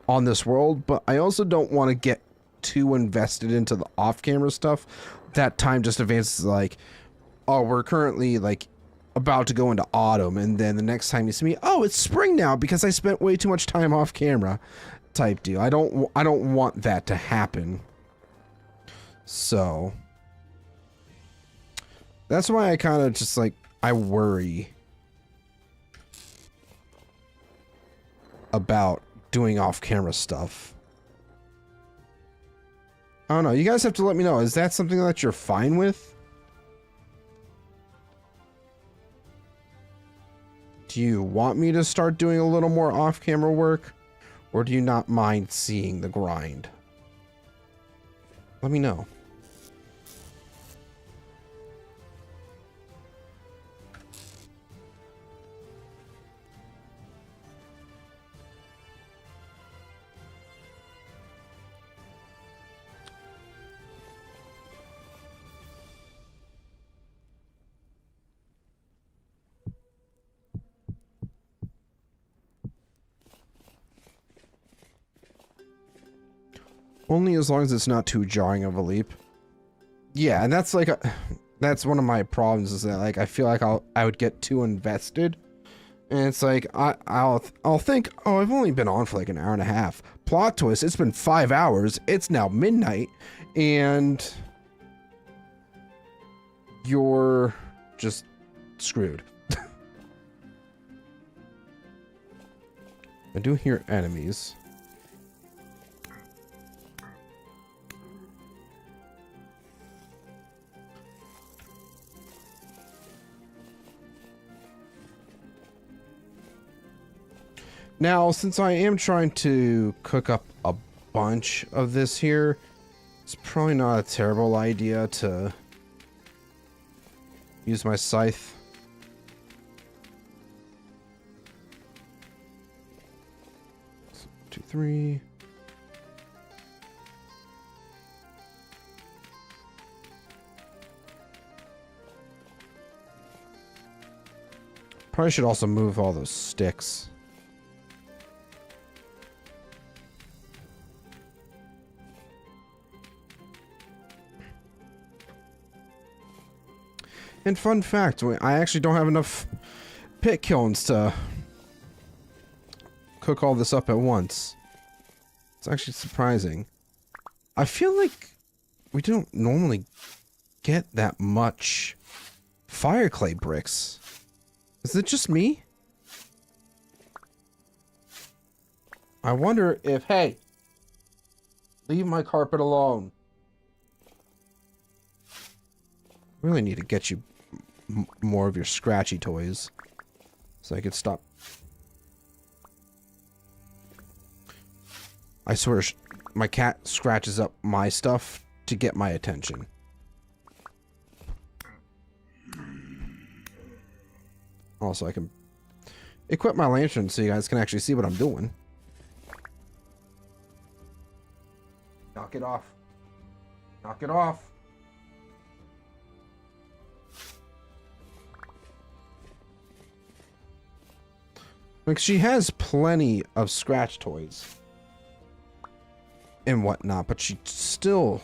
on this world, but I also don't want to get too invested into the off-camera stuff that time just advances like, oh, we're currently like about to go into autumn, and then the next time you see me, oh, it's spring now because I spent way too much time off camera type deal. I don't want that to happen. So that's why I kind of just like, I worry about doing off-camera stuff. I don't know. You guys have to let me know. Is that something that you're fine with? Do you want me to start doing a little more off-camera work? Or do you not mind seeing the grind? Let me know. Only as long as it's not too jarring of a leap. Yeah, and that's like that's one of my problems is that like I feel like I would get too invested, and it's like I'll think, oh, I've only been on for like an hour and a half. Plot twist, it's been 5 hours. It's now midnight, and you're just screwed. I do hear enemies. Now, since I am trying to cook up a bunch of this here, it's probably not a terrible idea to use my scythe. So, 2, 3. Probably should also move all those sticks. And fun fact, I actually don't have enough pit kilns to cook all this up at once. It's actually surprising. I feel like we don't normally get that much fire clay bricks. Is it just me? I wonder if, hey, leave my carpet alone. Really need to get you more of your scratchy toys so I could stop. I swear my cat scratches up my stuff to get my attention. Also, I can equip my lantern so you guys can actually see what I'm doing. Knock it off. Knock it off. Like, she has plenty of scratch toys and whatnot, but she still...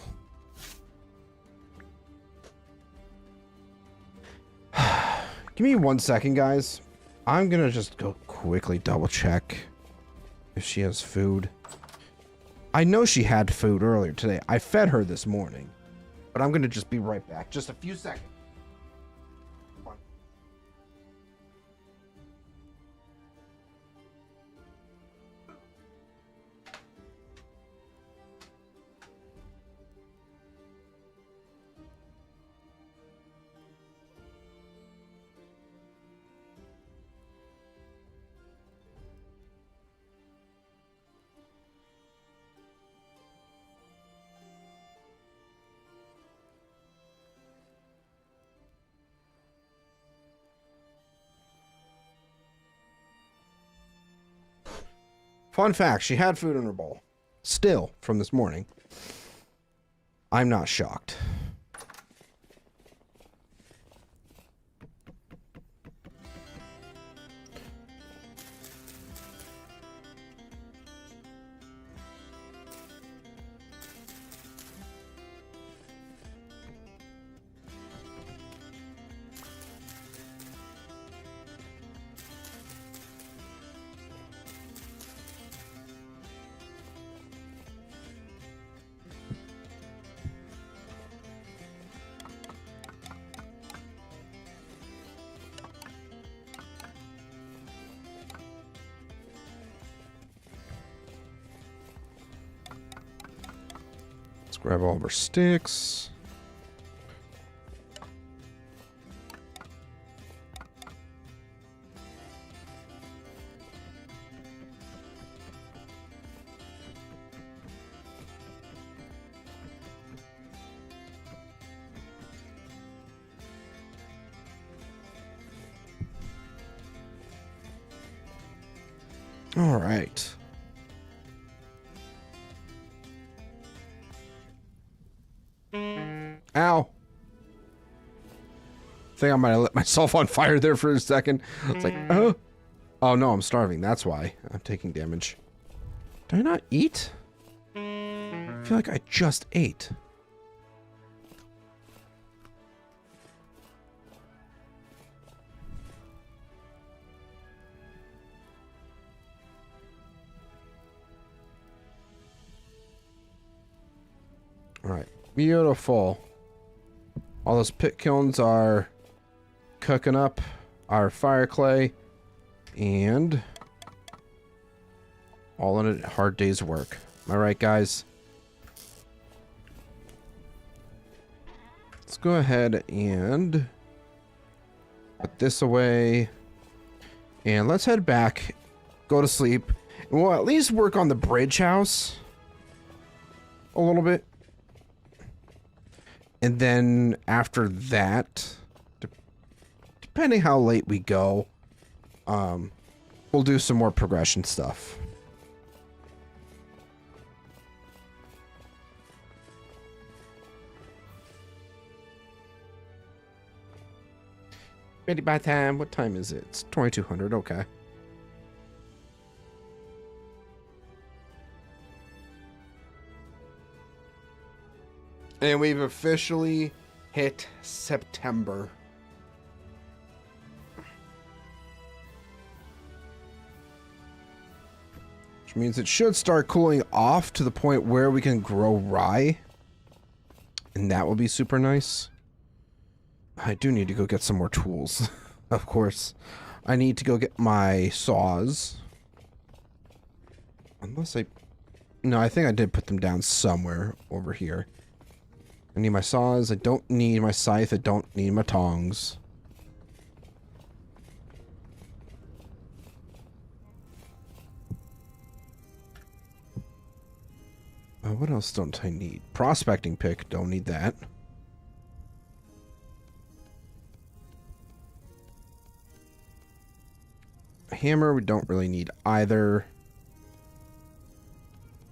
Give me 1 second, guys. I'm gonna just go quickly double check if she has food. I know she had food earlier today. I fed her this morning, but I'm gonna just be right back. Just a few seconds. Fun fact, she had food in her bowl. Still, from this morning. I'm not shocked. grab all of our sticks. All right. Ow. I think I might have lit myself on fire there for a second. It's like, oh. Oh no, I'm starving. That's why I'm taking damage. Did I not eat? I feel like I just ate. All right, beautiful. All those pit kilns are cooking up our fire clay, and all in a hard day's work. Am I right, guys? Let's go ahead and put this away, and let's head back, go to sleep, and we'll at least work on the bridge house a little bit. And then after that, depending how late we go, we'll do some more progression stuff. Ready by time. What time is it? It's 2200. Okay. And we've officially hit September. Which means it should start cooling off to the point where we can grow rye. And that will be super nice. I do need to go get some more tools. Of course. I need to go get my saws. Unless I... No, I think I did put them down somewhere over here. I need my saws. I don't need my scythe. I don't need my tongs. What else don't I need? Prospecting pick. Don't need that. A hammer. We don't really need either.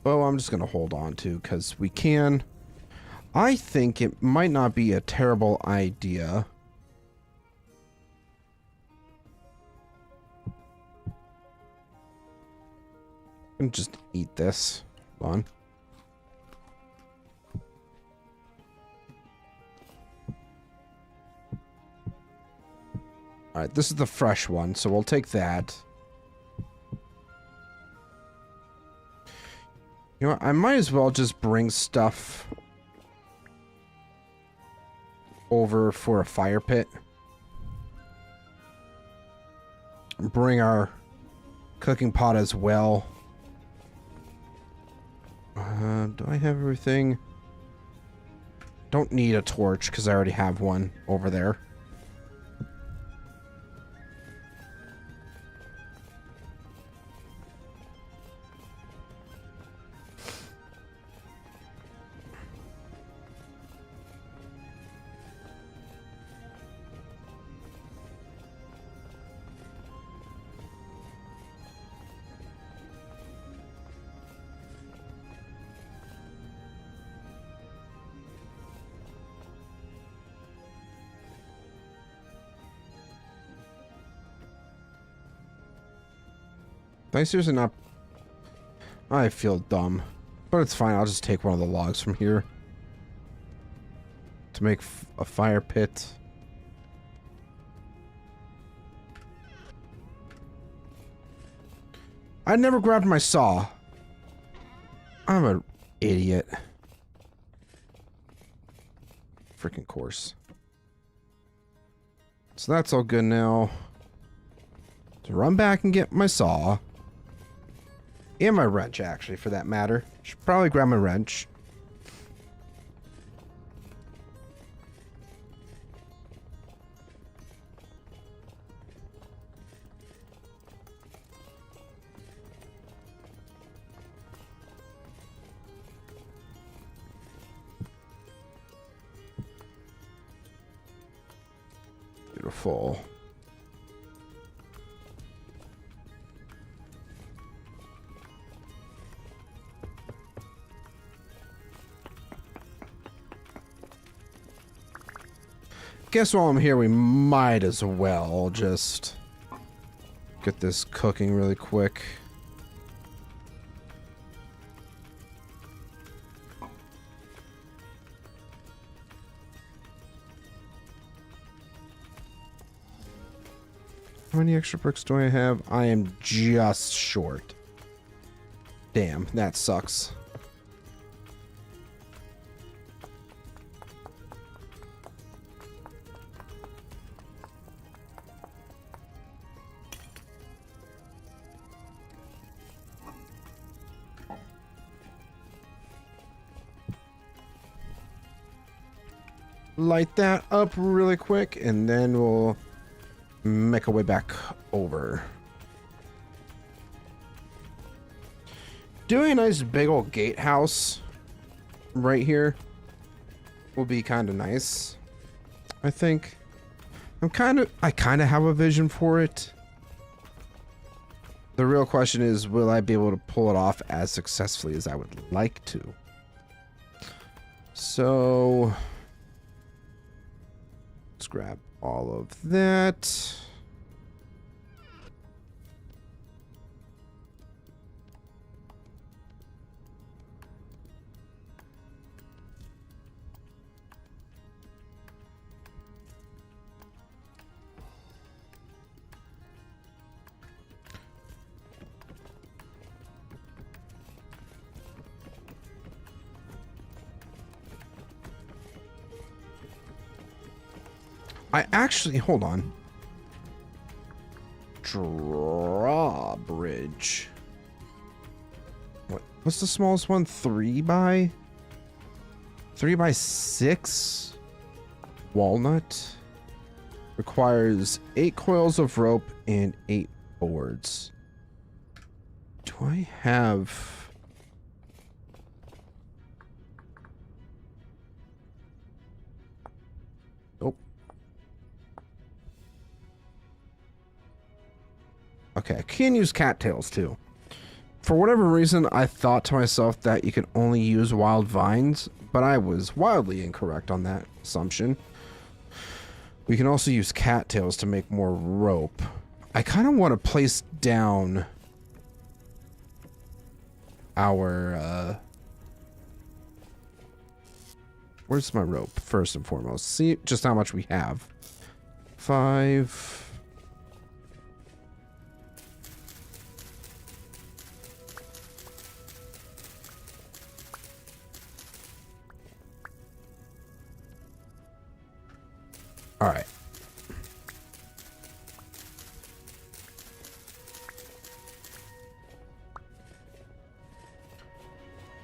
Bow I'm just going to hold on to because we can. I think it might not be a terrible idea. And just eat this. Hold on. Alright, this is the fresh one, so we'll take that. You know what, I might as well just bring stuff over for a fire pit. Bring our cooking pot as well. Do I have everything? Don't need a torch because I already have one over there. I seriously not... I feel dumb. But it's fine, I'll just take one of the logs from here. To make a fire pit. I never grabbed my saw. I'm an idiot. Freaking course. So that's all good now. To run back and get my saw. And my wrench, actually, for that matter. Should probably grab my wrench. full. Guess while I'm here, we might as well just get this cooking really quick. How many extra bricks do I have? I am just short. Damn, that sucks. Light that up really quick, and then we'll make our way back over. Doing a nice big old gatehouse right here will be kind of nice. I think. I kind of have a vision for it. The real question is, will I be able to pull it off as successfully as I would like to? So let's grab all of that. I actually, hold on. Drawbridge. What's the smallest one? 3 by 6? Walnut. Requires 8 coils of rope and 8 boards. Do I have... Okay, I can use cattails too. For whatever reason, I thought to myself that you can only use wild vines, but I was wildly incorrect on that assumption. We can also use cattails to make more rope. I kind of want to place down our, where's my rope, first and foremost? See just how much we have. 5... All right.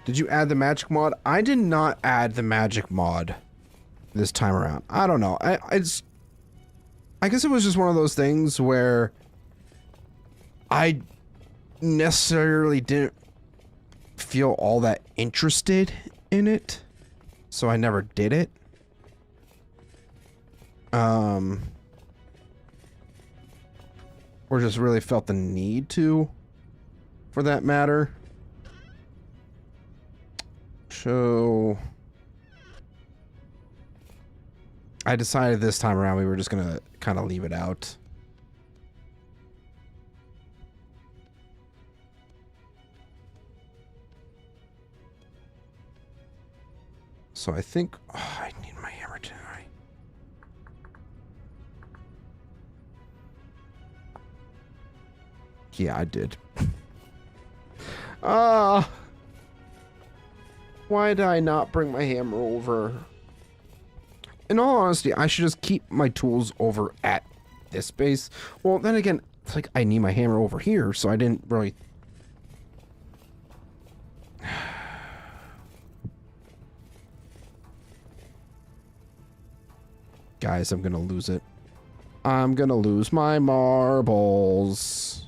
Did you add the magic mod? I did not add the magic mod this time around. I don't know. I guess it was just one of those things where I necessarily didn't feel all that interested in it, so I never did it. Or just really felt the need to, for that matter. So I decided this time around we were just gonna kind of leave it out. So I think I need my hammer tonight. Yeah, I did. Why did I not bring my hammer over? In all honesty, I should just keep my tools over at this base. Well, then again, it's like I need my hammer over here, so I didn't really... Guys, I'm gonna lose it. I'm gonna lose my marbles.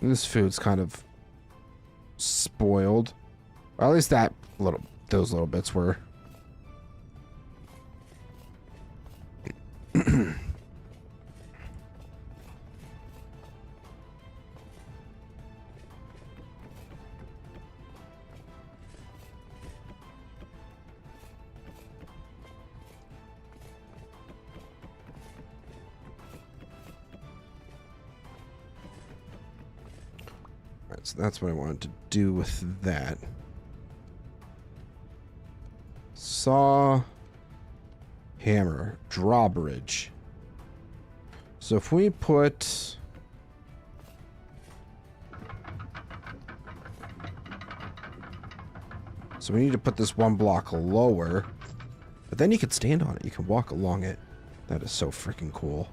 This food's kind of spoiled. Or at least those little bits were. So that's what I wanted to do with that. Saw, hammer, drawbridge. So if we put... So we need to put this one block lower. But then you can stand on it. You can walk along it. That is so freaking cool.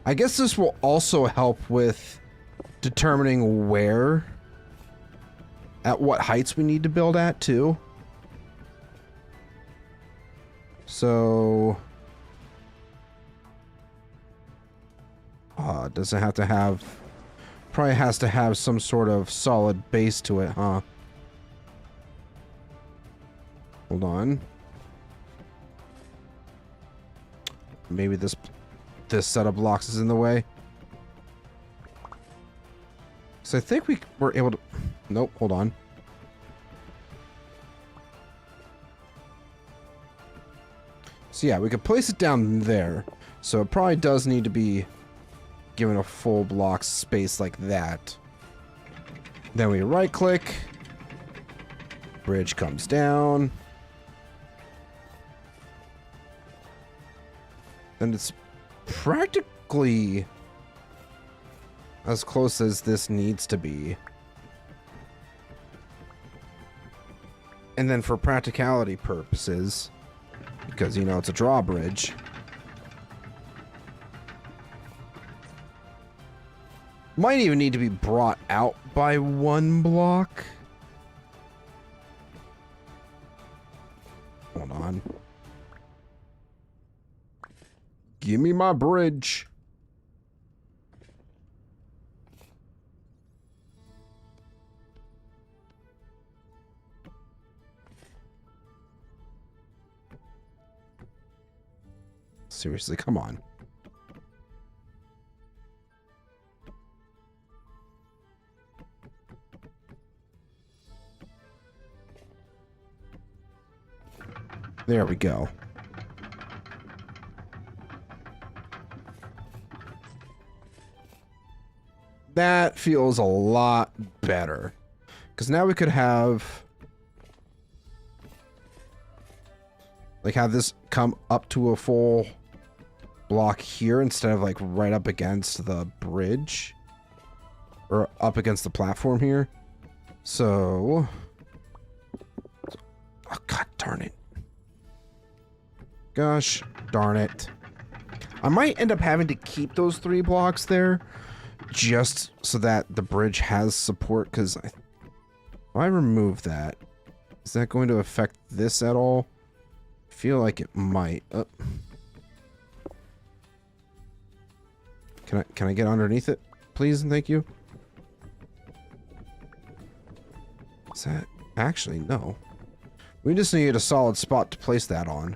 I guess this will also help with determining where, at what heights we need to build at, too. So... does it have to have... Probably has to have some sort of solid base to it, huh? Hold on. Maybe this set of blocks is in the way. So I think we were able to... Nope, hold on. So yeah, we could place it down there. So it probably does need to be given a full block space like that. Then we right click. Bridge comes down. And it's practically as close as this needs to be. And then for practicality purposes, because, you know, it's a drawbridge, might even need to be brought out by one block. Hold on. Give me my bridge. Seriously, come on. There we go. That feels a lot better. Because now we could have... like, have this come up to a full block here instead of, like, right up against the bridge. Or up against the platform here. So... oh, god darn it. Gosh darn it. I might end up having to keep those 3 blocks there. Just so that the bridge has support, because if I remove that, is that going to affect this at all? I feel like it might. Can I get underneath it, please and thank you? Is that... actually, no. We just need a solid spot to place that on.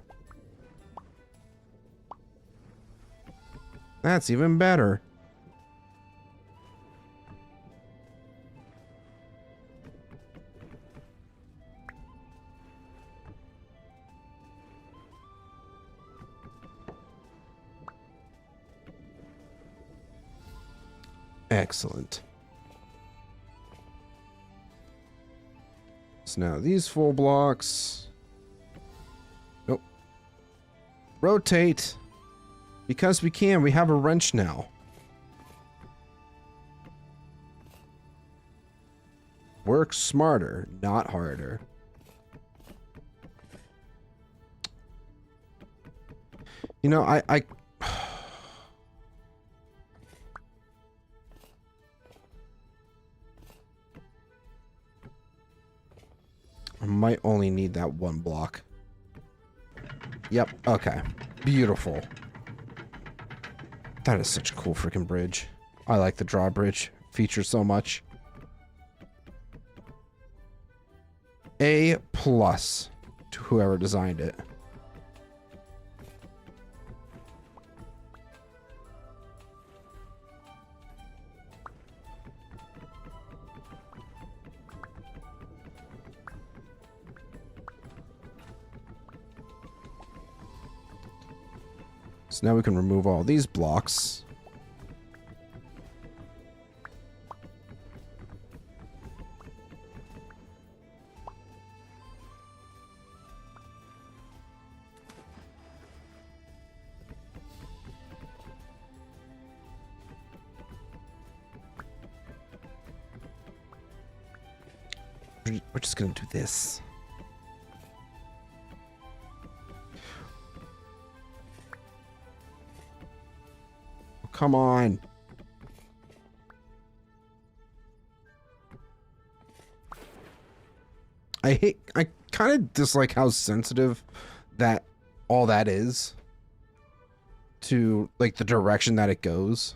That's even better. Excellent. So now these full blocks. Nope. Rotate. Because we can. We have a wrench now. Work smarter, not harder. You know, I might only need that one block. Yep, okay. Beautiful. That is such a cool freaking bridge. I like the drawbridge feature so much. A+ to whoever designed it. So now we can remove all these blocks. We're just gonna do this. Oh, come on. I kind of dislike how sensitive that all that is to like the direction that it goes.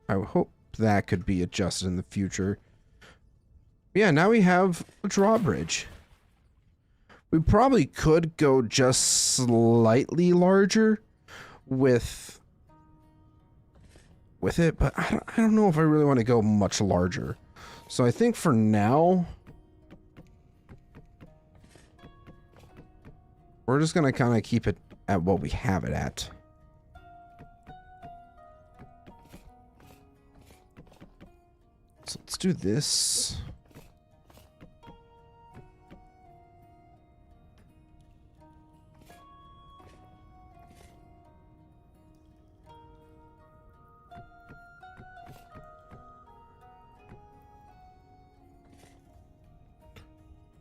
I hope that could be adjusted in the future. Yeah, now we have a drawbridge. We probably could go just slightly larger with it, but I don't know if I really want to go much larger. So I think for now, we're just going to kind of keep it at what we have it at. So let's do this.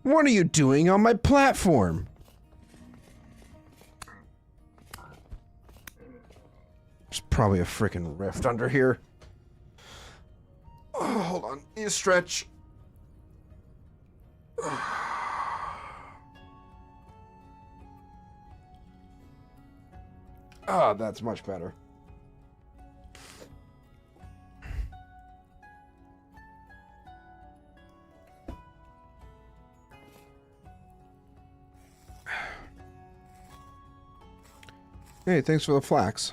What are you doing on my platform? There's probably a freaking rift under here. Oh, hold on. Need a stretch. Ah, that's much better. Hey, thanks for the flax.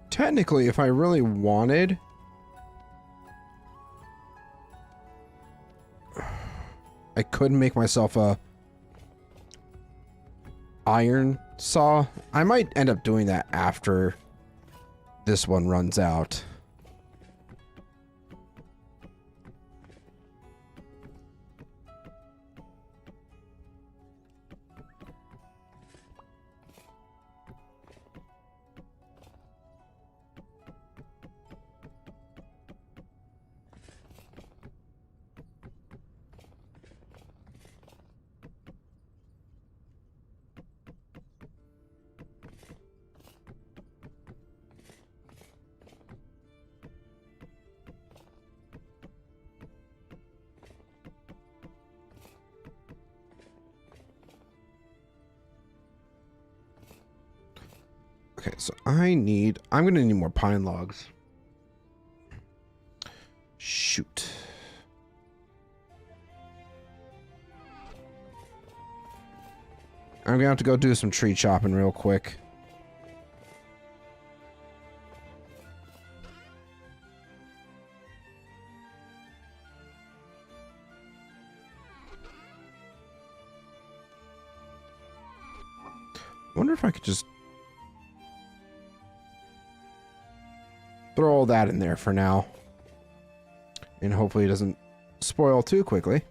Technically, if I really wanted, I could make myself a iron saw. I might end up doing that after this one runs out. Okay, so I'm gonna need more pine logs. Shoot. I'm gonna have to go do some tree chopping real quick. Wonder if I could just throw all that in there for now. And hopefully it doesn't spoil too quickly.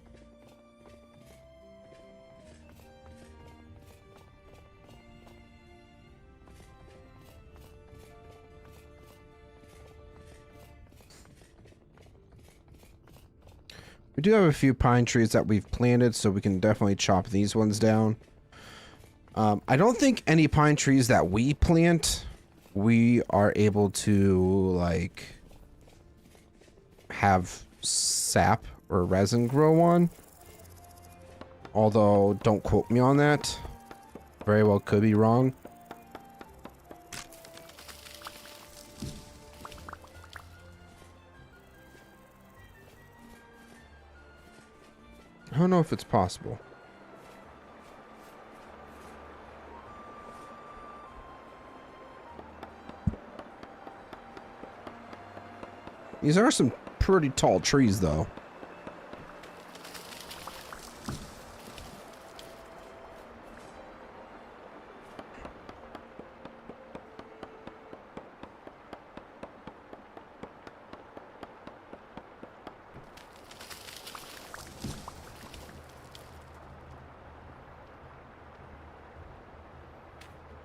We do have a few pine trees that we've planted, so we can definitely chop these ones down. I don't think any pine trees that we plant, we are able to, like, have sap or resin grow on. Although, don't quote me on that. Very well could be wrong. I don't know if it's possible. These are some pretty tall trees, though.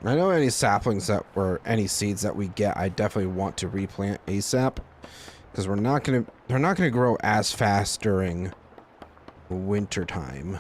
I know any saplings that or any seeds that we get, I definitely want to replant ASAP, because they're not gonna grow as fast during winter time.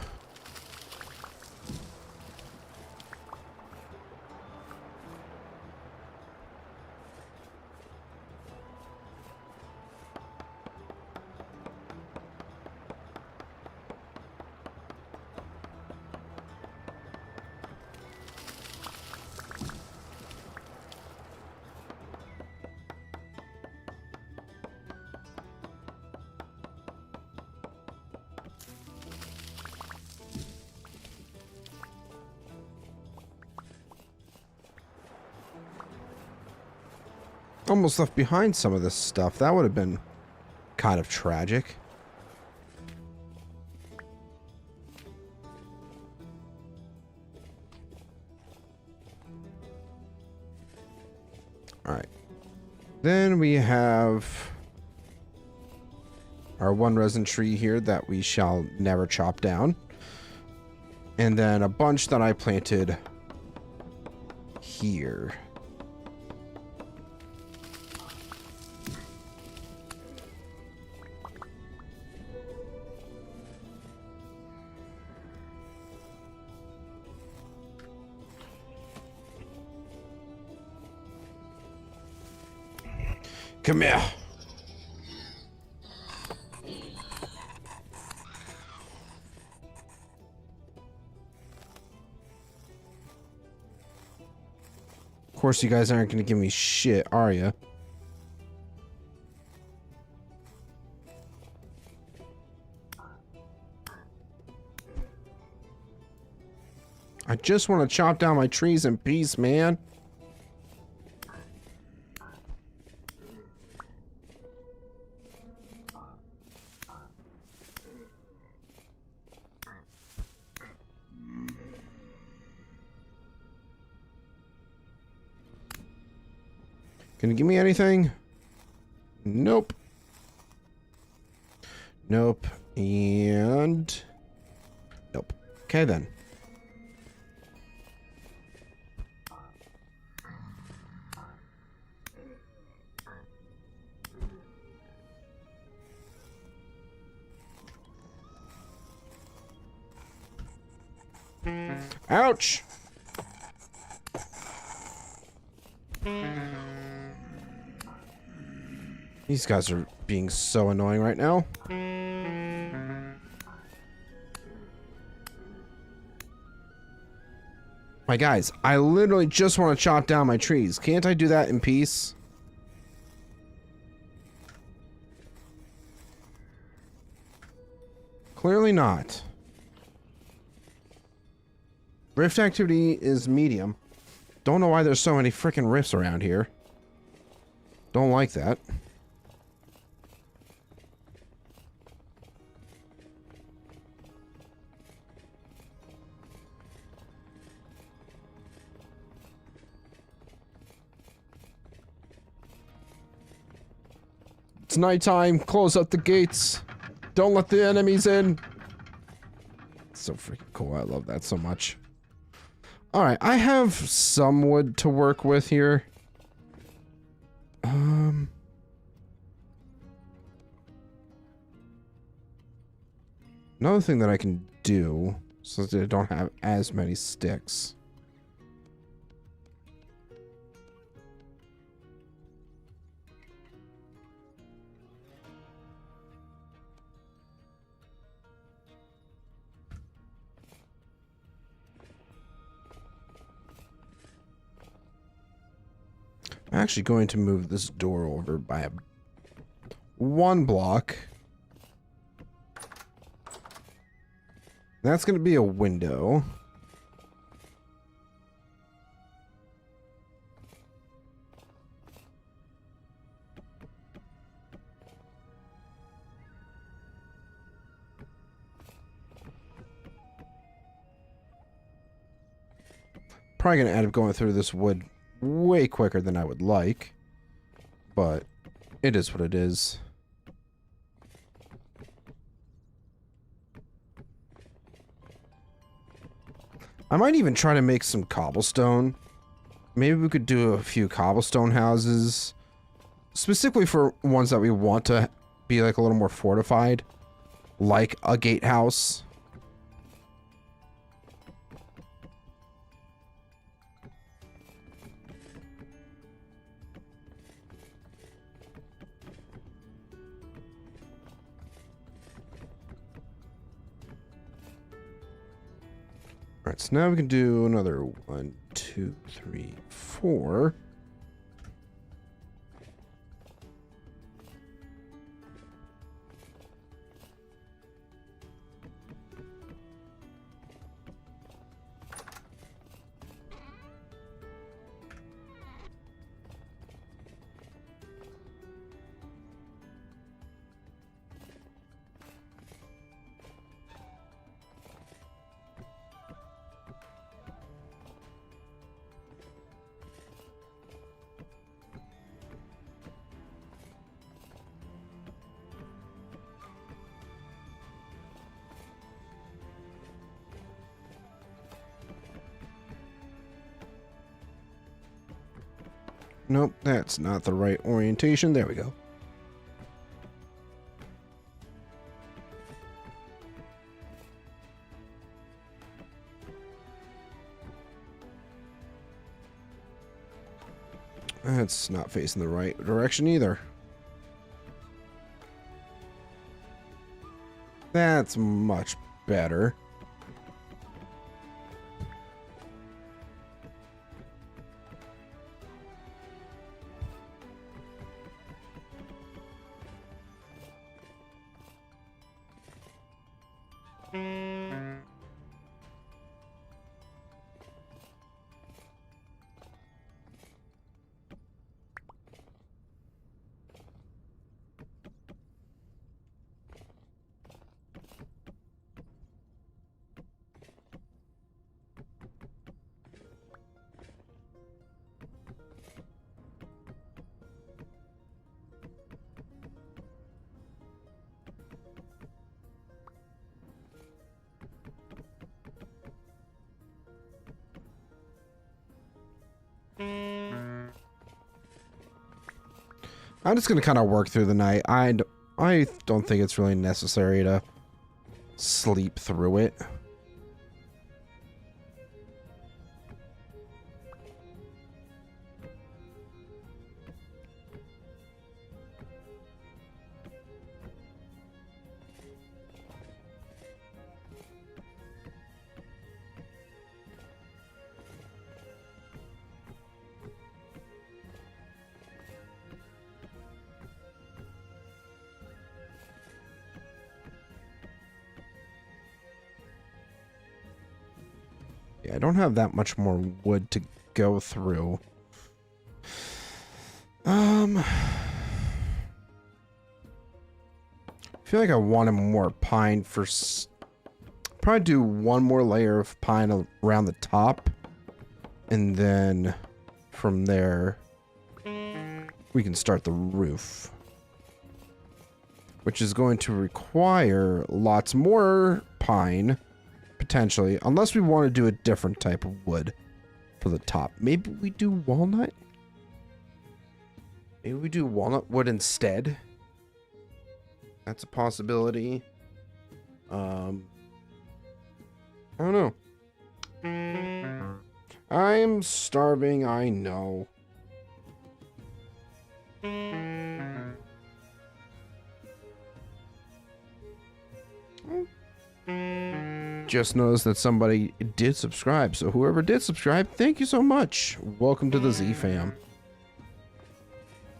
Almost left behind some of this stuff. That would have been kind of tragic. Alright. Then we have our one resin tree here that we shall never chop down. And then a bunch that I planted here. Come here. Of course, you guys aren't going to give me shit, are you? I just want to chop down my trees in peace, man. Can you give me anything? Nope. Nope. And... nope. Okay, then. Ouch! These guys are being so annoying right now. My guys, I literally just want to chop down my trees. Can't I do that in peace? Clearly not. Rift activity is medium. Don't know why there's so many freaking rifts around here. Don't like that. It's nighttime. Close up the gates. Don't let the enemies in. It's so freaking cool. I love that so much. Alright, I have some wood to work with here. Another thing that I can do, so that I don't have as many sticks. I'm actually going to move this door over by one block. That's going to be a window. Probably going to end up going through this wood way quicker than I would like, but it is what it is. I might even try to make some cobblestone maybe we could do a few cobblestone houses, specifically for ones that we want to be like a little more fortified, like a gatehouse. All right, so now we can do another 1, 2, 3, 4. Nope, that's not the right orientation. There we go. That's not facing the right direction either. That's much better. I'm just going to kind of work through the night. I don't think it's really necessary to sleep through it. Yeah, I don't have that much more wood to go through. I feel like I wanted more pine for... Probably do one more layer of pine around the top. And then from there, we can start the roof. Which is going to require lots more pine. Potentially, unless we want to do a different type of wood for the top. Maybe we do walnut? Maybe we do walnut wood instead. That's a possibility. I don't know. I'm starving, I know. Just noticed that somebody did subscribe, so whoever did subscribe, thank you so much. Welcome to the Z fam.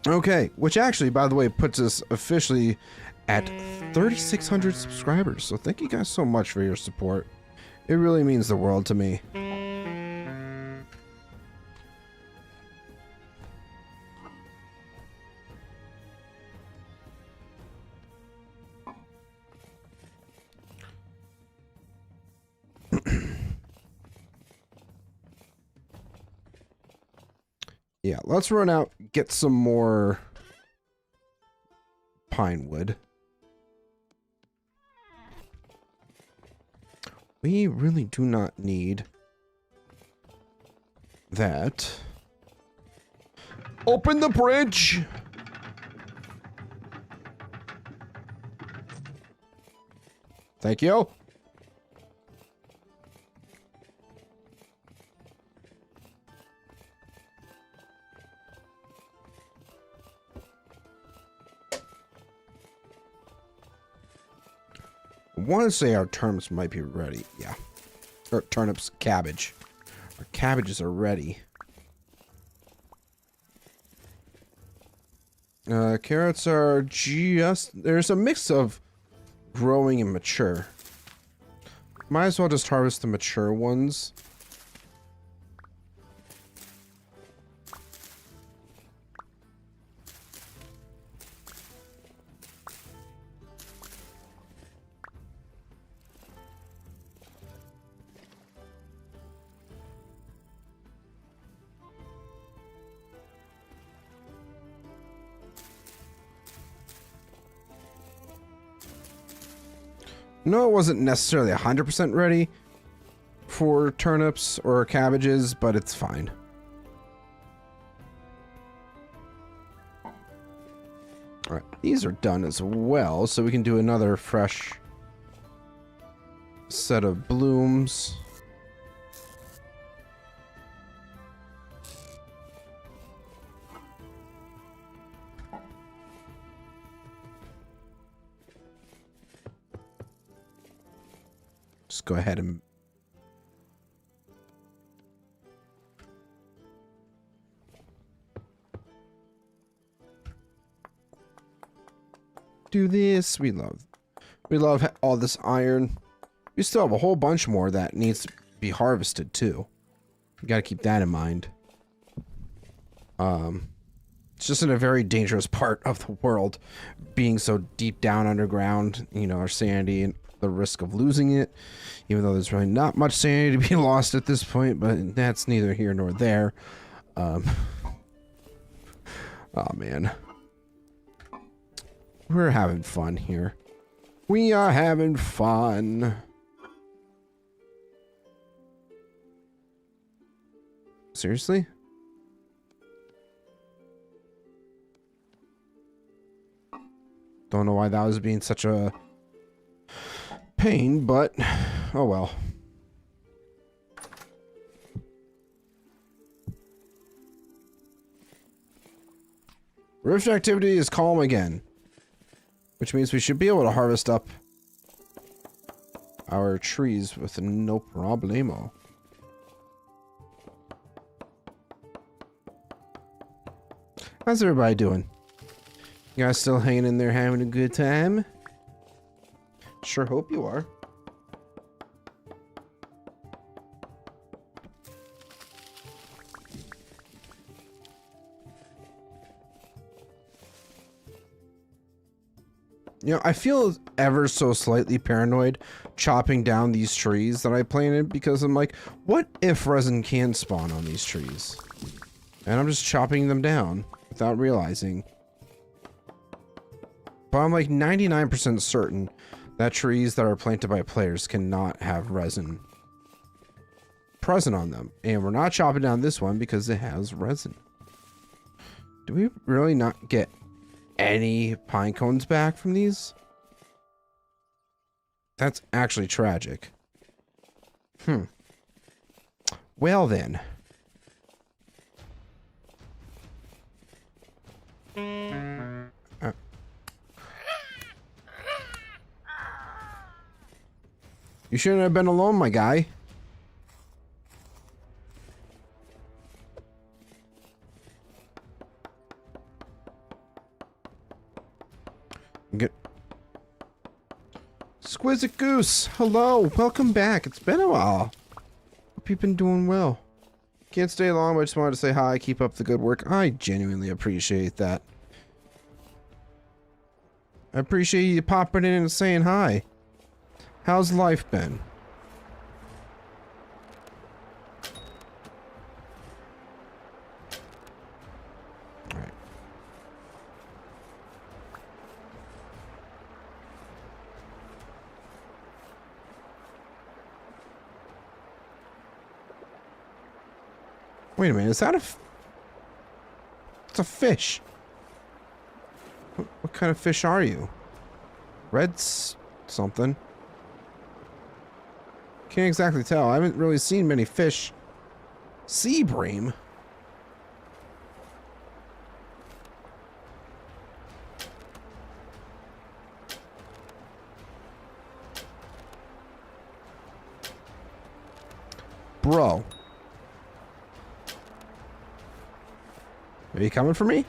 Okay, which actually, by the way, puts us officially at 3,600 subscribers, so thank you guys so much for your support. It really means the world to me. Yeah, let's run out, get some more pine wood. We really do not need that. Open the bridge! Thank you. I want to say our turnips might be ready. Yeah. Or turnips, cabbage. Our cabbages are ready. Carrots are just... There's a mix of growing and mature. Might as well just harvest the mature ones. No, it wasn't necessarily 100% ready for turnips or cabbages, but it's fine. Alright, these are done as well, so we can do another fresh set of blooms. Just go ahead and do this. We love all this iron. We still have a whole bunch more that needs to be harvested too. You got to keep that in mind. It's just in a very dangerous part of the world, being so deep down underground. You know, our sanity and the risk of losing it, even though there's really not much sanity to be lost at this point, but that's neither here nor there. Oh man, we're having fun here. We are having fun. Seriously? Don't know why that was being such a pain, but oh well. Rift activity is calm again, which means we should be able to harvest up our trees with no problemo. How's everybody doing? You guys still hanging in there having a good time? Sure hope you are. You know, I feel ever so slightly paranoid chopping down these trees that I planted because I'm like, what if resin can spawn on these trees? And I'm just chopping them down without realizing. But I'm like 99% certain that trees that are planted by players cannot have resin present on them. And we're not chopping down this one because it has resin. Do we really not get any pine cones back from these? That's actually tragic. Well then. You shouldn't have been alone, my guy. Get Exquisite Goose. Hello, welcome back. It's been a while. Hope you've been doing well. Can't stay long, but I just wanted to say hi. Keep up the good work. I genuinely appreciate that. I appreciate you popping in and saying hi. How's life been? All right. Wait a minute, is that a That's a fish. What kind of fish are you? Something. Can't exactly tell. I haven't really seen many fish. Sea bream. Bro. Are you coming for me?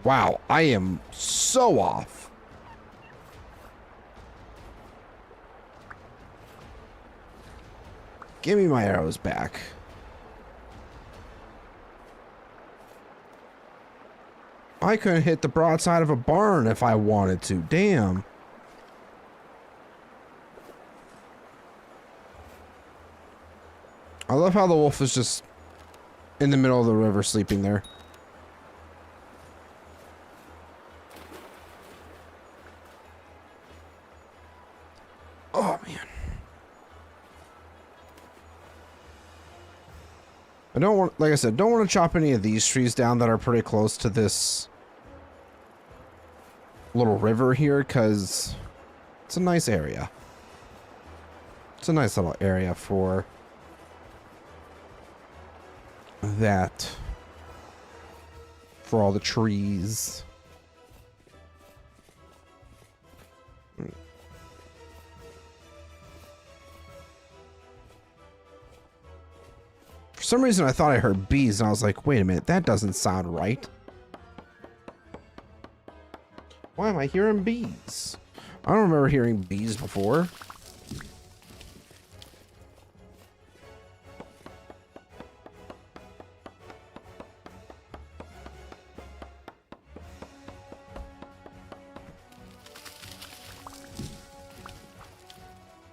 Wow, I am so off. Give me my arrows back. I couldn't hit the broadside of a barn if I wanted to. Damn. I love how the wolf is just in the middle of the river sleeping there. Oh, man. I don't want, like I said, don't want to chop any of these trees down that are pretty close to this little river here, because it's a nice area. It's a nice little area for that. For all the trees. For some reason, I thought I heard bees, and I was like, wait a minute, that doesn't sound right. Why am I hearing bees? I don't remember hearing bees before.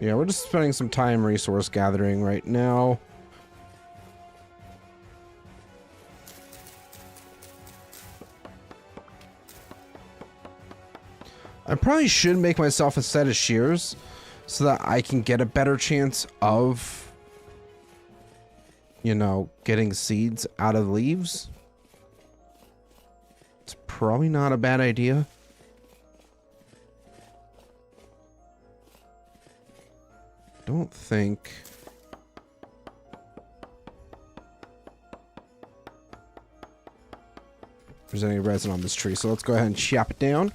Yeah, we're just spending some time resource gathering right now. I probably should make myself a set of shears so that I can get a better chance of, you know, getting seeds out of leaves. It's probably not a bad idea. Don't think there's any resin on this tree, so let's go ahead and chop it down.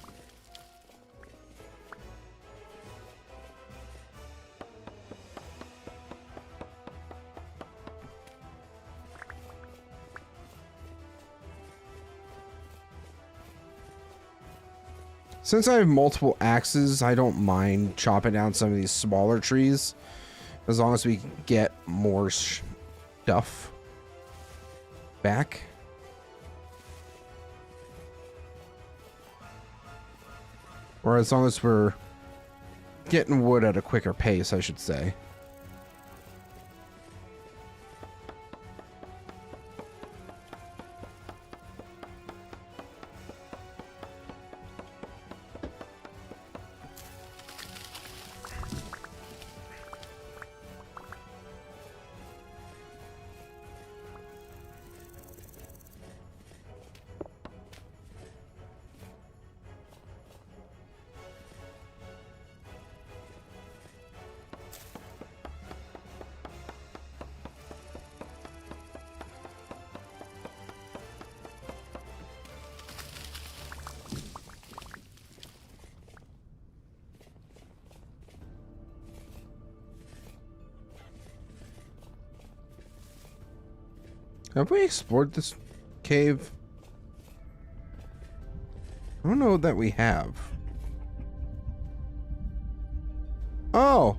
Since I have multiple axes, I don't mind chopping down some of these smaller trees, as long as we get more stuff back. Or as long as we're getting wood at a quicker pace, I should say. Have we explored this cave? I don't know that we have. Oh,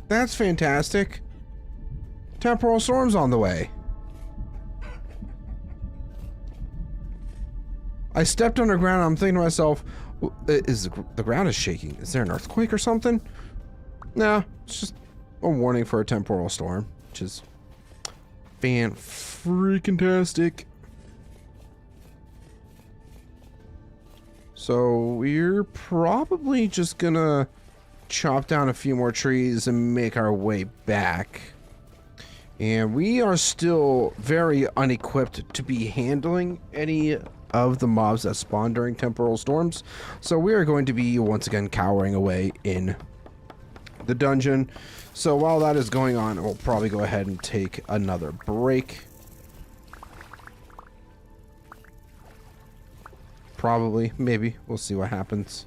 that's fantastic. Temporal storm's on the way. I stepped underground. I'm thinking to myself, is the ground is shaking? Is there an earthquake or something? Nah, it's just a warning for a temporal storm, which is fan-freaking-tastic. So we're probably just gonna chop down a few more trees and make our way back. And we are still very unequipped to be handling any of the mobs that spawn during temporal storms. So we are going to be once again cowering away in the dungeon. So while that is going on, we'll probably go ahead and take another break. Probably, maybe. We'll see what happens.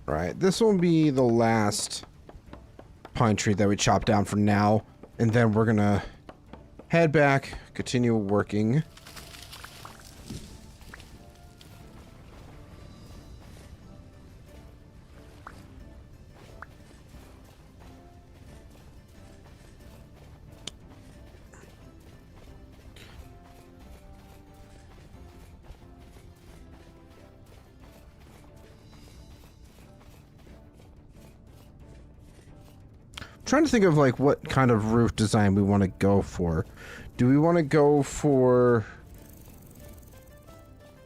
Right, this will be the last pine tree that we chop down for now, and then we're gonna head back, continue working. Trying to think of like what kind of roof design we want to go for. Do we want to go for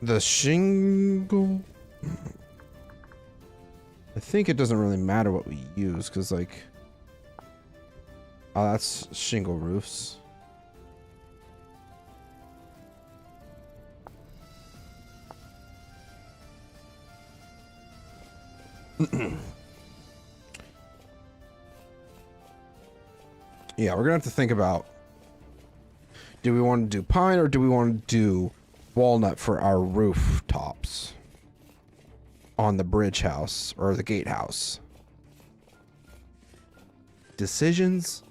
the shingle? I think it doesn't really matter what we use because like, oh, that's shingle roofs. Yeah, we're gonna have to think about, do we want to do pine or do we want to do walnut for our rooftops on the bridge house or the gatehouse? Decisions.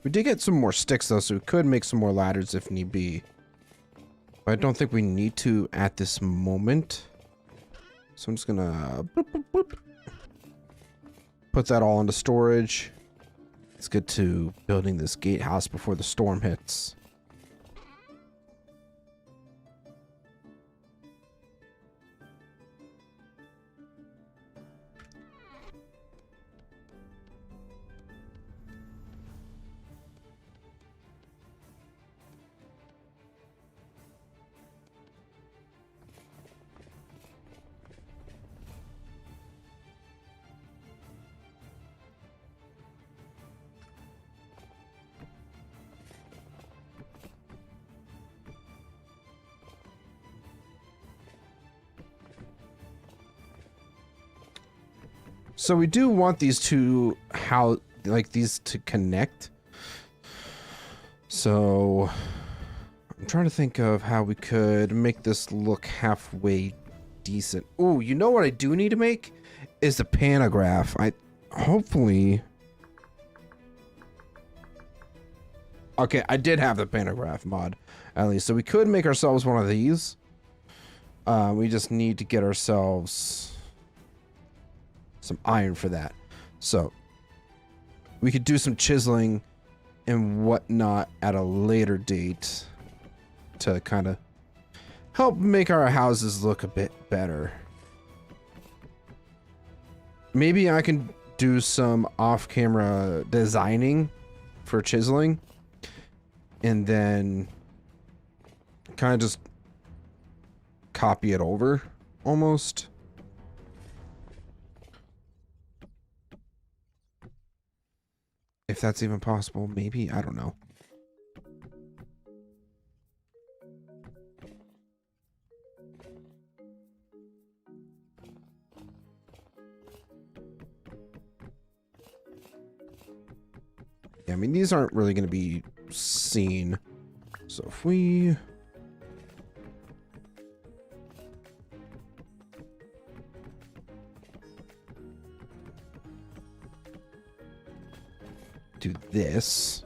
We did get some more sticks though, so we could make some more ladders if need be. But I don't think we need to at this moment. So I'm just gonna put that all into storage. Let's get to building this gatehouse before the storm hits. So we do want these two, these to connect. So I'm trying to think of how we could make this look halfway decent. Oh, you know what I do need to make is a pantograph. Hopefully Okay, I did have the pantograph mod, at least. So we could make ourselves one of these. We just need to get ourselves some iron for that. So we could do some chiseling and whatnot at a later date to kind of help make our houses look a bit better. Maybe I can do some off-camera designing for chiseling and then kind of just copy it over almost. If that's even possible, maybe, I don't know. Yeah, I mean, these aren't really going to be seen. So if we... do this.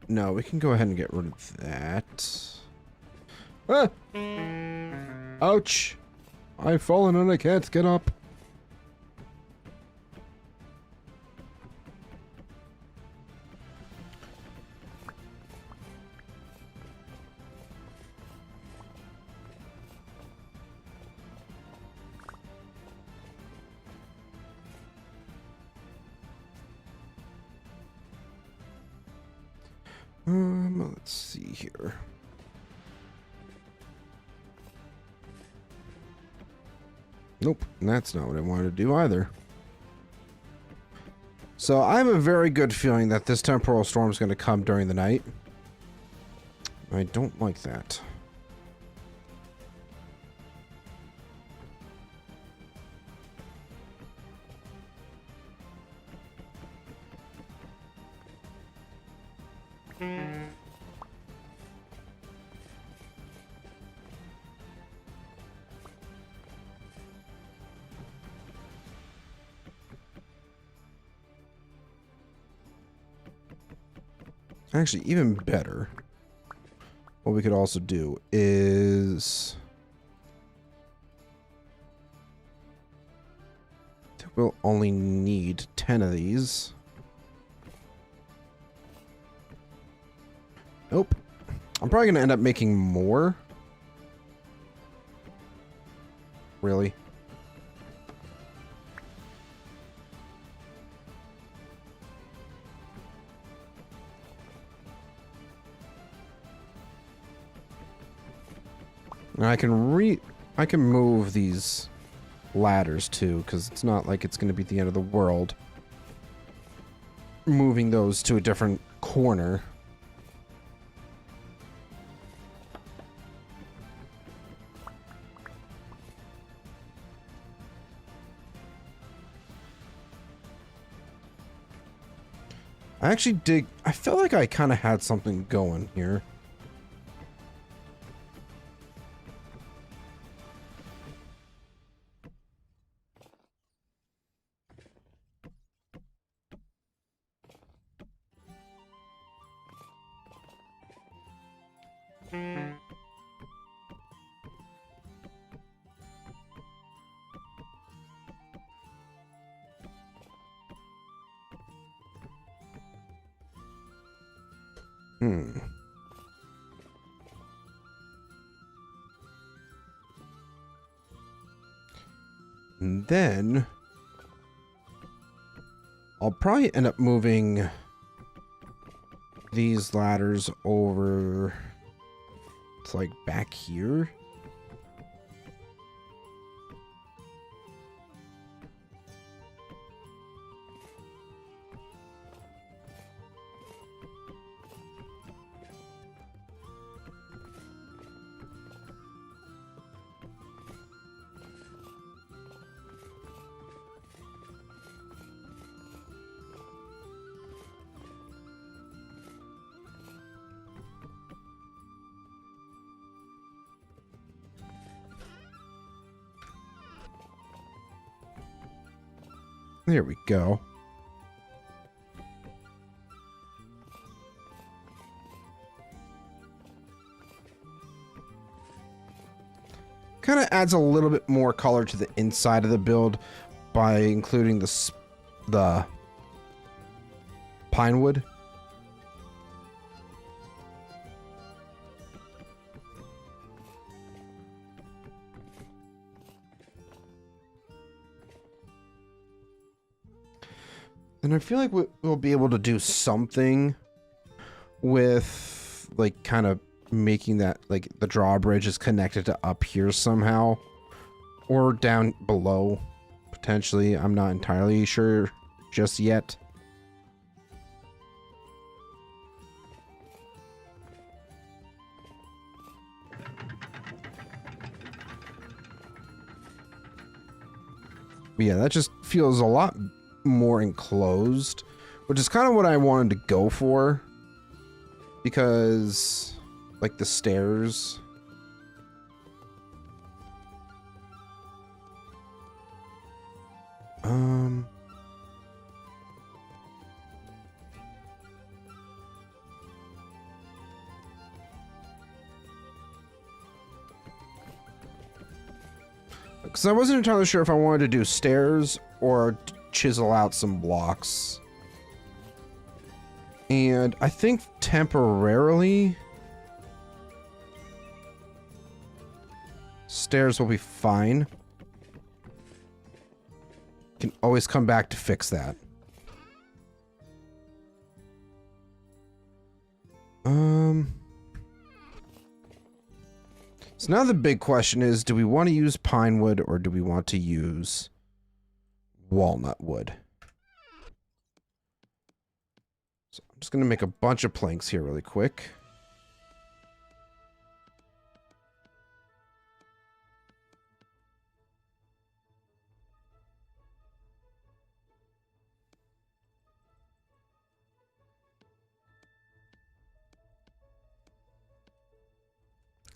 No, we can go ahead and get rid of that. Ah! Ouch! I've fallen and I can't get up. Let's see here. Nope, that's not what I wanted to do either. So I have a very good feeling that this temporal storm is going to come during the night. I don't like that. Actually, even better, what we could also do is we'll only need 10 of these. Nope. I'm probably going to end up making more. Really? And I can move these ladders too, because it's not like it's going to be the end of the world. Moving those to a different corner. I felt like I kind of had something going here. Hmm. And then I'll probably end up moving these ladders over to like back here. There we go. Kind of adds a little bit more color to the inside of the build by including the pine wood. And I feel like we'll be able to do something with like kind of making that like the drawbridge is connected to up here somehow or down below potentially. I'm not entirely sure just yet. But yeah, that just feels a lot more enclosed, which is kind of what I wanted to go for, because like the stairs, because I wasn't entirely sure if I wanted to do stairs or chisel out some blocks. And I think temporarily stairs will be fine. Can always come back to fix that. So now the big question is, do we want to use pine wood or do we want to use walnut wood? So I'm just going to make a bunch of planks here really quick.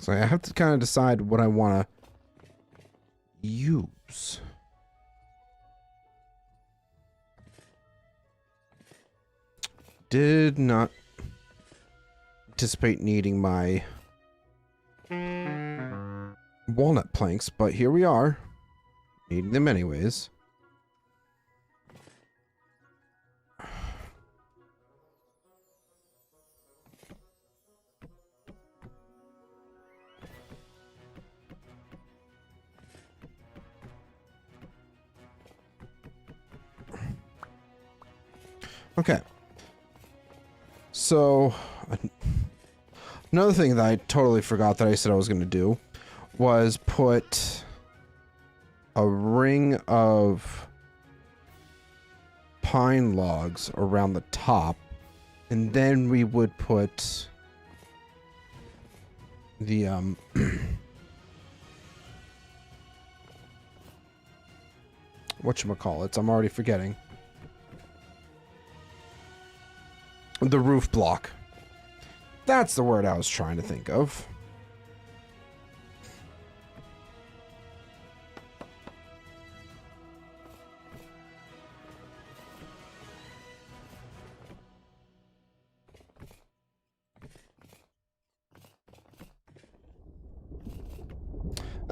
So I have to kind of decide what I want to use. Did not anticipate needing my walnut planks, but here we are, needing them anyways. Okay. So, another thing that I totally forgot that I said I was going to do was put a ring of pine logs around the top, and then we would put the whatchamacallits, I'm already forgetting. The roof block. That's the word I was trying to think of.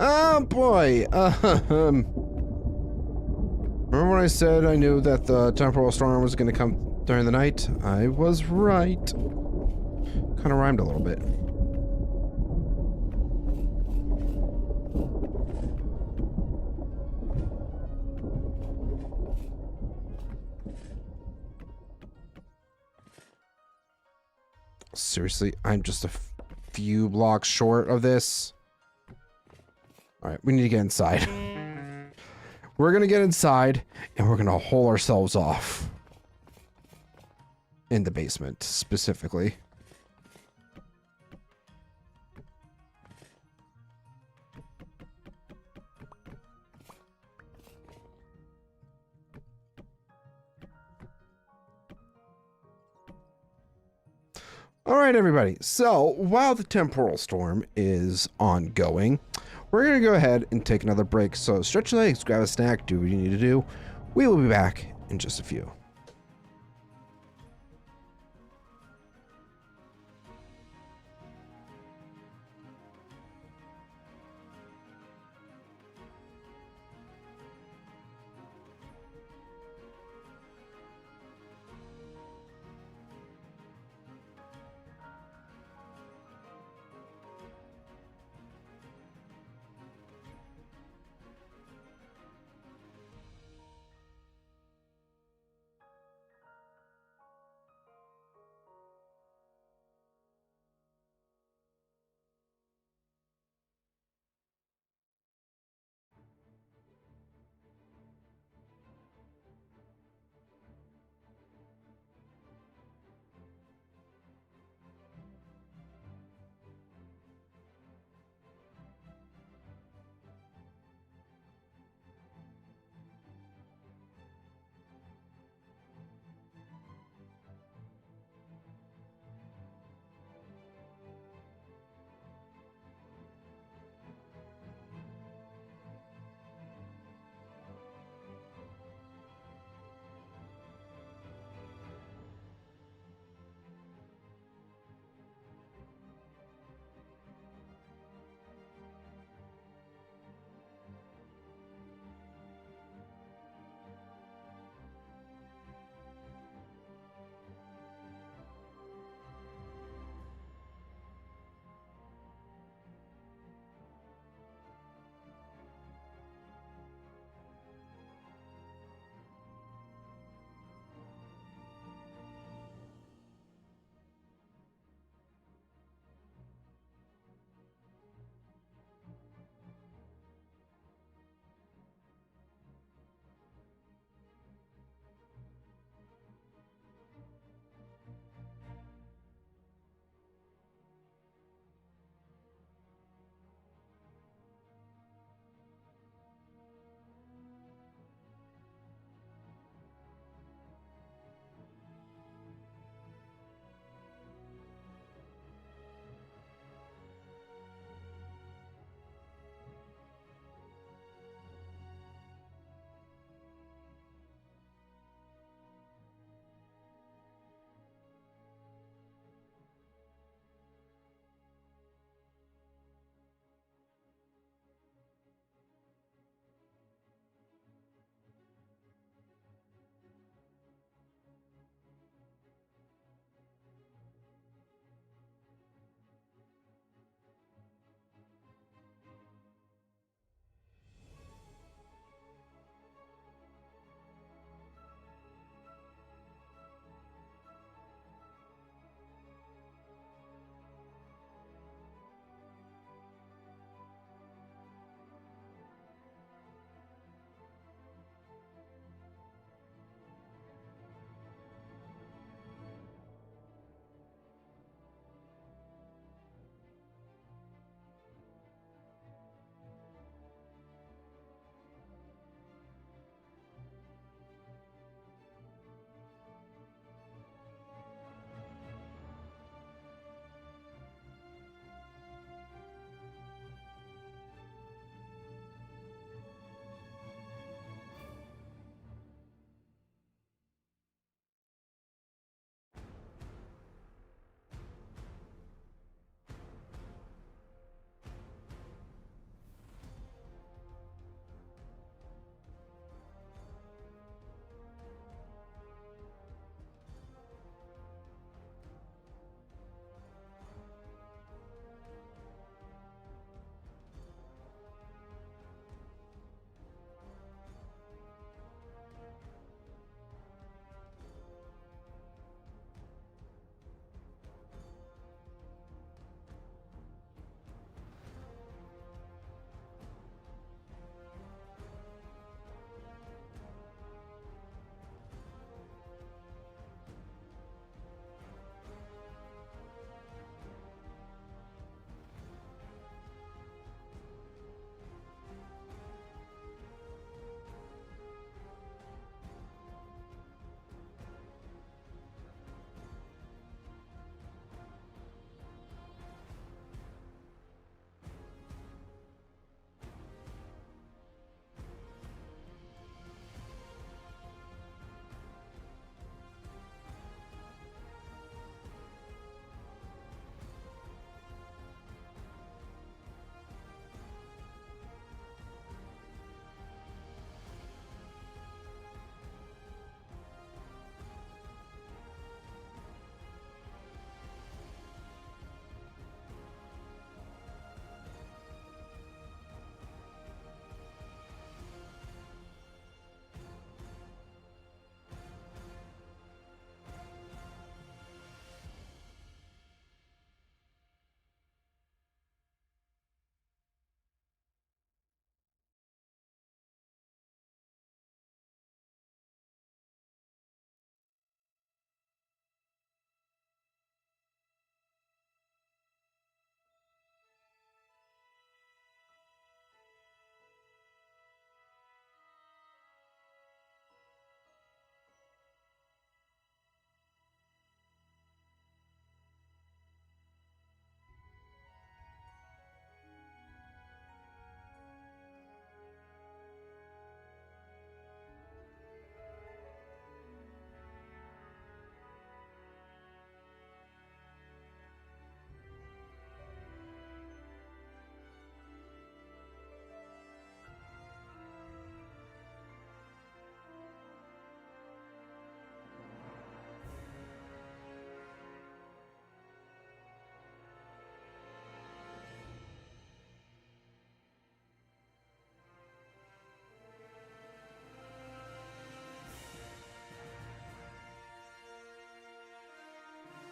Oh boy. Remember when I said I knew that the temporal storm was going to come during the night? I was right. Kind of rhymed a little bit. Seriously, I'm just a few blocks short of this. All right, we need to get inside. We're gonna get inside and we're gonna hole ourselves off. In the basement, specifically. All right, everybody. So while the temporal storm is ongoing, we're going to go ahead and take another break. So stretch your legs, grab a snack, do what you need to do. We will be back in just a few.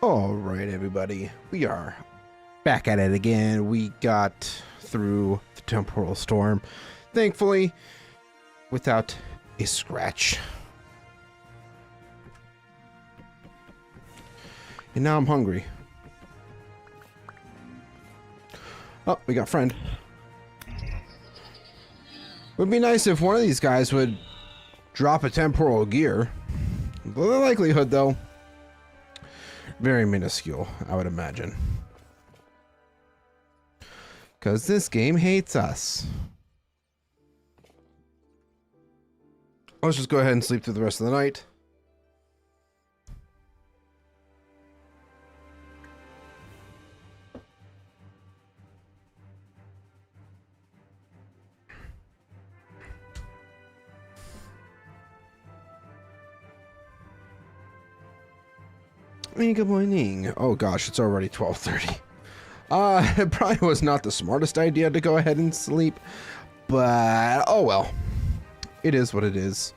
All right, everybody, we are back at it again. We got through the temporal storm, thankfully, without a scratch. And now I'm hungry. Oh, we got friend. Would be nice if one of these guys would drop a temporal gear. The likelihood, though, very minuscule, I would imagine. Because this game hates us. Let's just go ahead and sleep through the rest of the night. Good morning. Oh gosh, it's already 12:30. It probably was not the smartest idea to go ahead and sleep, but oh well. It is what it is.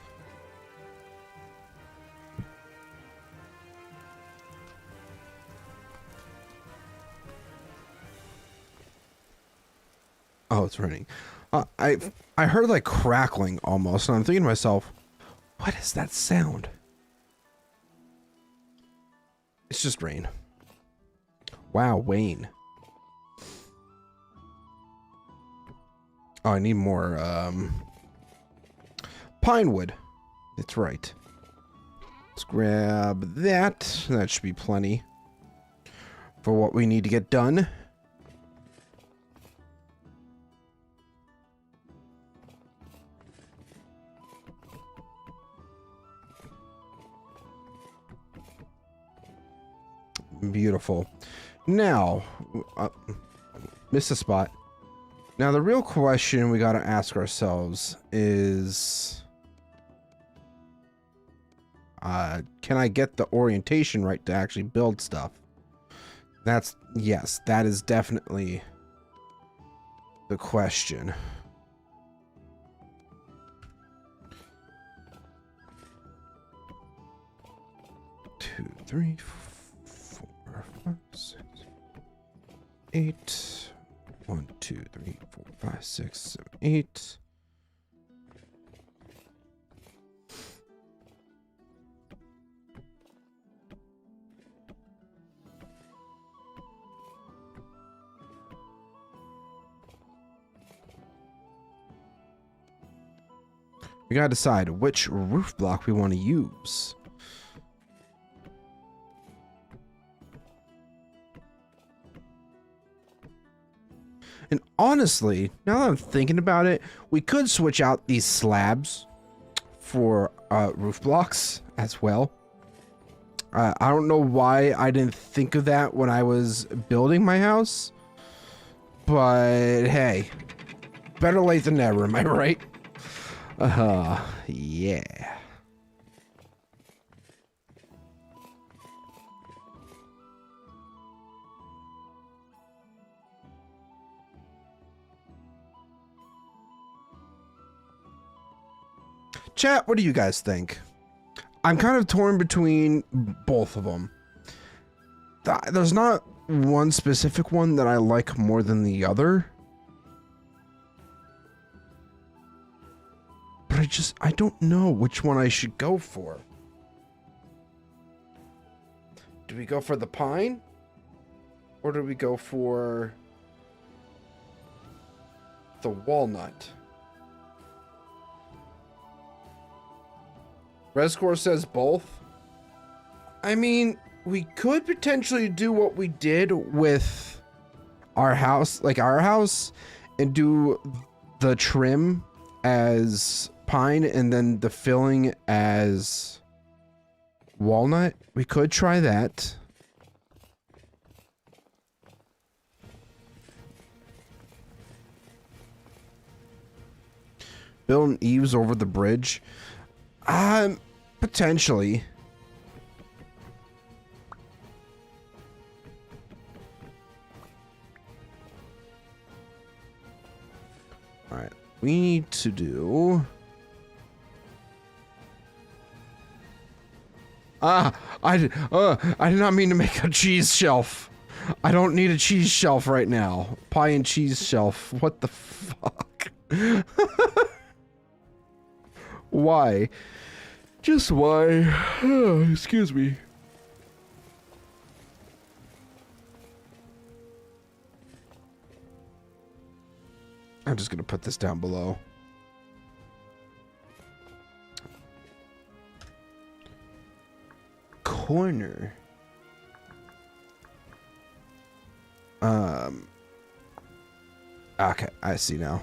Oh, it's raining. I heard like crackling almost, and I'm thinking to myself, what is that sound? It's just rain. Wow, Wayne. Oh, I need more pine wood. That's right. Let's grab that. That should be plenty for what we need to get done. Beautiful. Now, missed a spot. Now, the real question we got to ask ourselves is, can I get the orientation right to actually build stuff? Yes, that is definitely the question. Two, three, 4, 5, 6, 8. 1, 2, 3, 4, 5, 6, 7, 8. We gotta decide which roof block we want to use. And honestly, now that I'm thinking about it, we could switch out these slabs for roof blocks as well. I don't know why I didn't think of that when I was building my house. But hey, better late than never, am I right? Yeah. Chat, what do you guys think? I'm kind of torn between both of them. There's not one specific one that I like more than the other. But I don't know which one I should go for. Do we go for the pine? Or do we go for the walnut? Rescore says both. I mean, we could potentially do what we did with our house, and do the trim as pine and then the filling as walnut. We could try that. Build an eaves over the bridge. Potentially. All right, we need to do I did not mean to make a cheese shelf. I don't need a cheese shelf right now. Pie and cheese shelf. What the fuck? Why? Just why? Excuse me. I'm just gonna put this down below. Corner. Okay, I see now.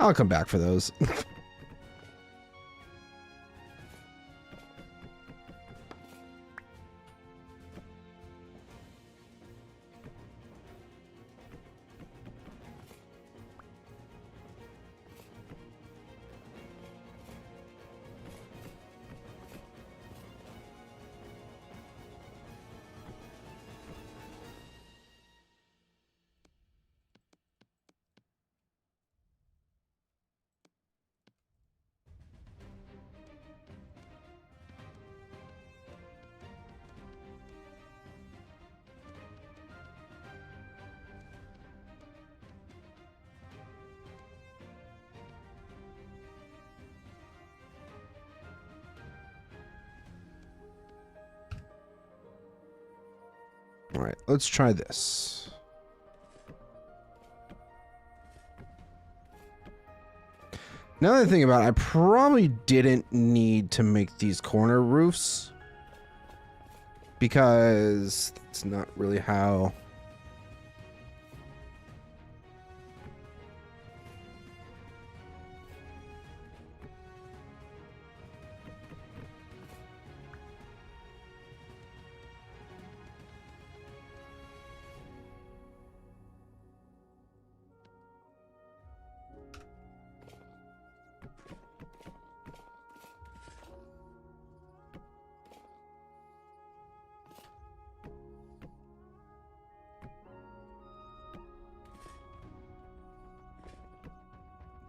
I'll come back for those. All right, let's try this. Now that I think about it, I probably didn't need to make these corner roofs because it's not really how.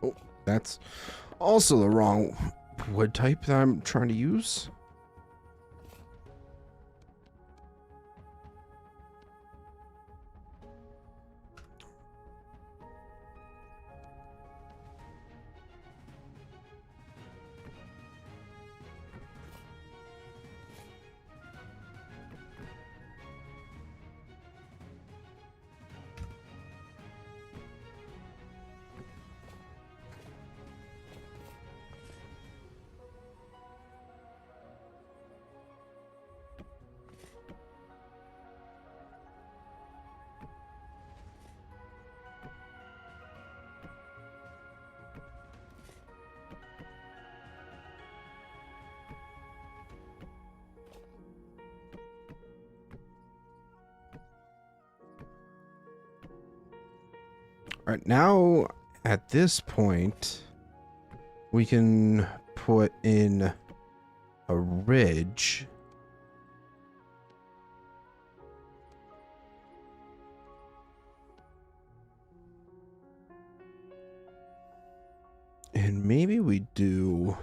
Oh, that's also the wrong wood type that I'm trying to use. All right, now at this point, we can put in a ridge. And maybe we do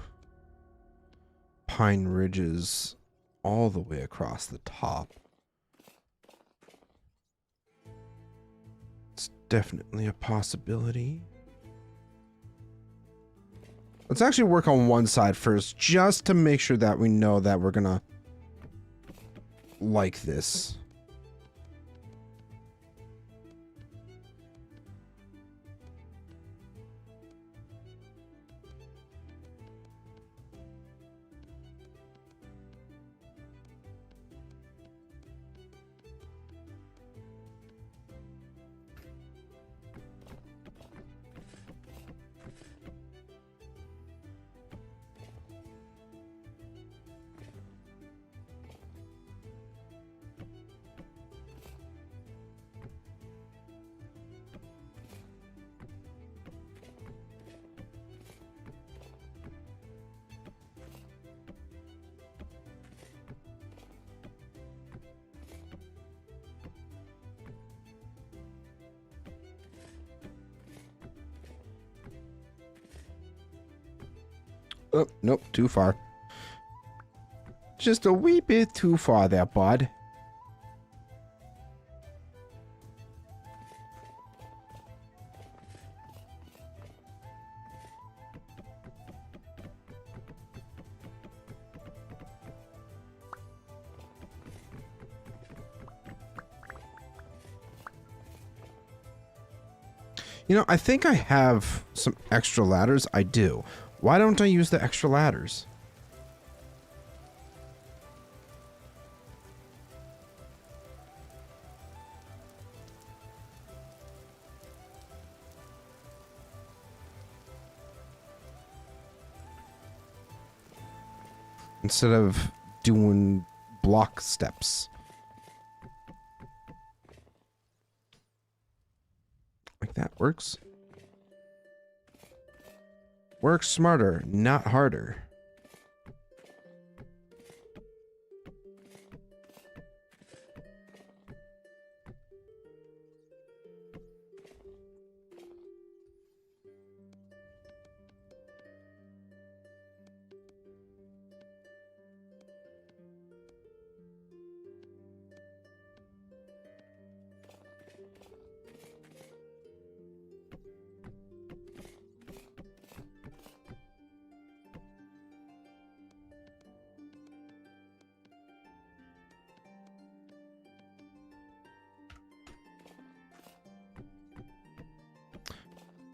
pine ridges all the way across the top. It's definitely a possibility. Let's actually work on one side first, just to make sure that we know that we're gonna like this. Oh, nope, too far. Just a wee bit too far there, bud. You know, I think I have some extra ladders. I do. Why don't I use the extra ladders? Instead of doing block steps. Like that works. Work smarter, not harder.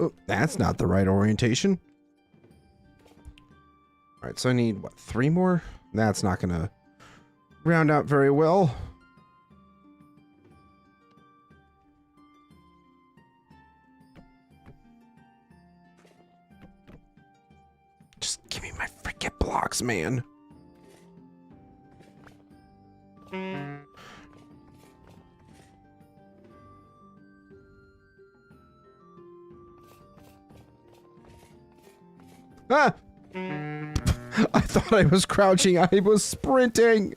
Oh, that's not the right orientation. All right, so I need, what, 3 more? That's not going to round out very well. Just give me my freaking blocks, man. Ah! I thought I was crouching. I was sprinting.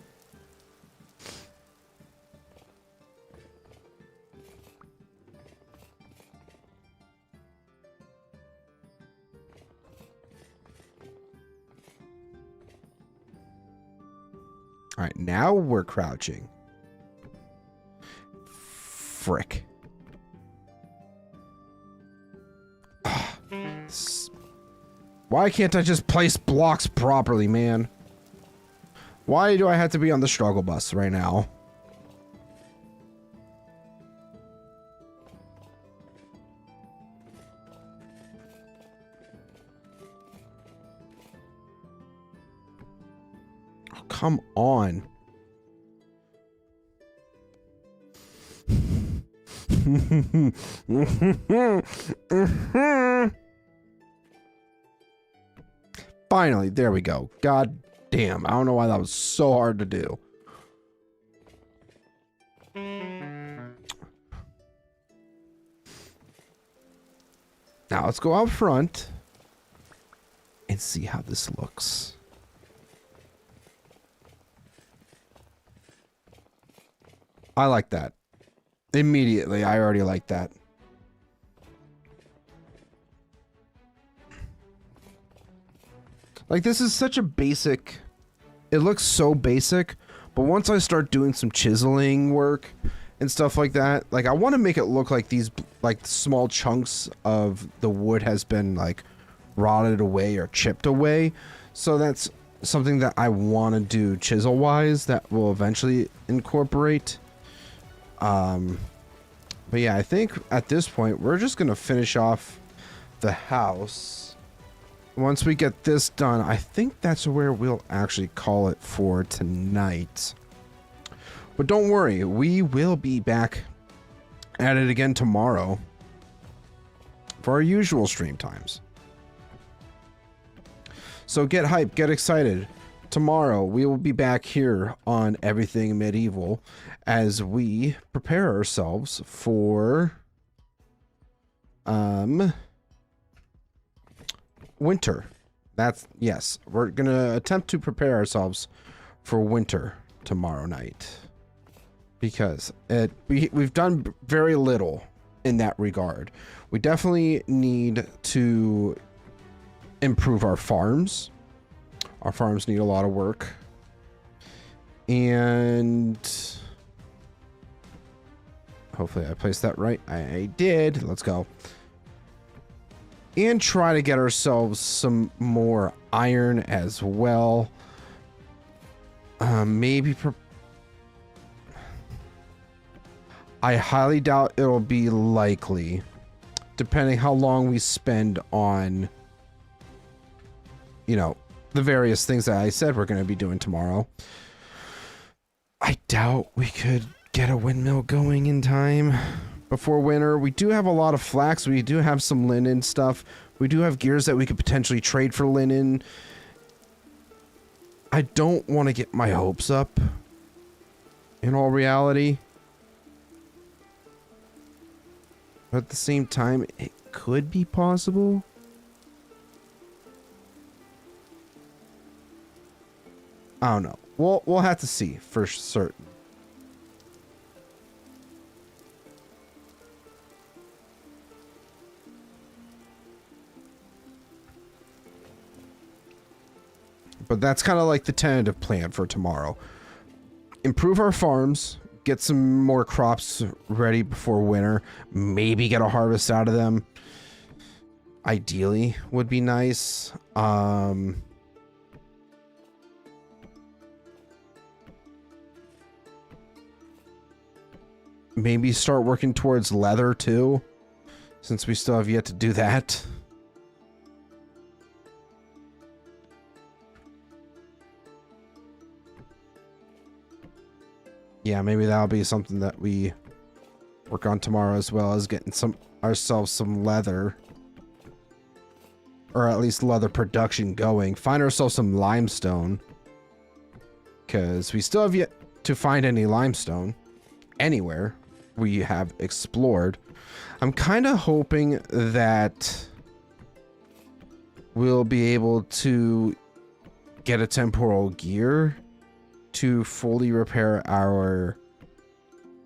All right, now we're crouching. Frick. Why can't I just place blocks properly, man? Why do I have to be on the struggle bus right now? Oh, come on. Finally, there we go. God damn, I don't know why that was so hard to do. Now let's go out front and see how this looks. I like that. Immediately, I already like that. Like, this is such a basic... It looks so basic, but once I start doing some chiseling work and stuff like that, like, I want to make it look like these, like, small chunks of the wood has been, like, rotted away or chipped away. So that's something that I want to do chisel-wise that will eventually incorporate. But yeah, I think at this point, we're just going to finish off the house. Once we get this done, I think that's where we'll actually call it for tonight. But don't worry, we will be back at it again tomorrow for our usual stream times. So get hyped, get excited. Tomorrow we will be back here on Everything Medieval as we prepare ourselves for winter. That's, yes, we're gonna attempt to prepare ourselves for winter tomorrow night, because we've done very little in that regard. We definitely need to improve our farms Our farms need a lot of work. And hopefully I placed that right. I did. Let's go. And try to get ourselves some more iron as well. Maybe I highly doubt it'll be likely, depending how long we spend on, you know, the various things that I said we're going to be doing tomorrow. I doubt we could get a windmill going in time before winter. We do have a lot of flax. We do have some linen stuff. We do have gears that we could potentially trade for linen. I don't want to get my hopes up, in all reality. But at the same time, it could be possible. I don't know. We'll have to see for certain. But that's kind of like the tentative plan for tomorrow. Improve our farms, get some more crops ready before winter, maybe get a harvest out of them. Ideally would be nice. Maybe start working towards leather too, since we still have yet to do that. Yeah, maybe that'll be something that we work on tomorrow, as well as getting ourselves some leather. Or at least leather production going. Find ourselves some limestone. Because we still have yet to find any limestone anywhere we have explored. I'm kind of hoping that we'll be able to get a temporal gear to fully repair our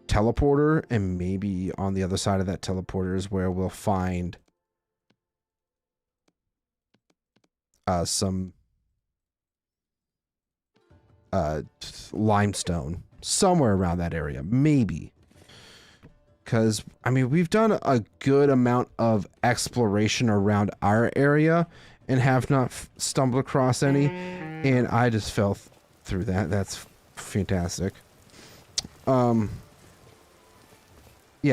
teleporter, and maybe on the other side of that teleporter is where we'll find some limestone somewhere around that area, maybe. Because, I mean, we've done a good amount of exploration around our area and have not stumbled across any, and I just fell through that. That's fantastic. Yeah,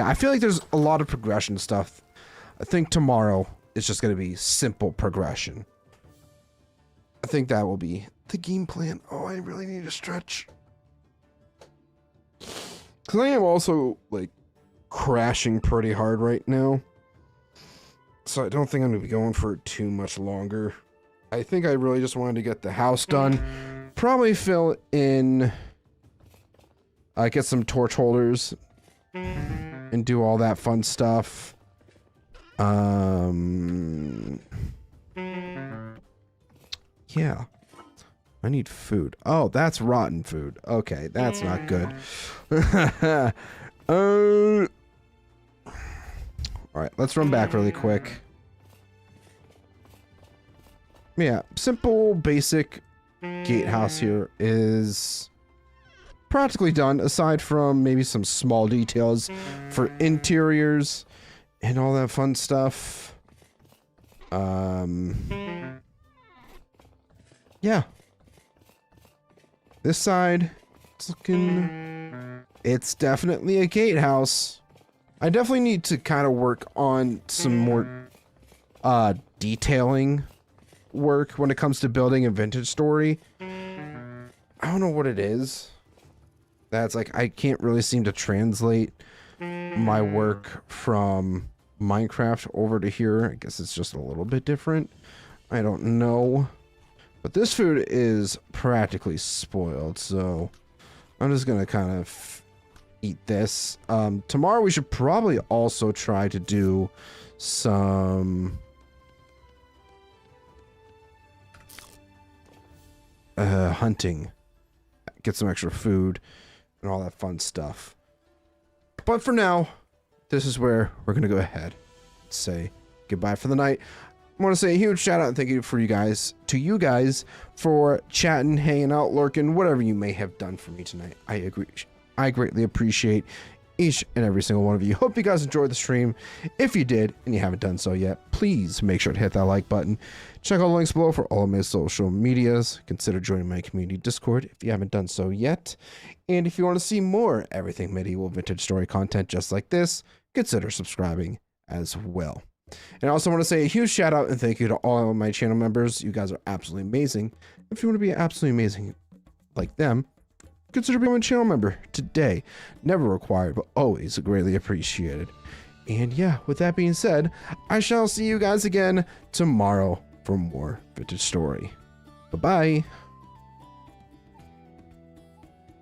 I feel like there's a lot of progression stuff. I think tomorrow is just going to be simple progression. I think that will be the game plan. Oh, I really need to stretch. Because I am also, like, crashing pretty hard right now. So I don't think I'm going to be going for too much longer. I think I really just wanted to get the house done. Probably fill in... get some torch holders. And do all that fun stuff. Yeah. I need food. Oh, that's rotten food. Okay, that's not good. Alright, let's run back really quick. Yeah, simple, basic gatehouse here is practically done, aside from maybe some small details for interiors and all that fun stuff. Yeah. This side, it's looking... It's definitely a gatehouse. I definitely need to kind of work on some more detailing work when it comes to building a vintage story. I don't know what it is. That's like, I can't really seem to translate my work from Minecraft over to here. I guess it's just a little bit different. I don't know. But this food is practically spoiled, so I'm just gonna kind of eat this. Tomorrow we should probably also try to do some hunting. Get some extra food and all that fun stuff. But for now, this is where we're gonna go ahead and say goodbye for the night. I want to say a huge shout out and thank you to you guys for chatting, hanging out, lurking, whatever you may have done for me tonight. I agree. I greatly appreciate each and every single one of you. Hope you guys enjoyed the stream. If you did and you haven't done so yet, please make sure to hit that like button. Check out the links below for all of my social medias. Consider joining my community Discord if you haven't done so yet. And if you want to see more everything medieval vintage story content just like this, consider subscribing as well. And I also want to say a huge shout out and thank you to all of my channel members. You guys are absolutely amazing. If you want to be absolutely amazing like them, consider becoming a channel member today. Never required, but always greatly appreciated. And yeah, with that being said, I shall see you guys again tomorrow for more vintage story. Bye-bye.